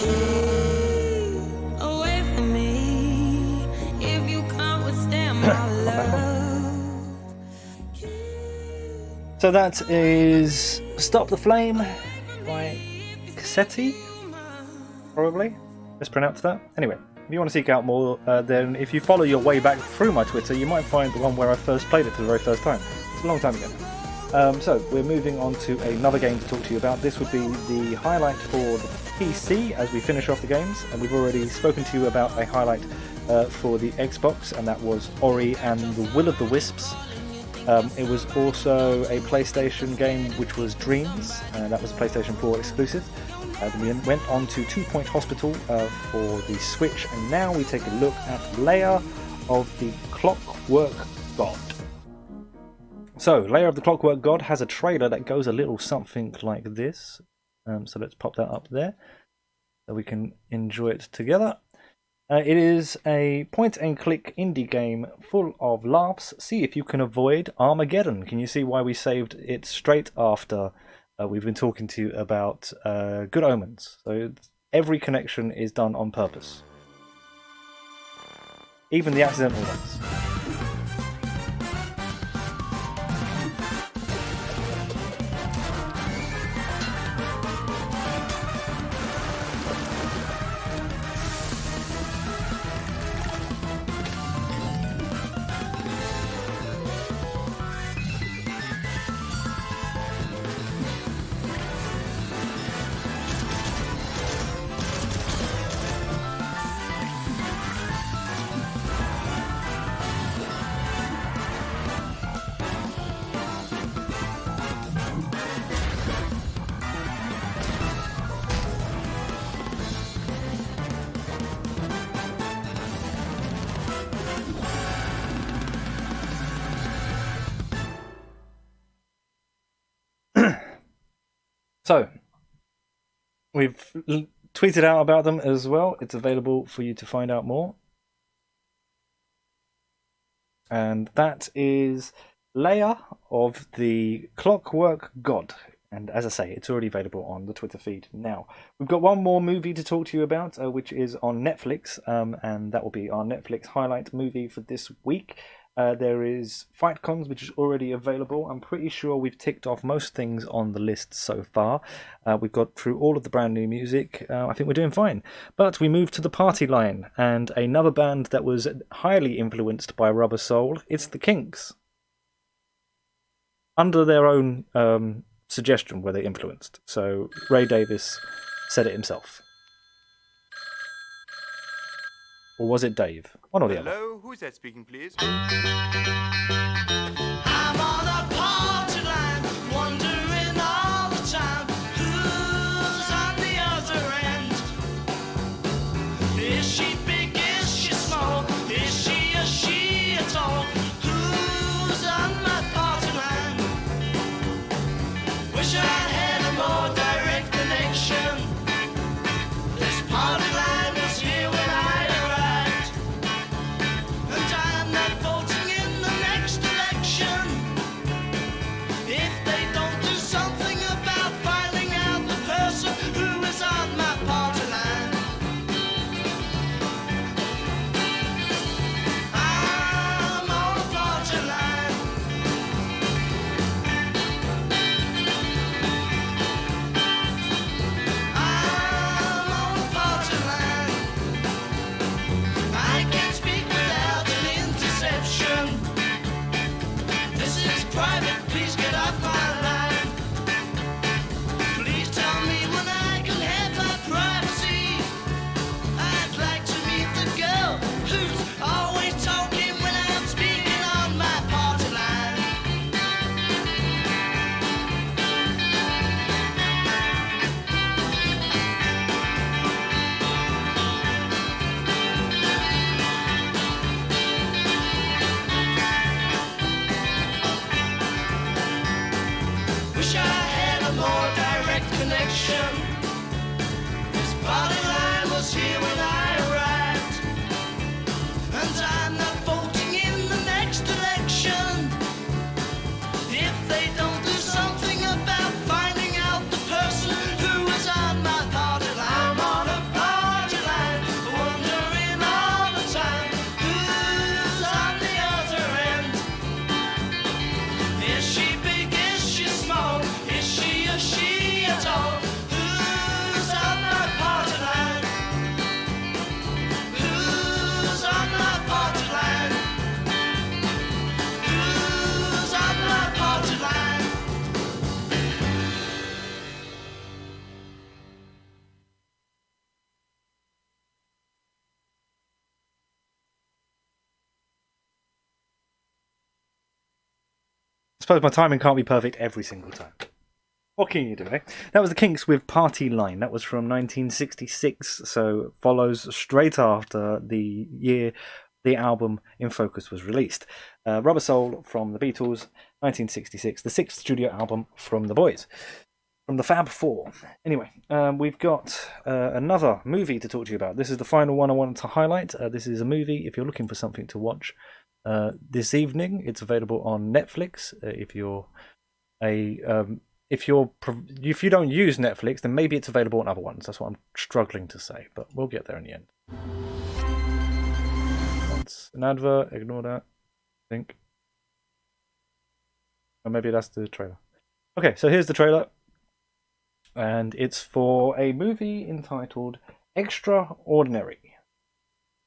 Keep away from me if you can't withstand my love. So that is Stop the Flame by Cassetti, probably. Mispronounced that. Anyway, if you want to seek out more, then if you follow your way back through my Twitter, you might find the one where I first played it for the very first time. It's a long time ago. So we're moving on to another game to talk to you about. This would be the highlight for the PC as we finish off the games, and we've already spoken to you about a highlight for the Xbox, and that was Ori and the Will of the Wisps. It was also a PlayStation game which was Dreams, that was a PlayStation 4 exclusive. Then we went on to 2 Point Hospital for the Switch, and now we take a look at Lair of the Clockwork God. So, Lair of the Clockwork God has a trailer that goes a little something like this. So let's pop that up there so we can enjoy it together. It is a point-and-click indie game full of laughs. See if you can avoid Armageddon. Can you see why we saved it straight after we've been talking to you about Good Omens? So every connection is done on purpose. Even the accidental ones. So, we've tweeted out about them as well. It's available for you to find out more. And that is Leia of the Clockwork God. And as I say, it's already available on the Twitter feed now. We've got one more movie to talk to you about, which is on Netflix. And that will be our Netflix highlight movie for this week. There is Fight Cons, which is already available. I'm pretty sure we've ticked off most things on the list so far. We've got through all of the brand new music. I think we're doing fine. But we move to the party line and another band that was highly influenced by Rubber Soul. It's the Kinks. Under their own suggestion were they influenced. So Ray Davies said it himself. Or was it Dave? One or the other. Hello, who's that speaking, please? I'm on a party line, wondering all the time who's on the other end. Is she big? Is she small? Is she a she at all? Who's on my party line? Wish I had a more direct connection. This party line was here when I arrived, and I'm not voting in the next election. If they don't do something about finding out the person who is on my party line, I'm on a party line. I'm on a party line. I can't speak without an interception. This is private, please get off my line. Please tell me when I can have my privacy. I'd like to meet the girl who's always talking when I'm speaking on my party line. Wish I had a more direct connection. This party line was here when I arrived, and I'm not voting in the next election. If they don't do something about finding out the person who is on my party line, I'm on a party line, wondering all the time who's on the other end. Is she big? Is she small? Is she a she at all? Who's on my party line? Who's on my party line? Who's on my party line? I suppose my timing can't be perfect every single time. What can you do, eh? That was the Kinks with Party Line. That was from 1966, so follows straight after the year the album In Focus was released. Rubber Soul from the Beatles, 1966, the sixth studio album from the boys, from the Fab Four. Anyway, we've got another movie to talk to you about. This is the final one I wanted to highlight. This is a movie, if you're looking for something to watch this evening, it's available on Netflix. If you don't use Netflix, then maybe it's available on other ones. That's what I'm struggling to say, but we'll get there in the end. That's an advert. Ignore that, I think. Or maybe that's the trailer. Okay, so here's the trailer, and it's for a movie entitled Extraordinary.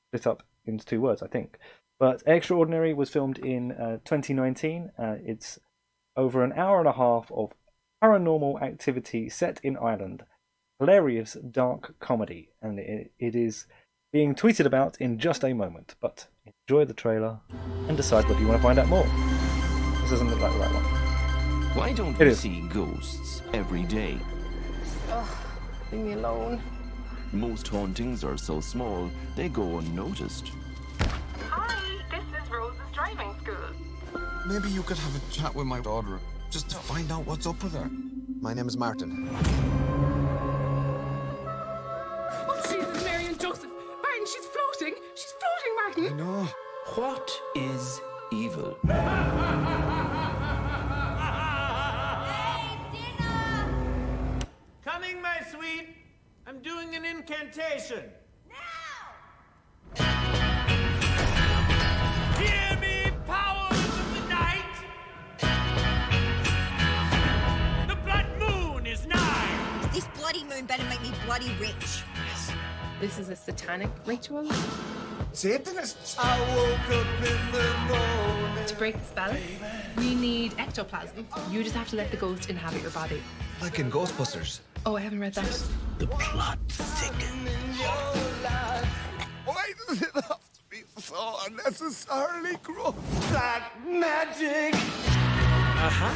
Split up into two words, I think. But Extraordinary was filmed in 2019. It's over an hour and a half of paranormal activity set in Ireland. Hilarious dark comedy, and it is being tweeted about in just a moment. But enjoy the trailer and decide whether you want to find out more. This doesn't look like the right one. Why don't you see ghosts every day? Ugh, leave me alone. Most hauntings are so small, they go unnoticed. Hi, this is Rose's driving school. Maybe you could have a chat with my daughter, just to find out what's up with her. My name is Martin. Oh, Jesus, Mary and Joseph. Martin, she's floating. She's floating, Martin. No. What is evil? Coming, my sweet. I'm doing an incantation. Now! Hear me, powers of the night. The blood moon is nigh. This bloody moon better make me bloody rich. This is a satanic ritual. Satanists. I woke up in the morning. To break the spell, we need ectoplasm. You just have to let the ghost inhabit your body. Like in Ghostbusters. Oh, I haven't read that. The plot thickens. Why does it have to be so unnecessarily gross? Black magic. Aha!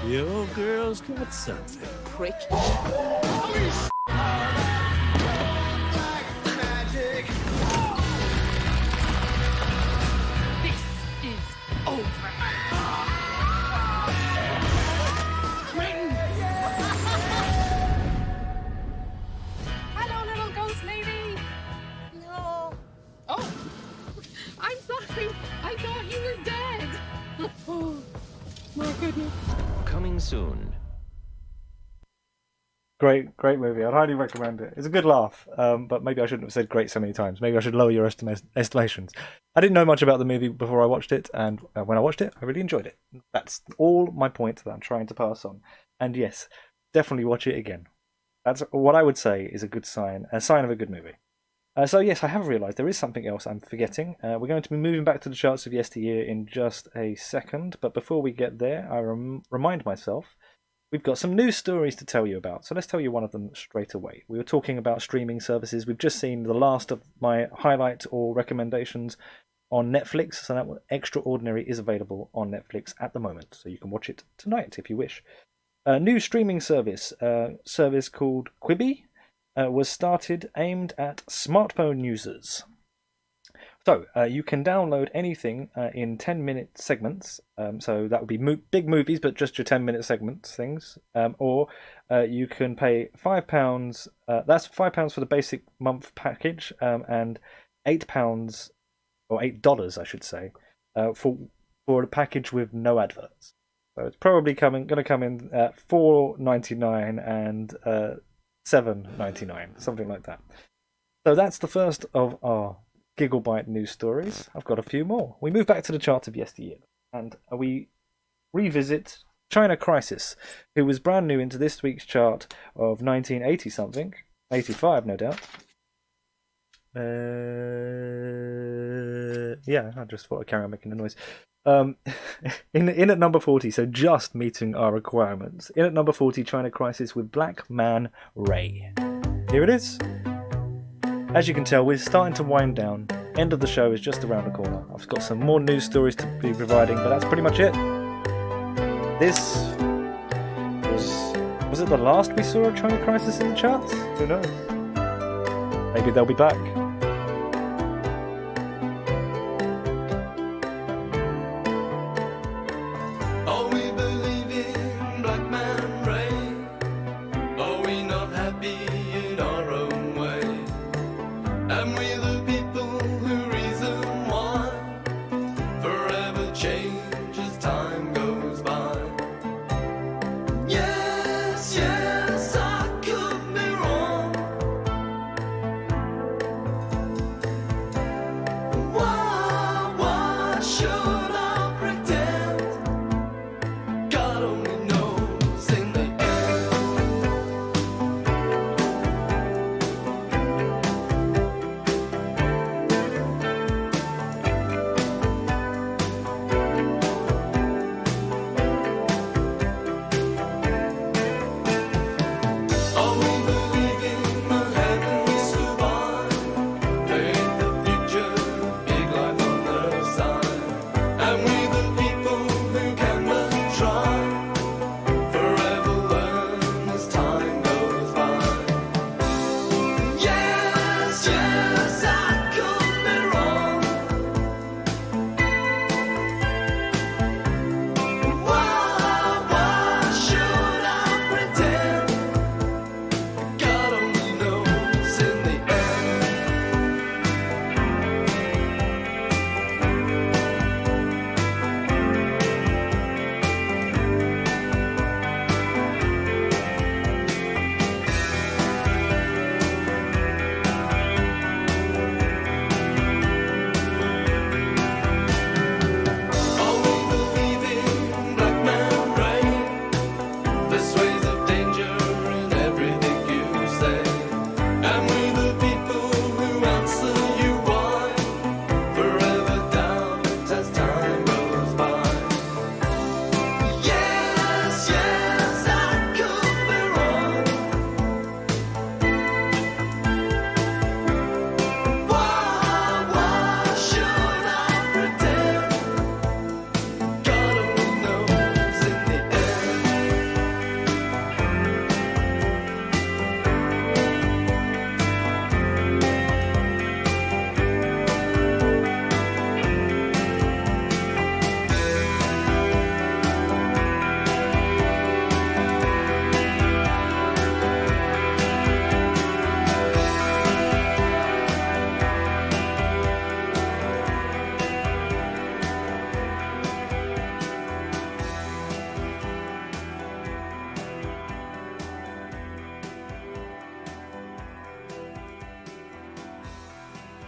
Your girl's got something. Prick. This is over. Hello, little ghost lady. No. Oh, I'm sorry. I thought you were dead. Oh, my goodness. Coming soon. Great movie. I'd highly recommend it. It's a good laugh, but maybe I shouldn't have said great so many times. Maybe I should lower your estimations. I didn't know much about the movie before I watched it, and when I watched it, I really enjoyed it. That's all my point that I'm trying to pass on. And yes, definitely watch it again. That's what I would say is a good sign, a sign of a good movie. So yes, I have realised there is something else I'm forgetting. We're going to be moving back to the charts of yesteryear in just a second, but before we get there, I remind myself we've got some news stories to tell you about, so let's tell you one of them straight away. We were talking about streaming services. We've just seen the last of my highlight or recommendations on Netflix, so that Extraordinary is available on Netflix at the moment, so you can watch it tonight if you wish. A new streaming service called Quibi was started, aimed at smartphone users. So, you can download anything in 10-minute segments, so that would be big movies, but just your 10-minute segments things, or you can pay £5, that's £5 for the basic month package, and £8, or $8 I should say, for a package with no adverts. So it's probably going to come in at $4.99 and $7.99, something like that. So that's the first of our Gigglebite news stories. I've got a few more. We move back to the charts of yesteryear, and we revisit China Crisis, who was brand new into this week's chart of 1980 something, 85 no doubt. Yeah, I just thought I'd carry on making the noise. In at number 40, so just meeting our requirements. In at number 40, China Crisis with Black Man Ray. Here it is. As you can tell, we're starting to wind down. End of the show is just around the corner. I've got some more news stories to be providing, but that's pretty much it. This was it the last we saw of China Crisis in the charts? Who knows? Maybe they'll be back. Are we believing Black Man Ray? Are we not happy in our own way? Am we the people who reason why forever change as time goes by? Yes, yes, I could be wrong.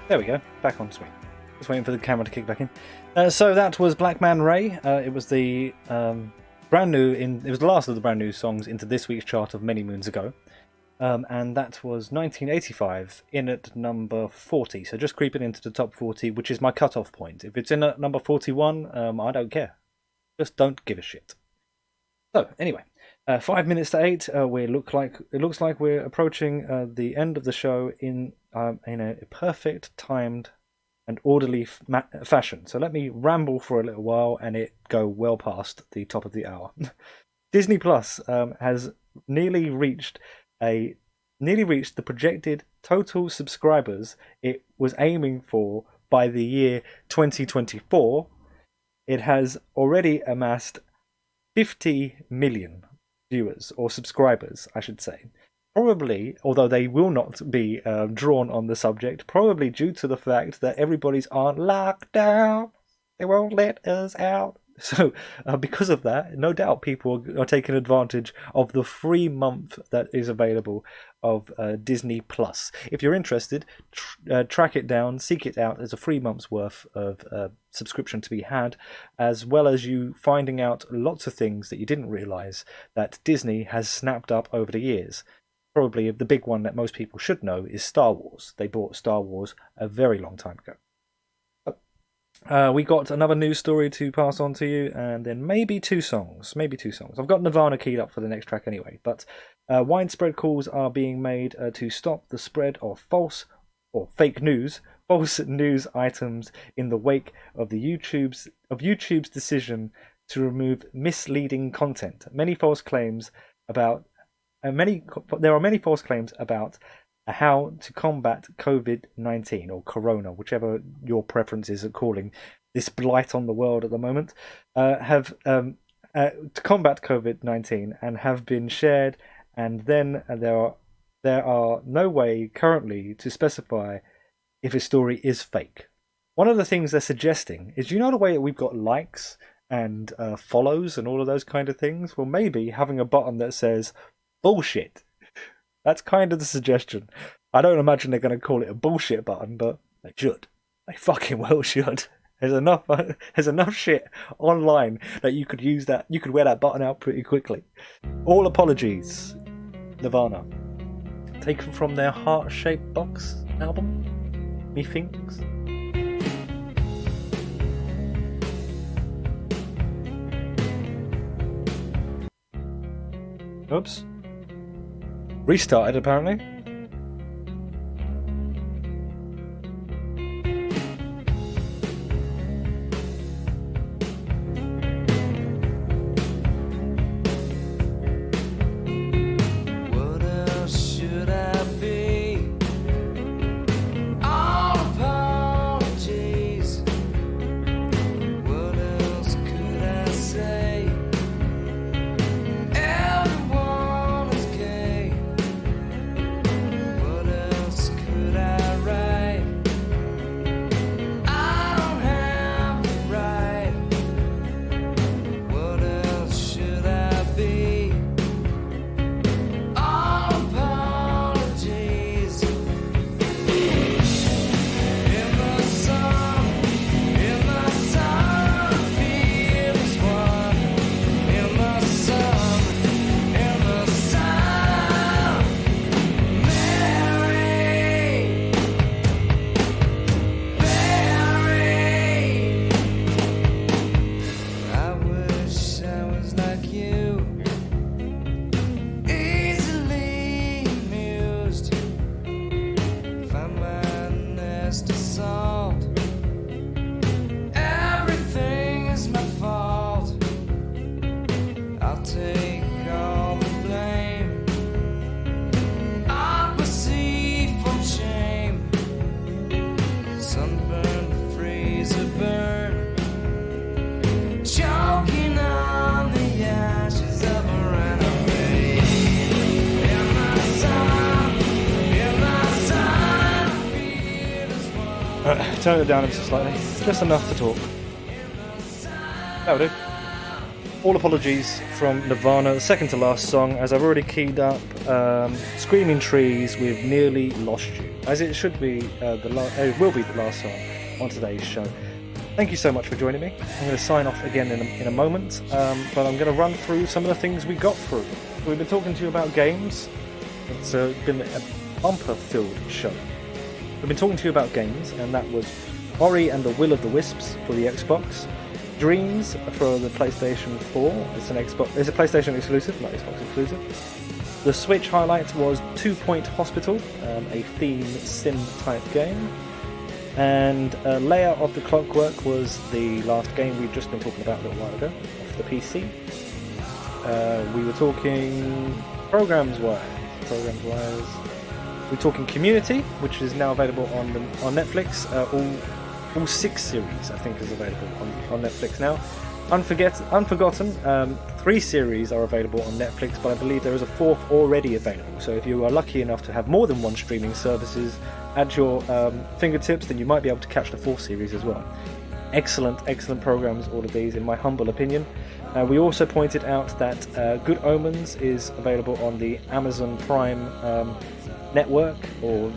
There we go, back on screen. Just waiting for the camera to kick back in. So that was Black Man Ray. It was the brand new. It was the last of the brand new songs into this week's chart of many moons ago, and that was 1985 in at number 40. So just creeping into the top 40, which is my cut-off point. If it's in at number 41, I don't care. Just don't give a shit. So anyway. 5 minutes to 8. It looks like we're approaching the end of the show in a perfect timed and orderly fashion. So let me ramble for a little while and it go well past the top of the hour. Disney Plus has nearly reached the projected total subscribers it was aiming for by the year 2024. It has already amassed 50 million. Viewers or subscribers, I should say. Probably, although they will not be drawn on the subject, probably due to the fact that everybody's on lockdown. They won't let us out. So, because of that, no doubt people are taking advantage of the free month that is available of Disney Plus. If you're interested, track it down, seek it out. There's a free month's worth of subscription to be had, as well as you finding out lots of things that you didn't realise that Disney has snapped up over the years. Probably the big one that most people should know is Star Wars. They bought Star Wars a very long time ago. We got another news story to pass on to you, and then maybe two songs. I've got Nirvana keyed up for the next track anyway, but widespread calls are being made to stop the spread of false news items in the wake of YouTube's decision to remove misleading content. There are many false claims about how to combat COVID-19 or Corona, whichever your preferences are calling this blight on the world at the moment, to combat COVID-19 and have been shared, and then there are no way currently to specify if a story is fake. One of the things they're suggesting is, you know the way that we've got likes and follows and all of those kind of things? Well, maybe having a button that says bullshit. That's kind of the suggestion. I don't imagine they're going to call it a bullshit button, but they should. They fucking well should. There's enough shit online that you could use that. You could wear that button out pretty quickly. All apologies, Nirvana. Taken from their Heart-Shaped Box album, methinks. Oops. Restarted apparently. What else should I be? All apologies. What else could I say? Everyone is gay. What else could I write? I don't have the right. What else should I be? All apologies. In the sun, feels one. In the sun, Mary, I wish I was like you, easily amused. Find my nest of salt. Everything is my fault. I'll take all the blame. I'll receive from shame. Sunburned, freezer burn. Choking on the ashes of a runaway. In my sun, Turn it down ever so slightly. Just enough to talk. That'll do. All apologies from Nirvana, the second to last song, as I've already keyed up. Screaming Trees with Nearly Lost You. as it should be it will be the last song on today's show. Thank you so much for joining me. I'm going to sign off again in a moment, but I'm going to run through some of the things we got through. We've been talking to you about games. It's been a bumper-filled show. We've been talking to you about games, and that was Ori and the Will of the Wisps for the Xbox, Dreams for the PlayStation 4. It's a PlayStation exclusive, not Xbox exclusive. The Switch highlight was 2 Point Hospital, a theme sim type game. And Layer of the Clockwork was the last game we've just been talking about a little while ago, off the PC. We were talking programs-wise. We're talking Community, which is now available on Netflix. All 6 series, I think, is available on Netflix now. Unforgotten, 3 series are available on Netflix, but I believe there is a 4th already available. So if you are lucky enough to have more than one streaming services at your fingertips, then you might be able to catch the 4th series as well. Excellent programs, all of these, in my humble opinion. We also pointed out that Good Omens is available on the Amazon Prime network or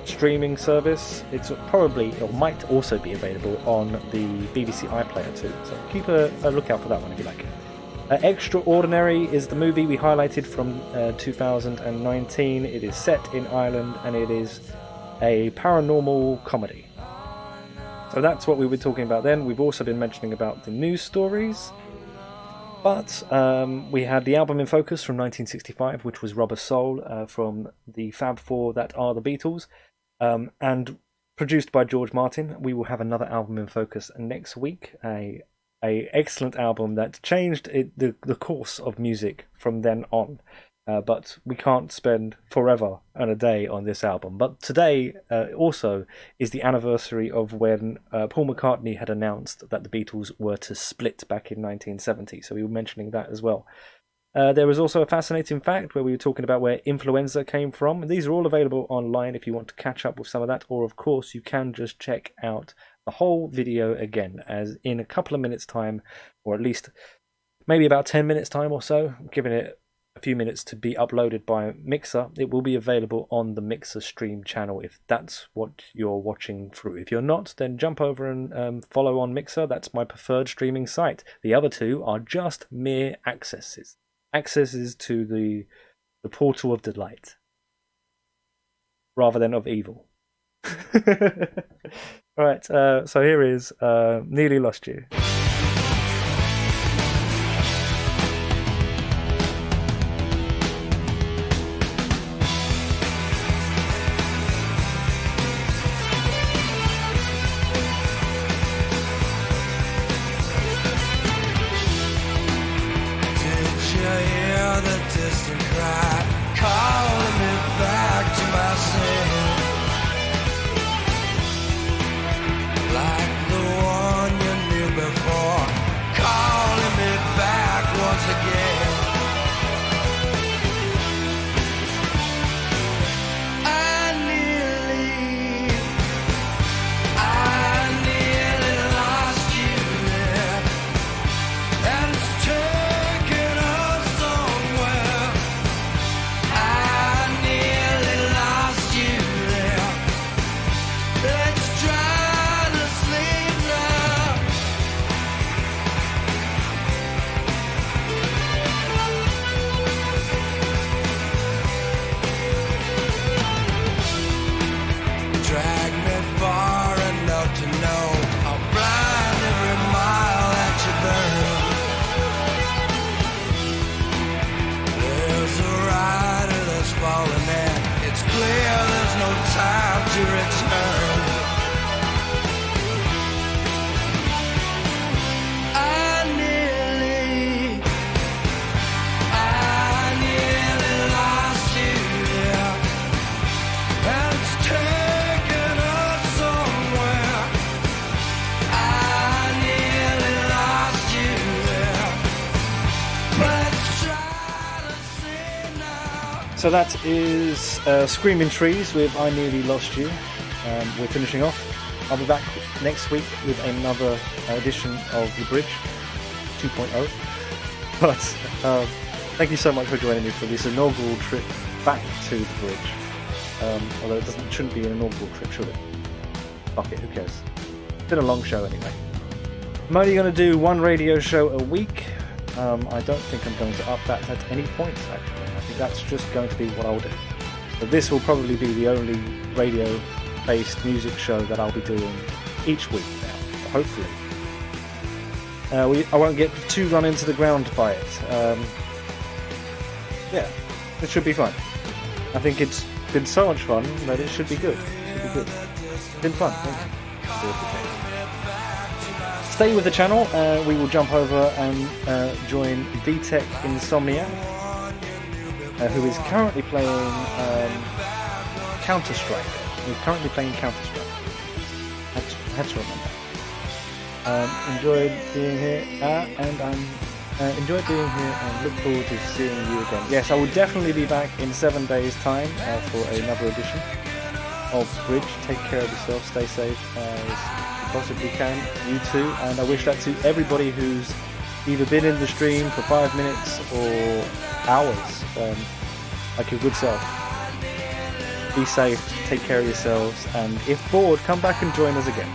streaming service. It's probably, or might also be available on the BBC iPlayer too, so keep a lookout for that one if you like. Extraordinary is the movie we highlighted from 2019. It is set in Ireland and it is a paranormal comedy. So that's what we were talking about then. We've also been mentioning about the news stories. But we had the album in focus from 1965, which was Rubber Soul from the Fab Four that are the Beatles, and produced by George Martin. We will have another album in focus next week, a excellent album that changed the course of music from then on. But we can't spend forever and a day on this album. But today also is the anniversary of when Paul McCartney had announced that the Beatles were to split back in 1970. So we were mentioning that as well. There was also a fascinating fact where we were talking about where influenza came from. And these are all available online if you want to catch up with some of that. Or, of course, you can just check out the whole video again, as in a couple of minutes' time, or at least maybe about 10 minutes' time or so, giving it a few minutes to be uploaded by Mixer. It will be available on the Mixer stream channel if that's what you're watching through. If you're not, then jump over and follow on Mixer. That's my preferred streaming site. The other two are just mere accesses to the portal of delight rather than of evil. Alright, so here is Nearly Lost You. So that is Screaming Trees with I Nearly Lost You. We're finishing off. I'll be back next week with another edition of The Bridge 2.0. But thank you so much for joining me for this inaugural trip back to The Bridge. Although it shouldn't be an inaugural trip, should it? Fuck it, who cares? It's been a long show anyway. I'm only going to do one radio show a week. I don't think I'm going to up that at any point, actually. I think that's just going to be what I'll do. But this will probably be the only radio-based music show that I'll be doing each week now, hopefully. I won't get too run into the ground by it. Yeah, it should be fun. I think it's been so much fun that it should be good. It's been fun, thank you. Stay with the channel. We will jump over and join VTech Insomniac, who is currently playing Counter-Strike. He's currently playing Counter-Strike. Had to remember. Enjoyed being here, and enjoyed being here, and look forward to seeing you again. Yes, I will definitely be back in 7 days' time for another edition of Bridge. Take care of yourself, stay safe as you possibly can, you too, and I wish that to everybody who's either been in the stream for 5 minutes or hours, like your good self. Be safe, take care of yourselves, and if bored, come back and join us again.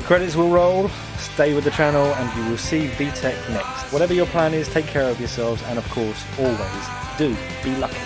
Credits will roll, stay with the channel, and you will see VTech next. Whatever your plan is, take care of yourselves, and of course, always do be lucky.